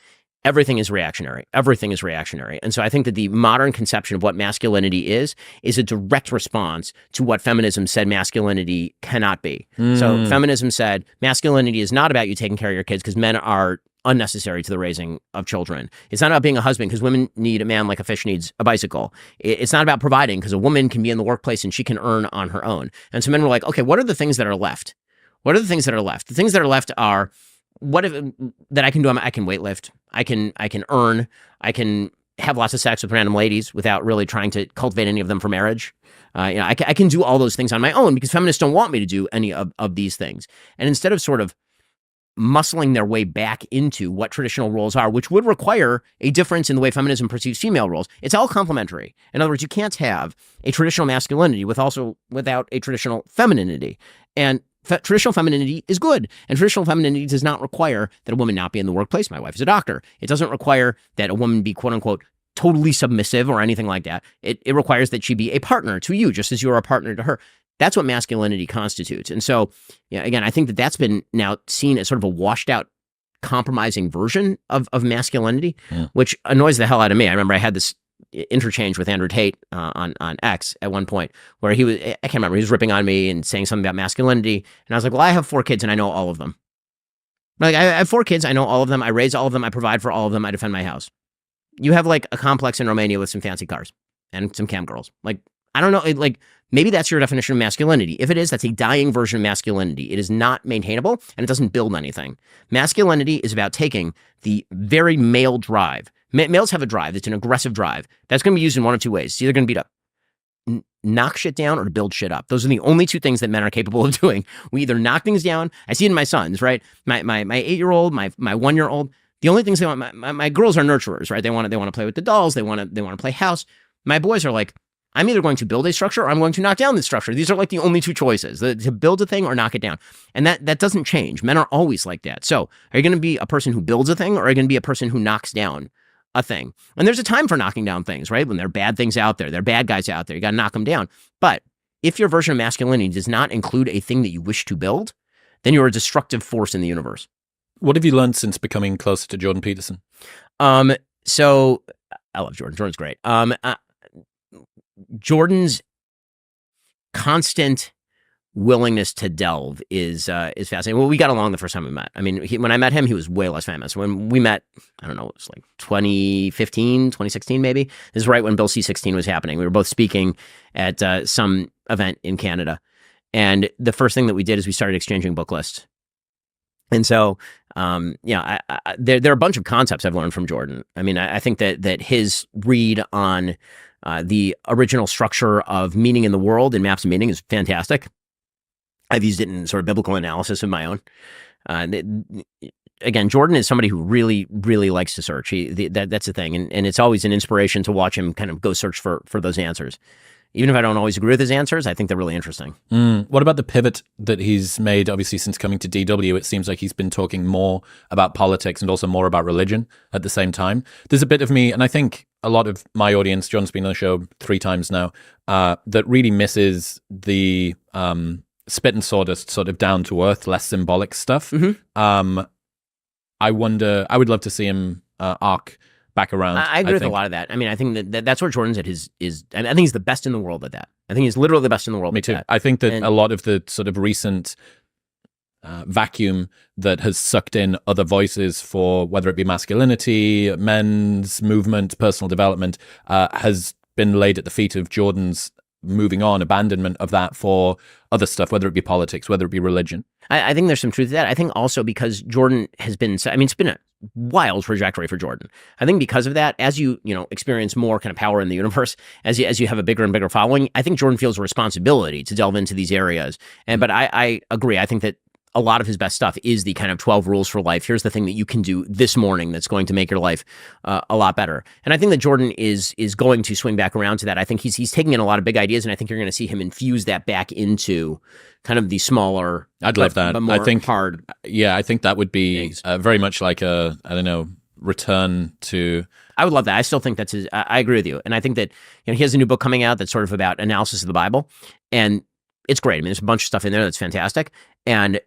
everything is reactionary. Everything is reactionary. And so I think that the modern conception of what masculinity is a direct response to what feminism said masculinity cannot be. So feminism said masculinity is not about you taking care of your kids because men are unnecessary to the raising of children. It's not about being a husband because women need a man like a fish needs a bicycle. It's not about providing because a woman can be in the workplace and she can earn on her own. And so men were like, okay, what are the things that are left? What are the things that are left? The things that are left are, that I can do? I can weightlift. I can earn. I can have lots of sex with random ladies without really trying to cultivate any of them for marriage. I can do all those things on my own because feminists don't want me to do any of these things. And instead of sort of muscling their way back into what traditional roles are, which would require a difference in the way feminism perceives female roles, it's all complementary. In other words, you can't have a traditional masculinity without a traditional femininity. And traditional femininity is good. And traditional femininity does not require that a woman not be in the workplace. My wife is a doctor. It doesn't require that a woman be, quote unquote, totally submissive or anything like that. It requires that she be a partner to you, just as you are a partner to her. That's what masculinity constitutes. And so, again, I think that that's been now seen as sort of a washed out, compromising version of masculinity, which annoys the hell out of me. I remember I had this interchange with Andrew Tate on X at one point where I can't remember, he was ripping on me and saying something about masculinity. And I was like, well, I have 4 kids and I know all of them. Like, I have 4 kids, I know all of them, I raise all of them, I provide for all of them, I defend my house. You have like a complex in Romania with some fancy cars and some cam girls. Like, I don't know, maybe that's your definition of masculinity. If it is, that's a dying version of masculinity. It is not maintainable and it doesn't build anything. Masculinity is about taking the very male drive. Males have a drive. It's an aggressive drive. That's going to be used in one of 2 ways. It's either going to be to knock shit down or to build shit up. Those are the only 2 things that men are capable of doing. We either knock things down. I see it in my sons, right? My 8-year-old, my 1-year-old. The only things they want, my girls are nurturers, right? They want to play with the dolls. They want to play house. My boys are like, I'm either going to build a structure or I'm going to knock down this structure. These are like the only 2 choices, to build a thing or knock it down. And that doesn't change. Men are always like that. So are you going to be a person who builds a thing or are you going to be a person who knocks down a thing? And there's a time for knocking down things, right? When there are bad things out there, there are bad guys out there, you got to knock them down. But if your version of masculinity does not include a thing that you wish to build, then you're a destructive force in the universe. What have you learned since becoming closer to Jordan Peterson? So I love Jordan. Jordan's great. Jordan's constant willingness to delve is fascinating. Well, we got along the first time we met. I mean, when I met him, he was way less famous. When we met, I don't know, it was like 2015, 2016 maybe. This is right when Bill C-16 was happening. We were both speaking at some event in Canada. And the first thing that we did is we started exchanging book lists. And so, there are a bunch of concepts I've learned from Jordan. I mean, I think that his read on the original structure of meaning in the world in Maps of Meaning is fantastic. I've used it in sort of biblical analysis of my own. Again, Jordan is somebody who really, really likes to search. That's the thing. And it's always an inspiration to watch him kind of go search for those answers. Even if I don't always agree with his answers, I think they're really interesting. What about the pivot that he's made, obviously, since coming to DW? It seems like he's been talking more about politics and also more about religion at the same time. There's a bit of me, and I think a lot of my audience, John's been on the show 3 times now, that really misses the spit and sawdust sort of down-to-earth, less symbolic stuff. I would love to see him arc back around. I agree with a lot of that. I mean, I think that's where Jordan's at I think he's the best in the world at that. I think he's literally the best in the world. Me too. I think that a lot of the sort of recent vacuum that has sucked in other voices for whether it be masculinity, men's movement, personal development, has been laid at the feet of Jordan's moving on, abandonment of that for other stuff, whether it be politics, whether it be religion. I think there's some truth to that. I think also because Jordan has been, I mean, it's been a wild trajectory for Jordan. I think because of that, as you experience more kind of power in the universe, as you have a bigger and bigger following, I think Jordan feels a responsibility to delve into these areas. But I agree. I think that a lot of his best stuff is the kind of 12 rules for life. Here's the thing that you can do this morning that's going to make your life a lot better. And I think that Jordan is going to swing back around to that. I think he's taking in a lot of big ideas, and I think you're going to see him infuse that back into kind of the smaller. I'd love that. But more I think hard. Yeah, I think that would be very much like a, I don't know, return to. I would love that. I still think that's his. I agree with you, and I think that he has a new book coming out that's sort of about analysis of the Bible, and it's great. I mean, there's a bunch of stuff in there that's fantastic, and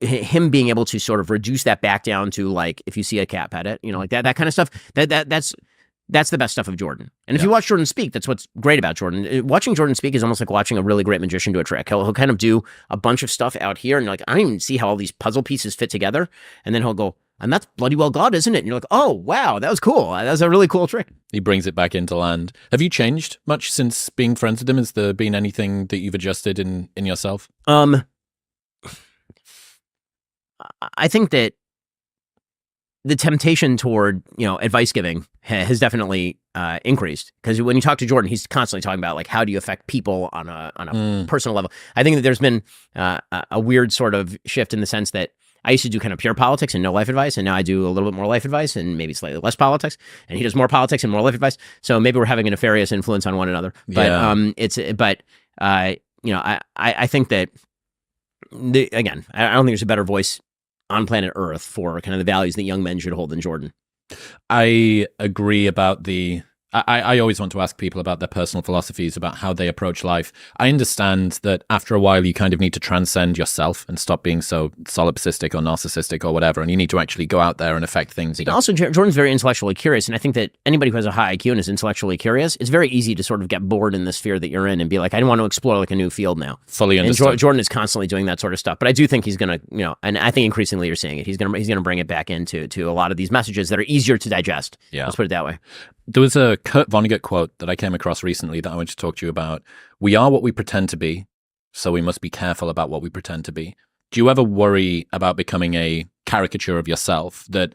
him being able to sort of reduce that back down to, like, if you see a cat, pet it, like that kind of stuff. That's the best stuff of Jordan. And if you watch Jordan speak, that's what's great about Jordan. Watching Jordan speak is almost like watching a really great magician do a trick. He'll kind of do a bunch of stuff out here, and you're like, I don't even see how all these puzzle pieces fit together. And then he'll go, and that's bloody well God, isn't it? And you're like, oh, wow, that was cool. That was a really cool trick. He brings it back into land. Have you changed much since being friends with him? Has there been anything that you've adjusted in yourself? I think that the temptation toward, advice giving has definitely increased, because when you talk to Jordan, he's constantly talking about, like, how do you affect people on a personal level. I think that there's been a weird sort of shift in the sense that I used to do kind of pure politics and no life advice, and now I do a little bit more life advice and maybe slightly less politics, and he does more politics and more life advice. So maybe we're having a nefarious influence on one another. But I think that again, I don't think there's a better voice on planet Earth for kind of the values that young men should hold than Jordan. I agree about the. I always want to ask people about their personal philosophies, about how they approach life. I understand that after a while, you kind of need to transcend yourself and stop being so solipsistic or narcissistic or whatever, and you need to actually go out there and affect things. Also, Jordan's very intellectually curious, and I think that anybody who has a high IQ and is intellectually curious, it's very easy to sort of get bored in the sphere that you're in and be like, I want to explore like a new field now. Fully understood. And Jordan is constantly doing that sort of stuff, but I do think he's going to, and I think increasingly you're seeing it. He's going to bring it back into a lot of these messages that are easier to digest. Yeah. Let's put it that way. There was a Kurt Vonnegut quote that I came across recently that I want to talk to you about. We are what we pretend to be, so we must be careful about what we pretend to be. Do you ever worry about becoming a caricature of yourself, that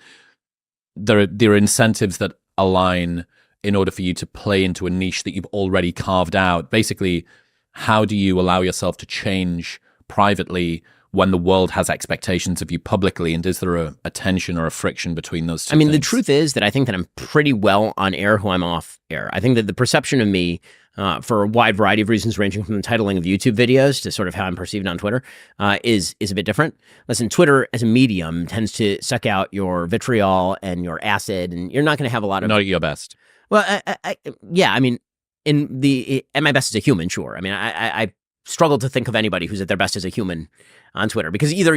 there are incentives that align in order for you to play into a niche that you've already carved out? Basically, how do you allow yourself to change privately when the world has expectations of you publicly, and is there a tension or a friction between those two things? The truth is that I think that I'm pretty well on air who I'm off air. I think that the perception of me, for a wide variety of reasons, ranging from the titling of YouTube videos to sort of how I'm perceived on Twitter, is a bit different. Listen, Twitter as a medium tends to suck out your vitriol and your acid, and you're not going to have a lot of... Not at your best. Well, at my best as a human, sure. I struggle to think of anybody who's at their best as a human on Twitter, because either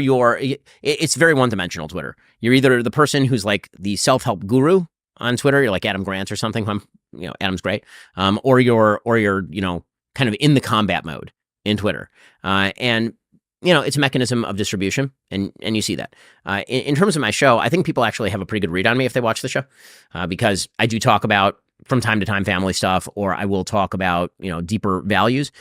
it's very one-dimensional, Twitter. You're either the person who's like the self-help guru on Twitter, you're like Adam Grant or something, Adam's great, or you're kind of in the combat mode in Twitter. And it's a mechanism of distribution, and you see that. In terms of my show, I think people actually have a pretty good read on me if they watch the show, because I do talk about, from time to time, family stuff, or I will talk about, deeper values.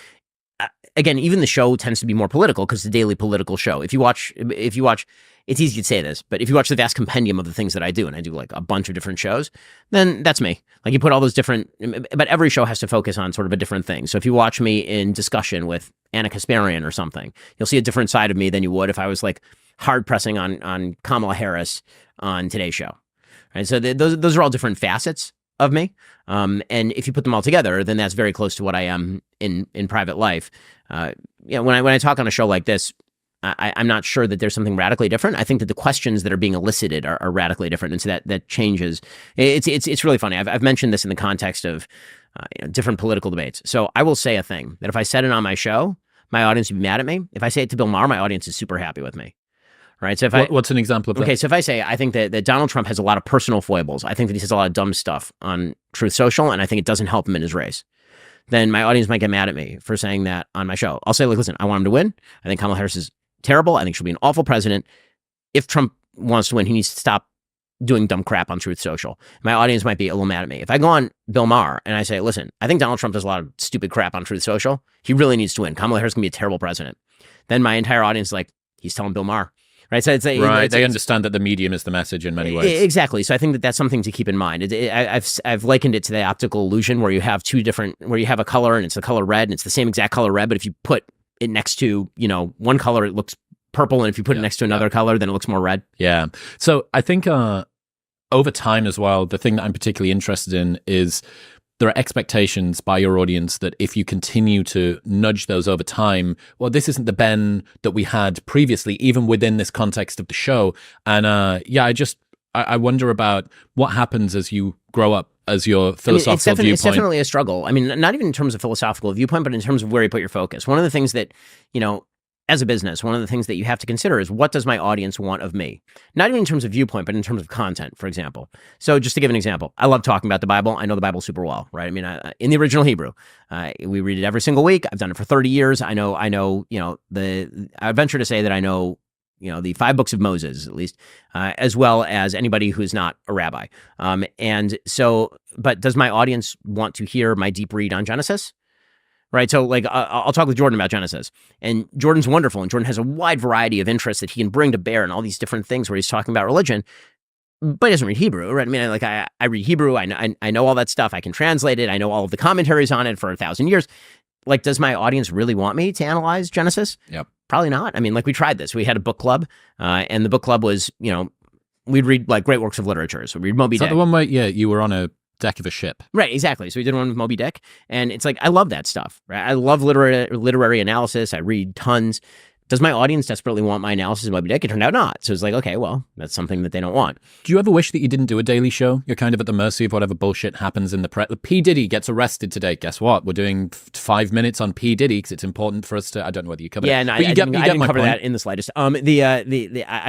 Again, even the show tends to be more political because it's a daily political show. If you watch, it's easy to say this, but if you watch the vast compendium of the things that I do, and I do like a bunch of different shows, then that's me. Like, you put all those different, but every show has to focus on sort of a different thing. So if you watch me in discussion with Anna Kasparian or something, you'll see a different side of me than you would if I was like hard pressing on Kamala Harris on Today's Show. Right? So those are all different facets of me. And if you put them all together, then that's very close to what I am in private life. When I talk on a show like this, I'm not sure that there's something radically different. I think that the questions that are being elicited are radically different, and so that changes. It's really funny. I've mentioned this in the context of different political debates. So I will say a thing that if I said it on my show, my audience would be mad at me. If I say it to Bill Maher, my audience is super happy with me. Right. So what's an example of that? Okay, so if I say I think that Donald Trump has a lot of personal foibles, I think that he says a lot of dumb stuff on Truth Social, and I think it doesn't help him in his race, then my audience might get mad at me for saying that on my show. I'll say, like, listen, I want him to win. I think Kamala Harris is terrible. I think she'll be an awful president. If Trump wants to win, he needs to stop doing dumb crap on Truth Social. My audience might be a little mad at me. If I go on Bill Maher and I say, listen, I think Donald Trump does a lot of stupid crap on Truth Social. He really needs to win. Kamala Harris is going to be a terrible president. Then my entire audience is like, he's telling Bill Maher. Right. So they understand that the medium is the message in many ways. Exactly. So I think that that's something to keep in mind. I've likened it to the optical illusion where you have where you have a color and it's the color red and it's the same exact color red. But if you put it next to, one color, it looks purple. And if you put it next to another color, then it looks more red. Yeah. So I think over time as well, the thing that I'm particularly interested in is there are expectations by your audience that if you continue to nudge those over time, well, this isn't the Ben that we had previously, even within this context of the show. And I wonder about what happens as you grow up, as your philosophical viewpoint. It's definitely a struggle. I mean, not even in terms of philosophical viewpoint, but in terms of where you put your focus. One of the things that, as a business, one of the things that you have to consider is what does my audience want of me? Not even in terms of viewpoint, but in terms of content, for example. So just to give an example, I love talking about the Bible. I know the Bible super well, right? I mean, in the original Hebrew, we read it every single week. I've done it for 30 years. I venture to say that I know, the 5 books of Moses, at least, as well as anybody who's not a rabbi. But does my audience want to hear my deep read on Genesis? Right. So I'll talk with Jordan about Genesis, and Jordan's wonderful. And Jordan has a wide variety of interests that he can bring to bear and all these different things where he's talking about religion, but he doesn't read Hebrew. Right. I mean, I read Hebrew. I know all that stuff. I can translate it. I know all of the commentaries on it for 1,000 years. Does my audience really want me to analyze Genesis? Yep. Probably not. I mean, we tried this. We had a book club, and the book club was, we'd read great works of literature. So we'd read Moby Dick. Is that the one where, you were on a deck of a ship? Right, exactly. So we did one with Moby Dick, and it's I love that stuff. Right? I love literary analysis. I read tons. Does my audience desperately want my analysis of Moby Dick? It turned out not. So it's okay, well, that's something that they don't want. Do you ever wish that you didn't do a daily show? You're kind of at the mercy of whatever bullshit happens in the press. P. Diddy gets arrested today. Guess what? We're doing 5 minutes on P. Diddy because it's important for us to. I don't know whether you covered it. Yeah, no, I didn't cover that in the slightest. I'm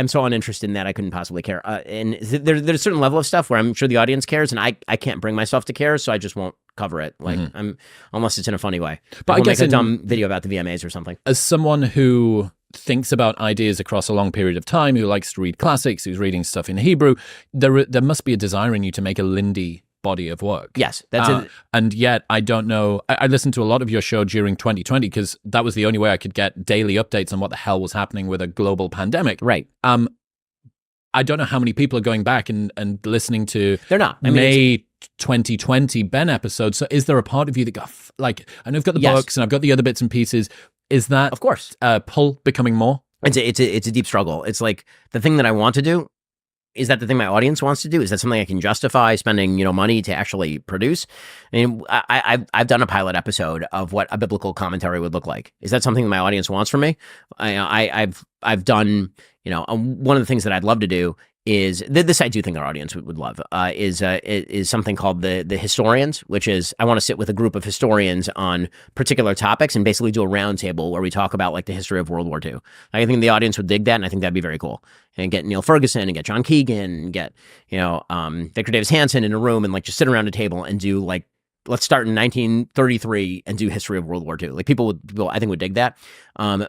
so uninterested in that I couldn't possibly care. And there's a certain level of stuff where I'm sure the audience cares, and I can't bring myself to care, so I just won't cover it. Unless it's in a funny way. But I guess make a dumb video about the VMAs or something. As someone who thinks about ideas across a long period of time, who likes to read classics, who's reading stuff in Hebrew, there must be a desire in you to make a Lindy body of work. Yes, that's it. And yet, I don't know. I listened to a lot of your show during 2020 because that was the only way I could get daily updates on what the hell was happening with a global pandemic. Right. I don't know how many people are going back and listening to They're not. May 2020 Ben episodes. So is there a part of you that got, I know I've got the books and I've got the other bits and pieces. Is that, of course, pull becoming more? It's a deep struggle. It's the thing that I want to do. Is that the thing my audience wants to do? Is that something I can justify spending, money to actually produce? I mean, I've done a pilot episode of what a biblical commentary would look like. Is that something my audience wants from me? I've done, one of the things that I'd love to do is this. I do think our audience would love is something called the historians, which is I want to sit with a group of historians on particular topics and basically do a roundtable where we talk about the history of World War II. I think the audience would dig that, and I think that'd be very cool. And get Neil Ferguson and get John Keegan and get Victor Davis Hanson in a room and just sit around a table and do let's start in 1933 and do history of World War II. People I think would dig that.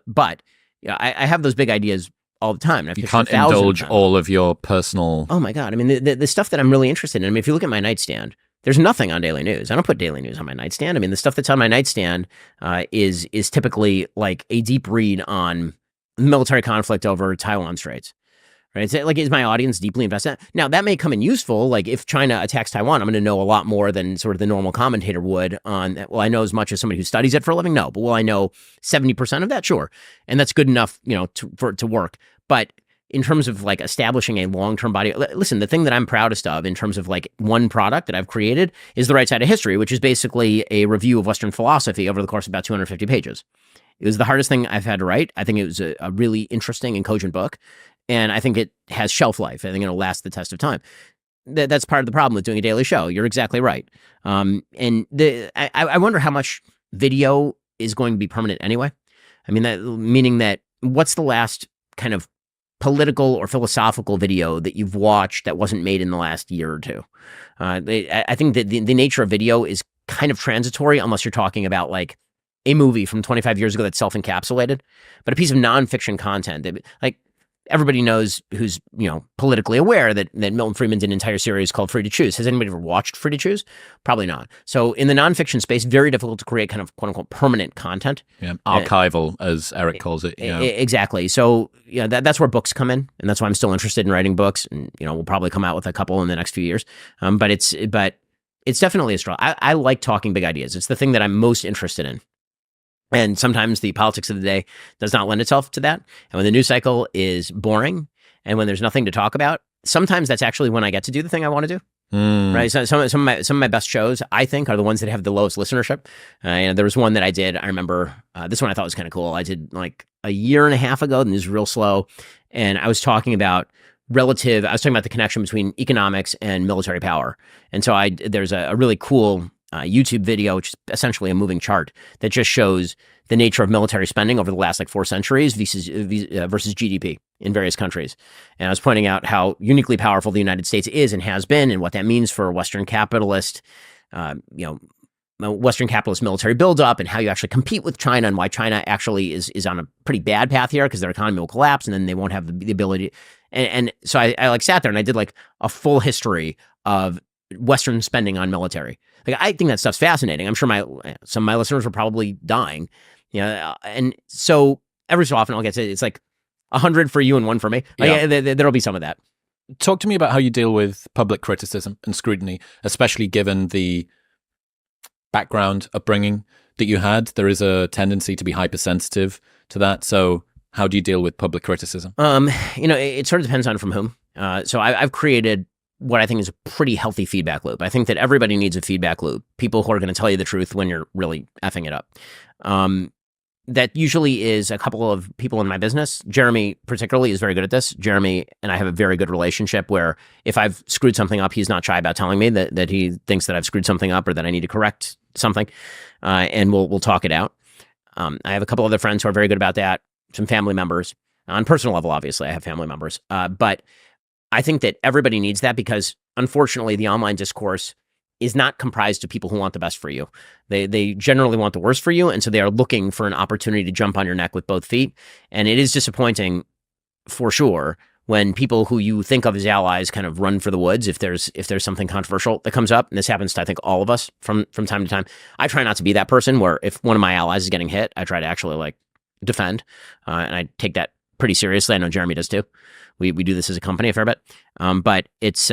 But I have those big ideas all the time. You can't indulge all of your personal. Oh my God. I mean, the stuff that I'm really interested in. I mean, if you look at my nightstand, there's nothing on daily news. I don't put daily news on my nightstand. I mean, the stuff that's on my nightstand is typically a deep read on military conflict over Taiwan Straits. Right? Is my audience deeply invested? Now, that may come in useful. If China attacks Taiwan, I'm going to know a lot more than sort of the normal commentator would on, well, I know as much as somebody who studies it for a living? No. But will I know 70% of that? Sure. And that's good enough, for it to work. But in terms of establishing a long-term body, listen, the thing that I'm proudest of in terms of one product that I've created is The Right Side of History, which is basically a review of Western philosophy over the course of about 250 pages. It was the hardest thing I've had to write. I think it was a really interesting and cogent book. And I think it has shelf life. I think it'll last the test of time. That's part of the problem with doing a daily show. You're exactly right. I wonder how much video is going to be permanent anyway. I mean, meaning that what's the last kind of political or philosophical video that you've watched that wasn't made in the last year or two? I think that the nature of video is kind of transitory unless you're talking about a movie from 25 years ago that's self-encapsulated. But a piece of nonfiction content, everybody knows who's, politically aware that Milton Friedman did an entire series called Free to Choose. Has anybody ever watched Free to Choose? Probably not. So in the nonfiction space, very difficult to create kind of quote unquote permanent content. Yeah, archival, as Eric calls it. Exactly. So that's where books come in, and that's why I'm still interested in writing books. And we'll probably come out with a couple in the next few years. But it's definitely a struggle. I like talking big ideas. It's the thing that I'm most interested in. And sometimes the politics of the day does not lend itself to that. And when the news cycle is boring and when there's nothing to talk about, sometimes that's actually when I get to do the thing I want to do. Right. So some of my best shows, I think, are the ones that have the lowest listenership. There was one that I did. I remember this one I thought was kind of cool. I did like a year and a half ago, and it was real slow. And I was talking about the connection between economics and military power. And so there's a really cool YouTube video, which is essentially a moving chart that just shows the nature of military spending over the last 4 centuries versus GDP in various countries. And I was pointing out how uniquely powerful the United States is and has been, and what that means for Western capitalist military buildup, and how you actually compete with China, and why China actually is on a pretty bad path here because their economy will collapse and then they won't have the ability. And so I sat there and I did a full history of Western spending on military. I think that stuff's fascinating. I'm sure some of my listeners were probably dying. And so every so often I'll get to it's 100 for you and 1 for me. There'll be some of that. Talk to me about how you deal with public criticism and scrutiny, especially given the background upbringing that you had. There is a tendency to be hypersensitive to that. So how do you deal with public criticism? It sort of depends on from whom. So I've created what I think is a pretty healthy feedback loop. I think that everybody needs a feedback loop. People who are going to tell you the truth when you're really effing it up. That usually is a couple of people in my business. Jeremy particularly is very good at this. Jeremy and I have a very good relationship where if I've screwed something up, he's not shy about telling me that he thinks that I've screwed something up or that I need to correct something, and we'll talk it out. I have a couple other friends who are very good about that. Some family members. On a personal level, obviously, I have family members. But I think that everybody needs that because, unfortunately, the online discourse is not comprised of people who want the best for you. They generally want the worst for you, and so they are looking for an opportunity to jump on your neck with both feet. And it is disappointing, for sure, when people who you think of as allies kind of run for the woods if there's something controversial that comes up. And this happens to, I think, all of us from time to time. I try not to be that person where if one of my allies is getting hit, I try to actually defend, and I take that pretty seriously. I know Jeremy does too. We do this as a company a fair bit, but it's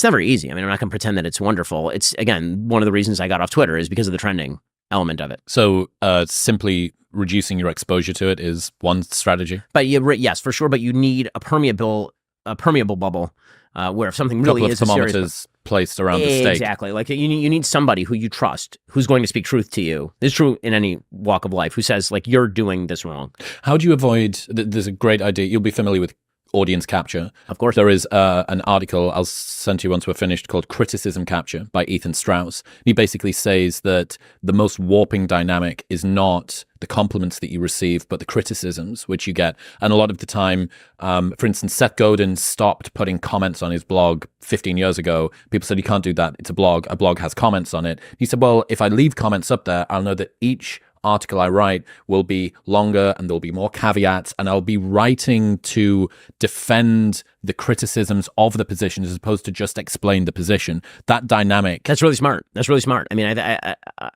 never easy. I mean, I'm not going to pretend that it's wonderful. It's, again, one of the reasons I got off Twitter is because of the trending element of it. So simply reducing your exposure to it is one strategy? But yes, for sure. But you need a permeable bubble where if something really is a thermometers placed around the stake. Exactly. You need somebody who you trust, who's going to speak truth to you. This is true in any walk of life, who says, you're doing this wrong. How do you avoid, there's a great idea, you'll be familiar with audience capture. Of course. There is an article I'll send to you once we're finished called Criticism Capture by Ethan Strauss. He basically says that the most warping dynamic is not the compliments that you receive, but the criticisms which you get. And a lot of the time, for instance, Seth Godin stopped putting comments on his blog 15 years ago. People said, you can't do that. It's a blog. A blog has comments on it. He said, well, if I leave comments up there, I'll know that each article I write will be longer and there'll be more caveats, and I'll be writing to defend the criticisms of the position as opposed to just explain the position. That dynamic. That's really smart. I mean,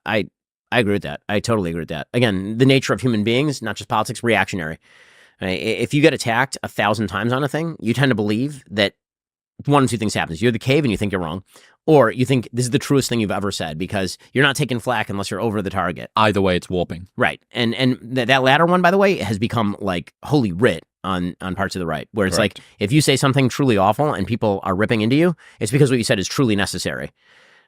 I agree with that. I totally agree with that. Again, the nature of human beings, not just politics, reactionary. If you get attacked 1,000 times on a thing, you tend to believe that one of two things happens. You're the cave and you think you're wrong, or you think this is the truest thing you've ever said because you're not taking flack unless you're over the target. Either way, it's warping. Right. And that latter one, by the way, has become holy writ on parts of the right, where it's Correct. if you say something truly awful and people are ripping into you, it's because what you said is truly necessary.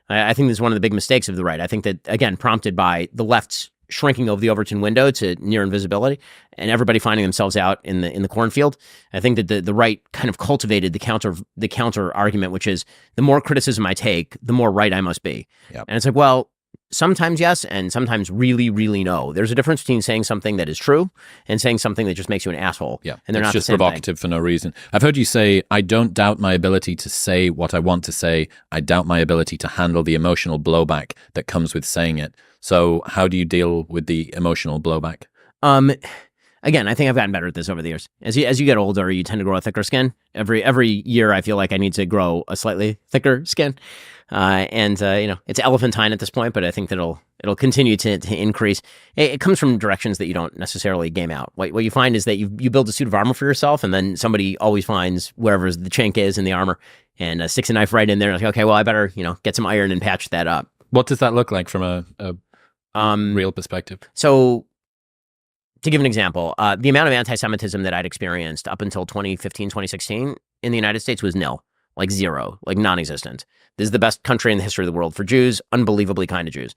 I think this is one of the big mistakes of the right. I think that, again, prompted by the left's shrinking of the Overton window to near invisibility and everybody finding themselves out in the cornfield. I think that the right kind of cultivated the counter argument, which is the more criticism I take, the more right I must be. Yep. And it's well, sometimes yes, and sometimes really, really no. There's a difference between saying something that is true and saying something that just makes you an asshole. Yeah, and they're it's not just the same provocative for no reason. I've heard you say, I don't doubt my ability to say what I want to say. I doubt my ability to handle the emotional blowback that comes with saying it. So how do you deal with the emotional blowback? Again, I think I've gotten better at this over the years. As you get older, you tend to grow a thicker skin. Every year, I feel like I need to grow a slightly thicker skin, and it's elephantine at this point. But I think that it'll continue to increase. It comes from directions that you don't necessarily game out. What you find is that you build a suit of armor for yourself, and then somebody always finds wherever the chink is in the armor and sticks a knife right in there. Like, okay, well, I better get some iron and patch that up. What does that look like from a real perspective? So, to give an example, the amount of anti-Semitism that I'd experienced up until 2015, 2016 in the United States was nil, like zero, like non-existent. This is the best country in the history of the world for Jews, unbelievably kind of Jews.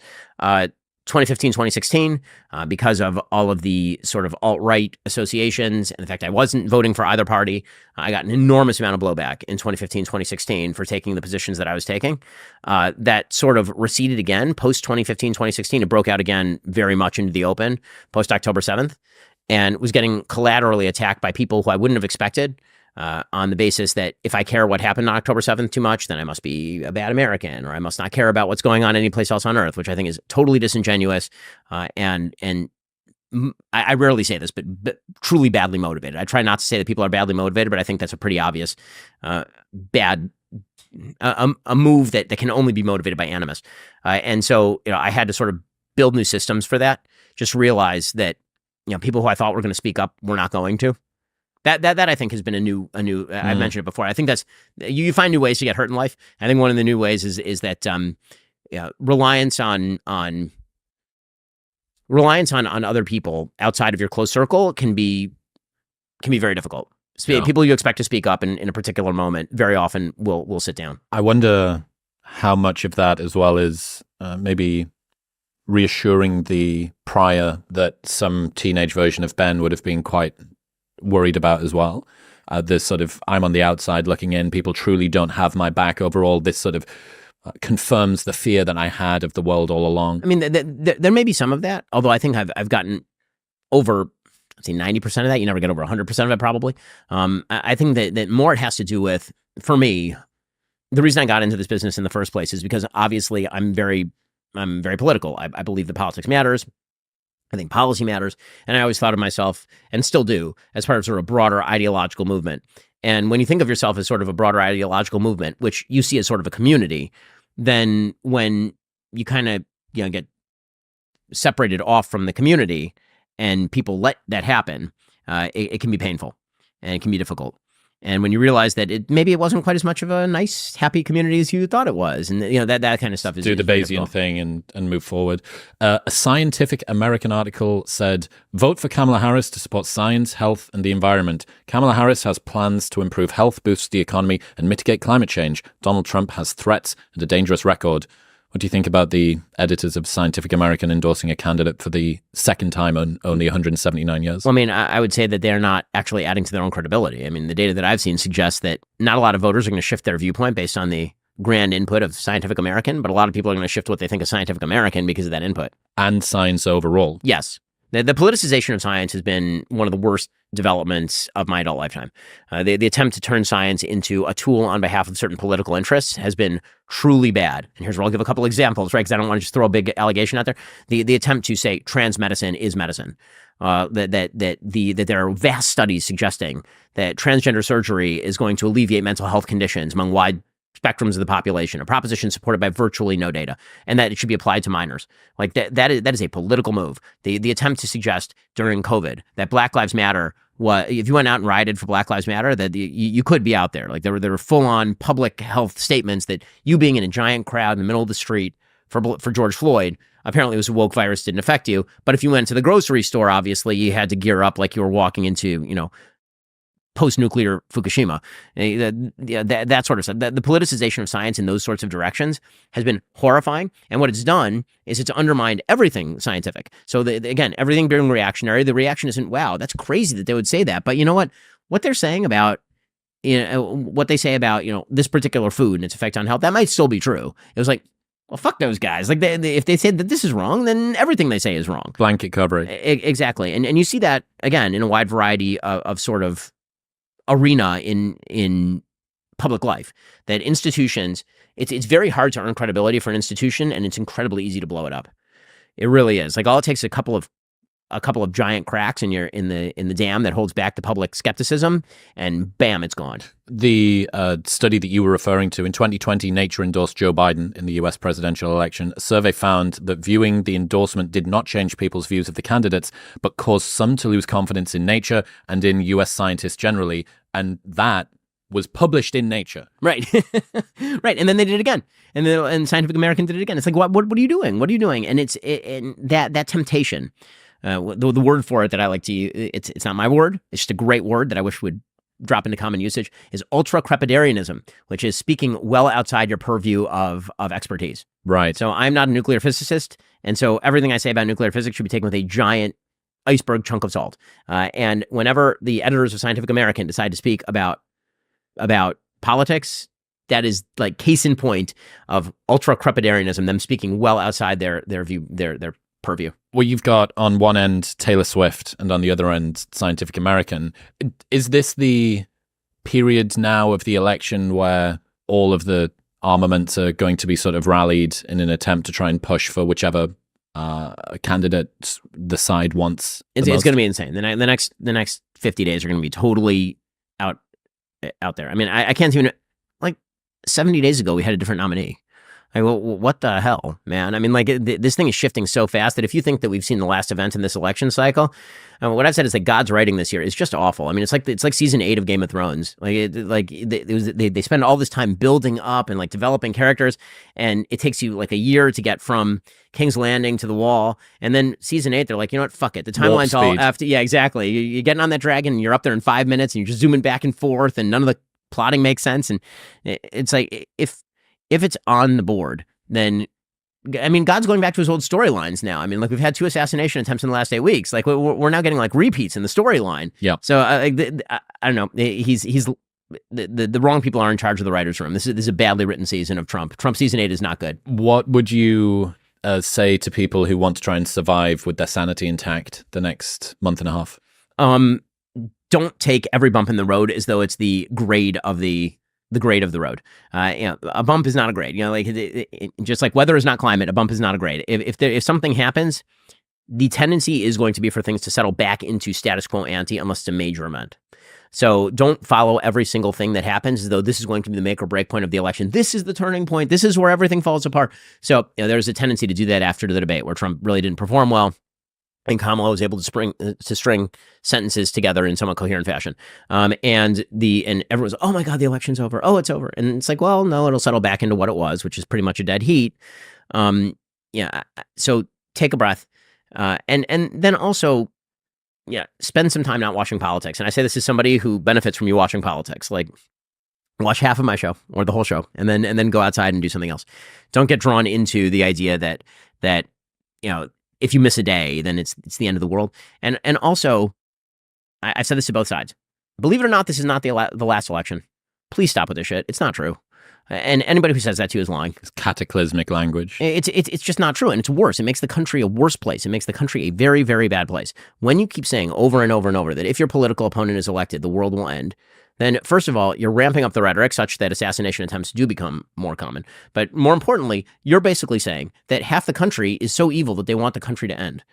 2015, 2016, because of all of the sort of alt-right associations and the fact I wasn't voting for either party, I got an enormous amount of blowback in 2015, 2016 for taking the positions that I was taking. That sort of receded again post 2015, 2016. It broke out again very much into the open post October 7th and was getting collaterally attacked by people who I wouldn't have expected. On the basis that if I care what happened on October 7th too much, then I must be a bad American, or I must not care about what's going on anyplace else on earth, which I think is totally disingenuous. And I rarely say this, but truly badly motivated. I try not to say that people are badly motivated, but I think that's a pretty obvious bad a move that can only be motivated by animus. And so I had to sort of build new systems for that. Just realize that people who I thought were going to speak up were not going to. That I think has been a new. I've mentioned it before. I think that's you find new ways to get hurt in life. I think one of the new ways is that reliance on other people outside of your close circle can be very difficult. People you expect to speak up in a particular moment very often will sit down. I wonder how much of that as well is maybe reassuring the prior that some teenage version of Ben would have been quite worried about as well. This sort of, I'm on the outside looking in, people truly don't have my back overall. This sort of confirms the fear that I had of the world all along. I mean, there may be some of that, although I think I've gotten over, I'd say 90% of that. You never get over 100% of it, probably. I think that more it has to do with, for me, the reason I got into this business in the first place is because obviously I'm very political. I believe that politics matters. I think policy matters. And I always thought of myself, and still do, as part of sort of a broader ideological movement. And when you think of yourself as sort of a broader ideological movement, which you see as sort of a community, then when you kind of get separated off from the community and people let that happen, it can be painful and it can be difficult. And when you realize that maybe it wasn't quite as much of a nice, happy community as you thought it was, and that kind of stuff is do the Bayesian thing and move forward. A Scientific American article said, "Vote for Kamala Harris to support science, health, and the environment. Kamala Harris has plans to improve health, boost the economy, and mitigate climate change. Donald Trump has threats and a dangerous record." What do you think about the editors of Scientific American endorsing a candidate for the second time in only 179 years? Well, I mean, I would say that they're not actually adding to their own credibility. I mean, the data that I've seen suggests that not a lot of voters are going to shift their viewpoint based on the grand input of Scientific American, but a lot of people are going to shift what they think of Scientific American because of that input. And science overall. Yes. The politicization of science has been one of the worst developments of my adult lifetime. The attempt to turn science into a tool on behalf of certain political interests has been truly bad. And here's where I'll give a couple examples, right? Because I don't want to just throw a big allegation out there. The attempt to say trans medicine is medicine. That there are vast studies suggesting that transgender surgery is going to alleviate mental health conditions among wide spectrums of the population, a proposition supported by virtually no data, and that it should be applied to minors. Like that is a political move. The attempt to suggest during COVID that Black Lives Matter, if you went out and rioted for Black Lives Matter, that you could be out there. Like there were full-on public health statements that you being in a giant crowd in the middle of the street for George Floyd, apparently it was a woke virus, didn't affect you. But if you went to the grocery store, obviously you had to gear up like you were walking into, post-nuclear Fukushima, that sort of stuff. The politicization of science in those sorts of directions has been horrifying. And what it's done is it's undermined everything scientific. So again, everything being reactionary, the reaction isn't, wow, that's crazy that they would say that. But you know what? What they're saying about, what they say about, this particular food and its effect on health, that might still be true. It was like, well, fuck those guys. Like if they say that this is wrong, then everything they say is wrong. Blanket coverage. Exactly. And you see that, again, in a wide variety of sort of arena in public life, that institutions, it's very hard to earn credibility for an institution, and it's incredibly easy to blow it up. It really is. Like all it takes is a couple of a couple of giant cracks in the dam that holds back the public skepticism, and bam, it's gone. The study that you were referring to, in 2020, Nature endorsed Joe Biden in the US presidential election. A survey found that viewing the endorsement did not change people's views of the candidates, but caused some to lose confidence in Nature and in US scientists generally. And that was published in Nature. Right. Right. And then they did it again. And Scientific American did it again. It's like, what are you doing? What are you doing? And and that temptation, the word for it that I like to use, it's not my word. It's just a great word that I wish would drop into common usage, is ultra-crepidarianism, which is speaking well outside your purview of expertise. Right. So I'm not a nuclear physicist. And so everything I say about nuclear physics should be taken with a giant iceberg chunk of salt. And whenever the editors of Scientific American decide to speak about politics, that is like case in point of ultra-crepidarianism, them speaking well outside their view, their purview. Well, you've got on one end Taylor Swift and on the other end Scientific American. Is this the period now of the election where all of the armaments are going to be sort of rallied in an attempt to try and push for whichever candidate the side wants? It's going to be insane. The next 50 days are going to be totally out there. I mean, I can't even, like 70 days ago, we had a different nominee. Like, well, what the hell, man? I mean, like this thing is shifting so fast that if you think that we've seen the last event in this election cycle, what I've said is that God's writing this year is just awful. I mean, it's like season 8 of Game of Thrones. They spend all this time building up and like developing characters, and it takes you like a year to get from King's Landing to the Wall, and then season 8, they're like, you know what, fuck it, the timeline's all after. Yeah, exactly. You're getting on that dragon, and you're up there in 5 minutes, and you're just zooming back and forth, and none of the plotting makes sense. And it's like if it's on the board, then, I mean, God's going back to his old storylines now. I mean, like, we've had 2 assassination attempts in the last 8 weeks. Like, we're now getting like repeats in the storyline. Yeah. So I don't know. He's the wrong people are in charge of the writers' room. This is a badly written season of Trump. Trump season 8 is not good. What would you say to people who want to try and survive with their sanity intact the next month and a half? Don't take every bump in the road as though it's the grade of the road. A bump is not a grade. Like just like weather is not climate, a bump is not a grade. If something happens, the tendency is going to be for things to settle back into status quo ante unless it's a major event. So don't follow every single thing that happens as though this is going to be the make or break point of the election. This is the turning point. This is where everything falls apart. So there's a tendency to do that after the debate where Trump really didn't perform well, and Kamala was able to string sentences together in somewhat coherent fashion. And everyone's, oh my God, the election's over. Oh, it's over. And it's like, well, no, it'll settle back into what it was, which is pretty much a dead heat. So take a breath. And then also, spend some time not watching politics. And I say this as somebody who benefits from you watching politics. Like, watch half of my show or the whole show, and then go outside and do something else. Don't get drawn into the idea that if you miss a day, then it's the end of the world. And also, I've said this to both sides. Believe it or not, this is not the last election. Please stop with this shit. It's not true. And anybody who says that to you is lying. It's cataclysmic language. It's just not true, and it's worse. It makes the country a worse place. It makes the country a very, very bad place. When you keep saying over and over and over that if your political opponent is elected, the world will end, then first of all, you're ramping up the rhetoric such that assassination attempts do become more common. But more importantly, you're basically saying that half the country is so evil that they want the country to end,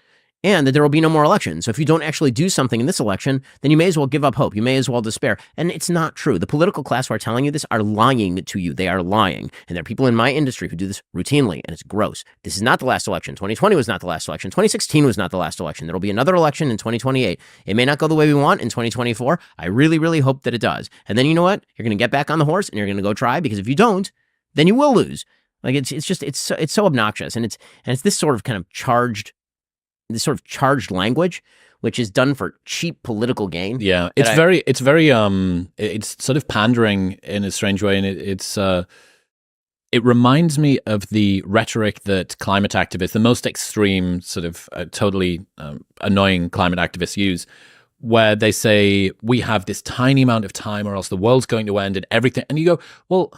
and that there will be no more elections. So if you don't actually do something in this election, then you may as well give up hope. You may as well despair. And it's not true. The political class who are telling you this are lying to you. They are lying. And there are people in my industry who do this routinely, and it's gross. This is not the last election. 2020 was not the last election. 2016 was not the last election. There will be another election in 2028. It may not go the way we want in 2024. I really, really hope that it does. And then you know what? You're going to get back on the horse and you're going to go try, because if you don't, then you will lose. Like it's so obnoxious. And it's this sort of kind of charged language, which is done for cheap political gain. Yeah, it's sort of pandering in a strange way, and it reminds me of the rhetoric that climate activists, the most extreme sort of totally annoying climate activists use, where they say we have this tiny amount of time or else the world's going to end and everything, and you go, well,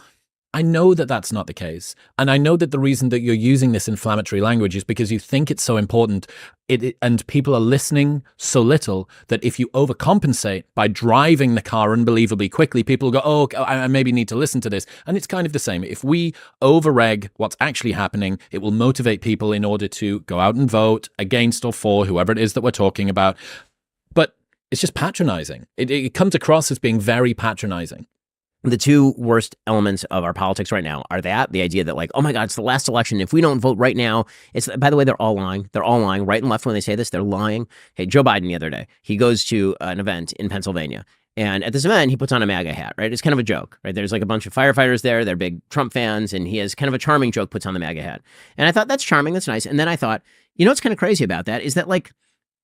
I know that that's not the case. And I know that the reason that you're using this inflammatory language is because you think it's so important and people are listening so little that if you overcompensate by driving the car unbelievably quickly, people go, oh, I maybe need to listen to this. And it's kind of the same. If we over-reg what's actually happening, it will motivate people in order to go out and vote against or for whoever it is that we're talking about. But it's just patronizing. It comes across as being very patronizing. The two worst elements of our politics right now are the idea that like, oh my God, it's the last election. If we don't vote right now, by the way, they're all lying. They're all lying right and left when they say this. They're lying. Hey, Joe Biden the other day, he goes to an event in Pennsylvania. And at this event, he puts on a MAGA hat, right? It's kind of a joke, right? There's like a bunch of firefighters there. They're big Trump fans. And he has kind of a charming joke, puts on the MAGA hat. And I thought, that's charming. That's nice. And then I thought, you know what's kind of crazy about that is that like,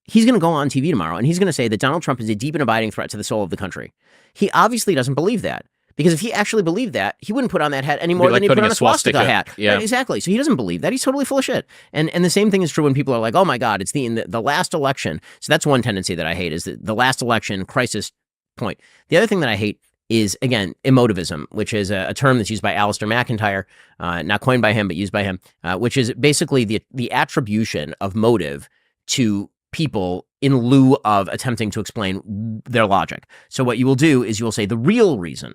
he's going to go on TV tomorrow and he's going to say that Donald Trump is a deep and abiding threat to the soul of the country. He obviously doesn't believe that. Because if he actually believed that, he wouldn't put on that hat any more than he put on a swastika hat. Yeah. Right, exactly. So he doesn't believe that. He's totally full of shit. And the same thing is true when people are like, oh my God, it's the last election. So that's one tendency that I hate is the last election crisis point. The other thing that I hate is, again, emotivism, which is a term that's used by Alistair McIntyre, not coined by him, but used by him, which is basically the attribution of motive to people in lieu of attempting to explain their logic. So what you will do is you will say the real reason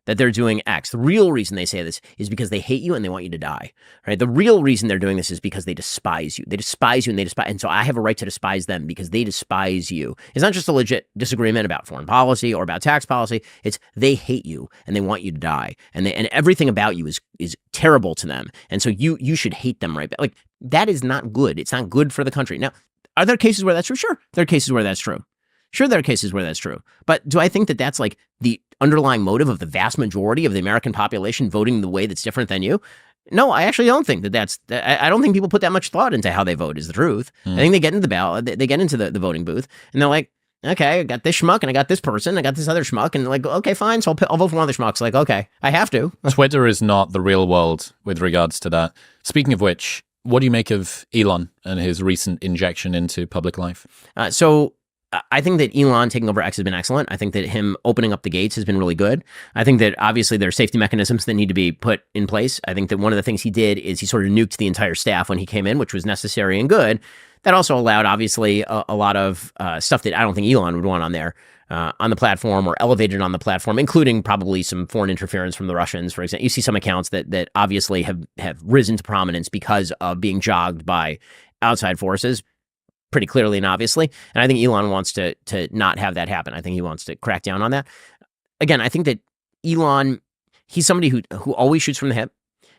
that they're doing X, the real reason they say this is because they hate you and they want you to die, right? The real reason they're doing this is because they despise you. They despise you and so I have a right to despise them because they despise you. It's not just a legit disagreement about foreign policy or about tax policy. It's they hate you and they want you to die. And everything about you is terrible to them. And so you should hate them right back. Like, that is not good. It's not good for the country. Now, are there cases where that's true? Sure. There are cases where that's true. Sure, there are cases where that's true. But do I think that that's like the underlying motive of the vast majority of the American population voting the way that's different than you? No, I actually don't think I don't think people put that much thought into how they vote is the truth. I think they get into the ballot, they get into the voting booth and they're like, okay, I got this schmuck and I got this person, I got this other schmuck and like, okay, fine. So I'll vote for one of the schmucks. Like, okay, I have to. Twitter is not the real world with regards to that. Speaking of which, what do you make of Elon and his recent injection into public life? So I think that Elon taking over X has been excellent. I think that him opening up the gates has been really good. I think that obviously there are safety mechanisms that need to be put in place. I think that one of the things he did is he sort of nuked the entire staff when he came in, which was necessary and good. That also allowed, obviously, a lot of stuff that I don't think Elon would want on there, on the platform or elevated on the platform, including probably some foreign interference from the Russians, for example. You see some accounts that obviously have risen to prominence because of being jogged by outside forces, pretty clearly and obviously. And I think Elon wants to not have that happen. I think he wants to crack down on that. Again, I think that Elon, he's somebody who always shoots from the hip.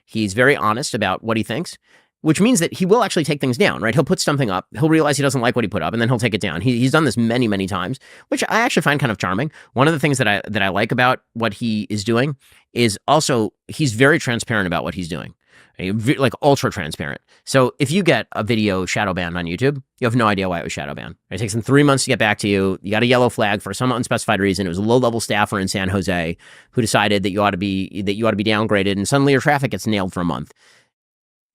He's very honest about what he thinks, which means that he will actually take things down, right? He'll put something up, he'll realize he doesn't like what he put up, and then he'll take it down. He's done this many, many times, which I actually find kind of charming. One of the things that I like about what he is doing is also he's very transparent about what he's doing. Like ultra transparent. So if you get a video shadow banned on YouTube, you have no idea why it was shadow banned. It takes them 3 months to get back to you. You got a yellow flag for some unspecified reason. It was a low-level staffer in San Jose who decided that you ought to be downgraded, and suddenly your traffic gets nailed for a month.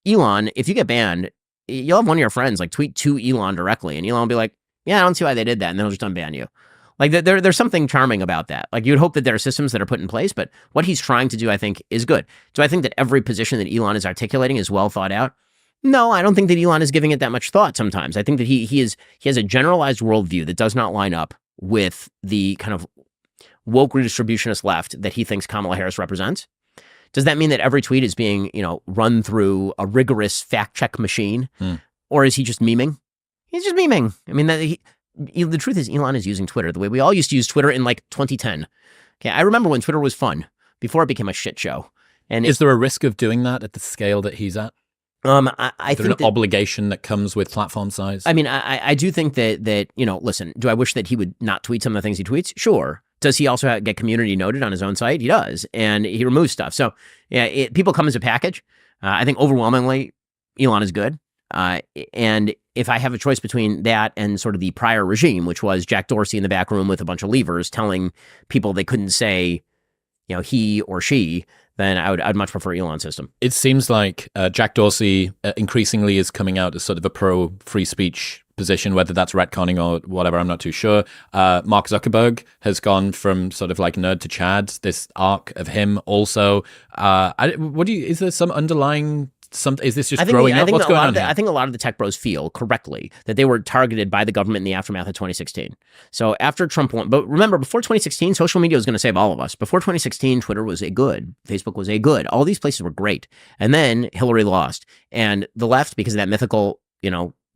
Elon, if you get banned, you'll have one of your friends like tweet to Elon directly, and Elon will be like, "Yeah, I don't see why they did that," and then he'll just unban you. Like there's something charming about that. Like you'd hope that there are systems that are put in place, but what he's trying to do, I think, is good. Do I think that every position that Elon is articulating is well thought out? No, I don't think that Elon is giving it that much thought sometimes. I think that he has a generalized worldview that does not line up with the kind of woke redistributionist left that he thinks Kamala Harris represents. Does that mean that every tweet is being, run through a rigorous fact check machine? Or is he just memeing? He's just memeing. I mean, the truth is Elon is using Twitter the way we all used to use Twitter in like 2010. Okay, I remember when Twitter was fun before it became a shit show. And is there a risk of doing that at the scale that he's at? I think an obligation that comes with platform size. I mean, I do think that listen, do I wish that he would not tweet some of the things he tweets? Sure. Does he also get community noted on his own site? He does, and he removes stuff. So yeah, people come as a package. I think overwhelmingly Elon is good. And if I have a choice between that and sort of the prior regime, which was Jack Dorsey in the back room with a bunch of levers telling people they couldn't say, he or she, then I'd much prefer Elon's system. It seems like Jack Dorsey increasingly is coming out as sort of a pro-free speech position, whether that's retconning or whatever, I'm not too sure. Mark Zuckerberg has gone from sort of like nerd to Chad, this arc of him also. Is there some underlying is this just growing up? What's going on here? I think a lot of the tech bros feel correctly that they were targeted by the government in the aftermath of 2016. So after Trump won, but remember, before 2016, social media was going to save all of us. Before 2016, Twitter was a good, Facebook was a good. All these places were great. And then Hillary lost. And the left, because of that mythical,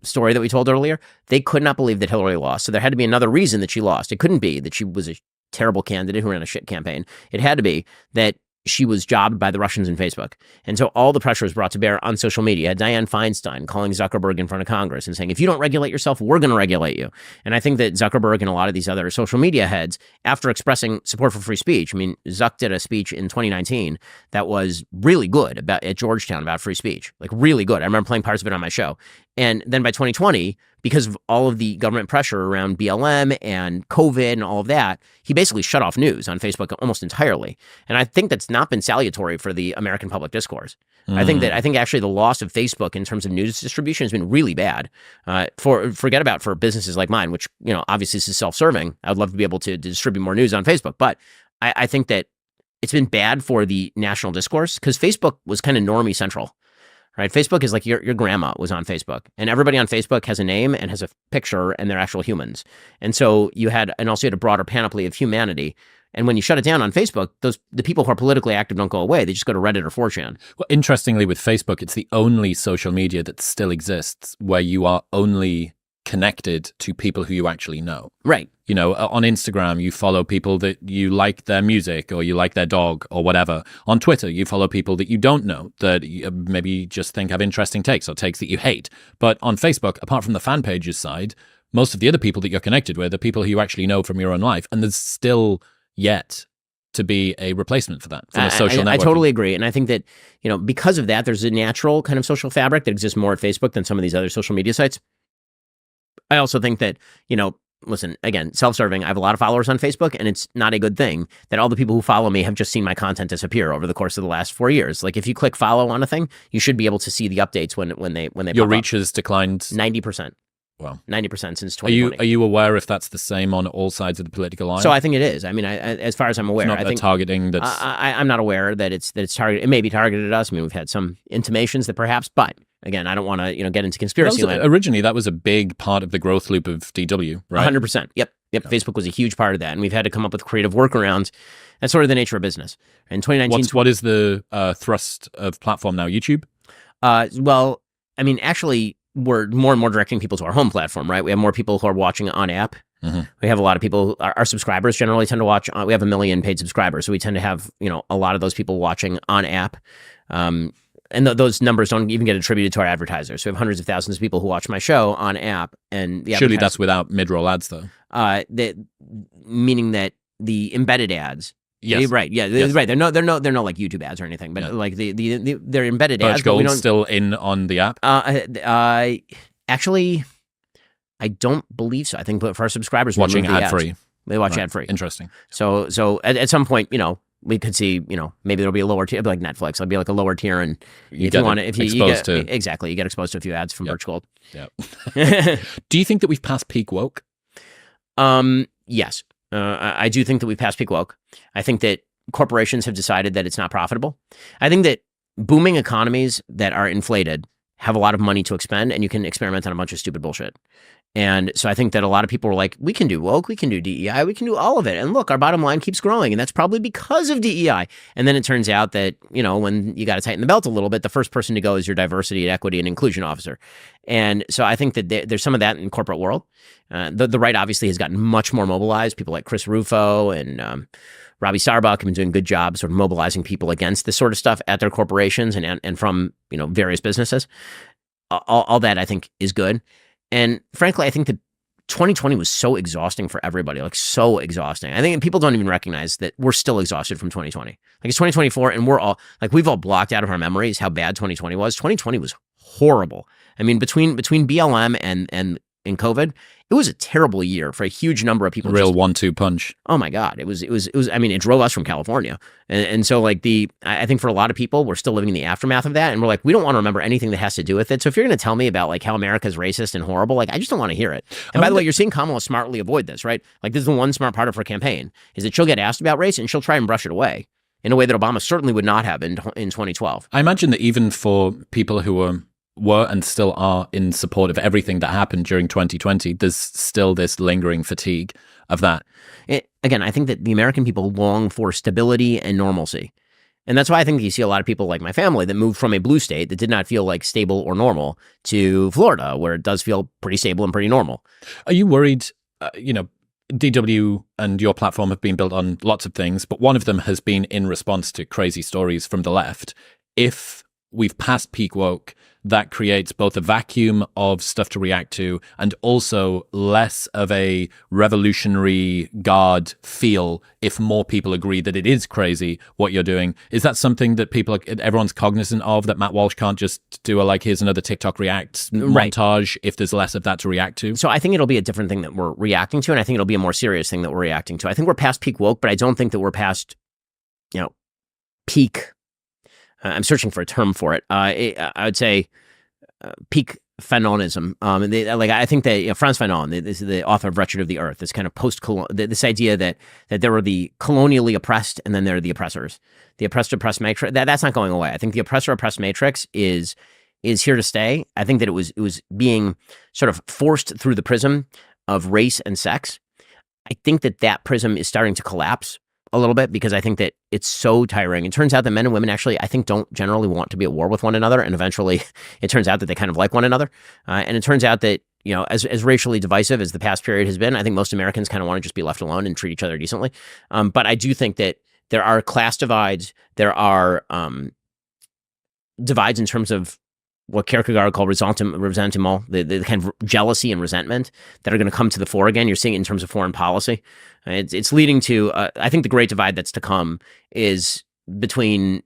story that we told earlier, they could not believe that Hillary lost. So there had to be another reason that she lost. It couldn't be that she was a terrible candidate who ran a shit campaign. It had to be that she was jobbed by the Russians and Facebook. And so all the pressure was brought to bear on social media. Dianne Feinstein calling Zuckerberg in front of Congress and saying, if you don't regulate yourself, we're going to regulate you. And I think that Zuckerberg and a lot of these other social media heads, after expressing support for free speech, Zuck did a speech in 2019 that was really good at Georgetown about free speech, like really good. I remember playing parts of it on my show. And then by 2020, because of all of the government pressure around BLM and COVID and all of that, he basically shut off news on Facebook almost entirely. And I think that's not been salutary for the American public discourse. I think actually the loss of Facebook in terms of news distribution has been really bad. Forget about for businesses like mine, which, obviously this is self-serving. I would love to be able to distribute more news on Facebook. But I think that it's been bad for the national discourse because Facebook was kind of normie central. Right? Facebook is like your grandma was on Facebook, and everybody on Facebook has a name and has a picture, and they're actual humans. And so you had a broader panoply of humanity. And when you shut it down on Facebook, the people who are politically active don't go away. They just go to Reddit or 4chan. Well, interestingly, with Facebook, it's the only social media that still exists where you are only connected to people who you actually know. Right. On Instagram, you follow people that you like their music or you like their dog or whatever. On Twitter, you follow people that you don't know that you maybe just think have interesting takes or takes that you hate. But on Facebook, apart from the fan pages side, most of the other people that you're connected with are people who you actually know from your own life. And there's still yet to be a replacement for that, for the social networking. I totally agree. And I think that, because of that, there's a natural kind of social fabric that exists more at Facebook than some of these other social media sites. I also think that, listen, again, self-serving, I have a lot of followers on Facebook, and it's not a good thing that all the people who follow me have just seen my content disappear over the course of the last 4 years. Like, if you click follow on a thing, you should be able to see the updates when they Your reach has declined 90%. Wow. 90% since 2020. Are you aware if that's the same on all sides of the political aisle? So I think it is. As far as I'm aware, it's not I think targeting that's... I'm not aware that it's targeted. It may be targeted at us. We've had some intimations that perhaps, but again, I don't want to get into conspiracy land. Originally, that was a big part of the growth loop of DW, right? 100%. Yep. Yeah. Facebook was a huge part of that, and we've had to come up with creative workarounds. That's sort of the nature of business. In 2019, what is the thrust of platform now? YouTube? Actually, we're more and more directing people to our home platform, right? We have more people who are watching on app. Mm-hmm. We have a lot of people, our subscribers generally tend to watch, we have 1 million paid subscribers. So we tend to have, a lot of those people watching on app. And those numbers don't even get attributed to our advertisers. So we have hundreds of thousands of people who watch my show on app. And surely that's without mid-roll ads, though. Meaning that the embedded ads. Yes. Right. Yeah. Yes. Right. They're no like YouTube ads or anything, but like they're embedded ads. Birch Gold's still in on the app. Actually, I don't believe so. I think for our subscribers, watching ad free, they watch ad free. Interesting. So at some point, we could see, maybe there'll be a lower tier, like Netflix. It'll be like a lower tier, and you get exposed to a few ads from Birch Gold. Yeah. Do you think that we've passed peak woke? Yes. I do think that we've passed peak woke. I think that corporations have decided that it's not profitable. I think that booming economies that are inflated have a lot of money to expend, and you can experiment on a bunch of stupid bullshit. And so I think that a lot of people were like, we can do woke, we can do DEI, we can do all of it. And look, our bottom line keeps growing, and that's probably because of DEI. And then it turns out that, when you got to tighten the belt a little bit, the first person to go is your diversity and equity and inclusion officer. And so I think that there's some of that in the corporate world. The right obviously has gotten much more mobilized. People like Chris Rufo and Robbie Starbuck have been doing good jobs sort of mobilizing people against this sort of stuff at their corporations and from, various businesses. All that I think is good. And frankly, I think that 2020 was so exhausting for everybody, like so exhausting. I think people don't even recognize that we're still exhausted from 2020. Like it's 2024 and we've all blocked out of our memories how bad 2020 was. 2020 was horrible. I mean, between BLM and in COVID, it was a terrible year for a huge number of people. Real 1-2 punch. Oh my God. It was, I mean, it drove us from California. And so like I think for a lot of people, we're still living in the aftermath of that. And we're like, we don't want to remember anything that has to do with it. So if you're going to tell me about like how America's racist and horrible, like, I just don't want to hear it. And by the way, you're seeing Kamala smartly avoid this, right? Like this is the one smart part of her campaign is that she'll get asked about race and she'll try and brush it away in a way that Obama certainly would not have in 2012. I imagine that even for people who were and still are in support of everything that happened during 2020, there's still this lingering fatigue of that. Again, I think that the American people long for stability and normalcy. And that's why I think you see a lot of people like my family that moved from a blue state that did not feel like stable or normal to Florida, where it does feel pretty stable and pretty normal. Are you worried, DW and your platform have been built on lots of things, but one of them has been in response to crazy stories from the left. If we've passed peak woke, that creates both a vacuum of stuff to react to and also less of a revolutionary guard feel if more people agree that it is crazy what you're doing. Is that something that everyone's cognizant of, that Matt Walsh can't just do here's another TikTok React montage if there's less of that to react to? So I think it'll be a different thing that we're reacting to, and I think it'll be a more serious thing that we're reacting to. I think we're past peak woke, but I don't think that we're past, peak. I'm searching for a term for it. I would say peak Fanonism. I think that Frantz Fanon, the author of Wretched of the Earth, this kind of this idea that there were the colonially oppressed and then there are the oppressors. The oppressed matrix. That's not going away. I think the oppressor-oppressed matrix is here to stay. I think that it was being sort of forced through the prism of race and sex. I think that prism is starting to collapse a little bit because I think that it's so tiring. It turns out that men and women actually, I think, don't generally want to be at war with one another. And eventually it turns out that they kind of like one another. And it turns out that, as racially divisive as the past period has been, I think most Americans kind of want to just be left alone and treat each other decently. But I do think that there are class divides. There are divides in terms of what Kierkegaard called ressentiment, the kind of jealousy and resentment that are going to come to the fore again. You're seeing it in terms of foreign policy. It's leading to, I think the great divide that's to come is between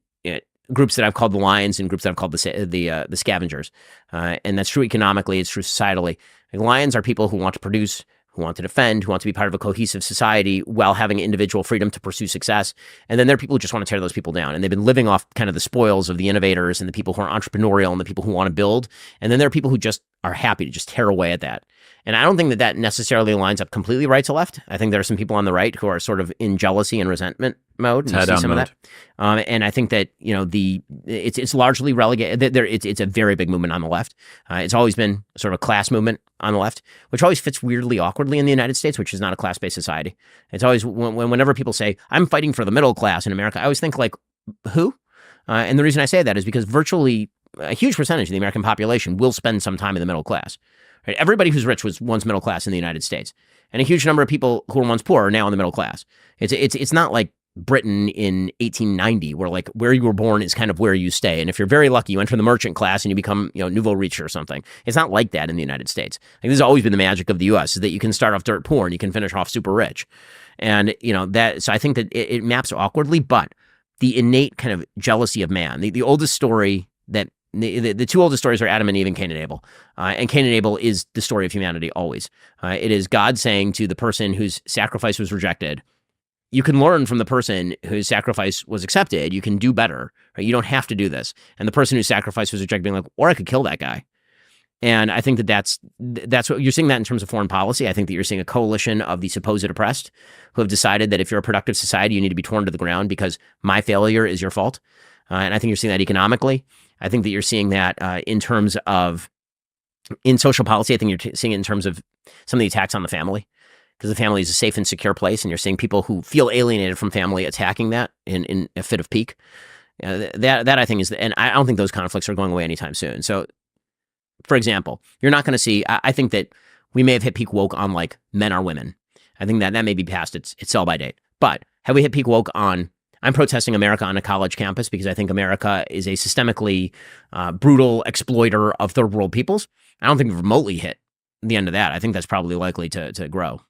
groups that I've called the lions and groups that I've called the scavengers. And that's true economically, it's true societally. Lions are people who want to produce, who want to defend, who want to be part of a cohesive society while having individual freedom to pursue success. And then there are people who just want to tear those people down. And they've been living off kind of the spoils of the innovators and the people who are entrepreneurial and the people who want to build. And then there are people who just are happy to just tear away at that. And I don't think that necessarily lines up completely right to left. I think there are some people on the right who are sort of in jealousy and resentment mode. And you see some of that. And I think that, it's largely relegated. It's a very big movement on the left. It's always been sort of a class movement on the left, which always fits weirdly awkwardly in the United States, which is not a class-based society. It's always, whenever people say, I'm fighting for the middle class in America, I always think like, who? And the reason I say that is because virtually a huge percentage of the American population will spend some time in the middle class. Right? Everybody who's rich was once middle class in the United States. And a huge number of people who were once poor are now in the middle class. It's not like Britain in 1890, where like where you were born is kind of where you stay. And if you're very lucky, you enter the merchant class and you become, nouveau riche or something. It's not like that in the United States. Like, this has always been the magic of the U.S. is that you can start off dirt poor and you can finish off super rich. And, so I think that it maps awkwardly, but the innate kind of jealousy of man, the oldest story that the two oldest stories are Adam and Eve and Cain and Abel. And Cain and Abel is the story of humanity always. It is God saying to the person whose sacrifice was rejected, you can learn from the person whose sacrifice was accepted. You can do better. Right? You don't have to do this. And the person whose sacrifice was rejected being like, or I could kill that guy. And I think that's what you're seeing that in terms of foreign policy. I think that you're seeing a coalition of the supposed oppressed who have decided that if you're a productive society, you need to be torn to the ground because my failure is your fault. And I think you're seeing that economically. I think that you're seeing that in social policy. I think you're seeing it in terms of some of the attacks on the family, because the family is a safe and secure place, and you're seeing people who feel alienated from family attacking that in a fit of pique. That I think is, and I don't think those conflicts are going away anytime soon. So, for example, you're not going to see. I think that we may have hit peak woke on like men are women. I think that may be past its sell by date. But have we hit peak woke on? I'm protesting America on a college campus because I think America is a systemically brutal exploiter of third world peoples. I don't think we've remotely hit the end of that. I think that's probably likely to grow.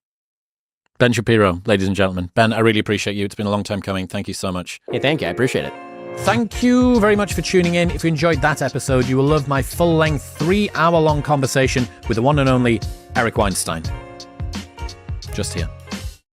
Ben Shapiro, ladies and gentlemen. Ben, I really appreciate you. It's been a long time coming. Thank you so much. Hey, thank you. I appreciate it. Thank you very much for tuning in. If you enjoyed that episode, you will love my full-length 3-hour-long conversation with the one and only Eric Weinstein. Just here.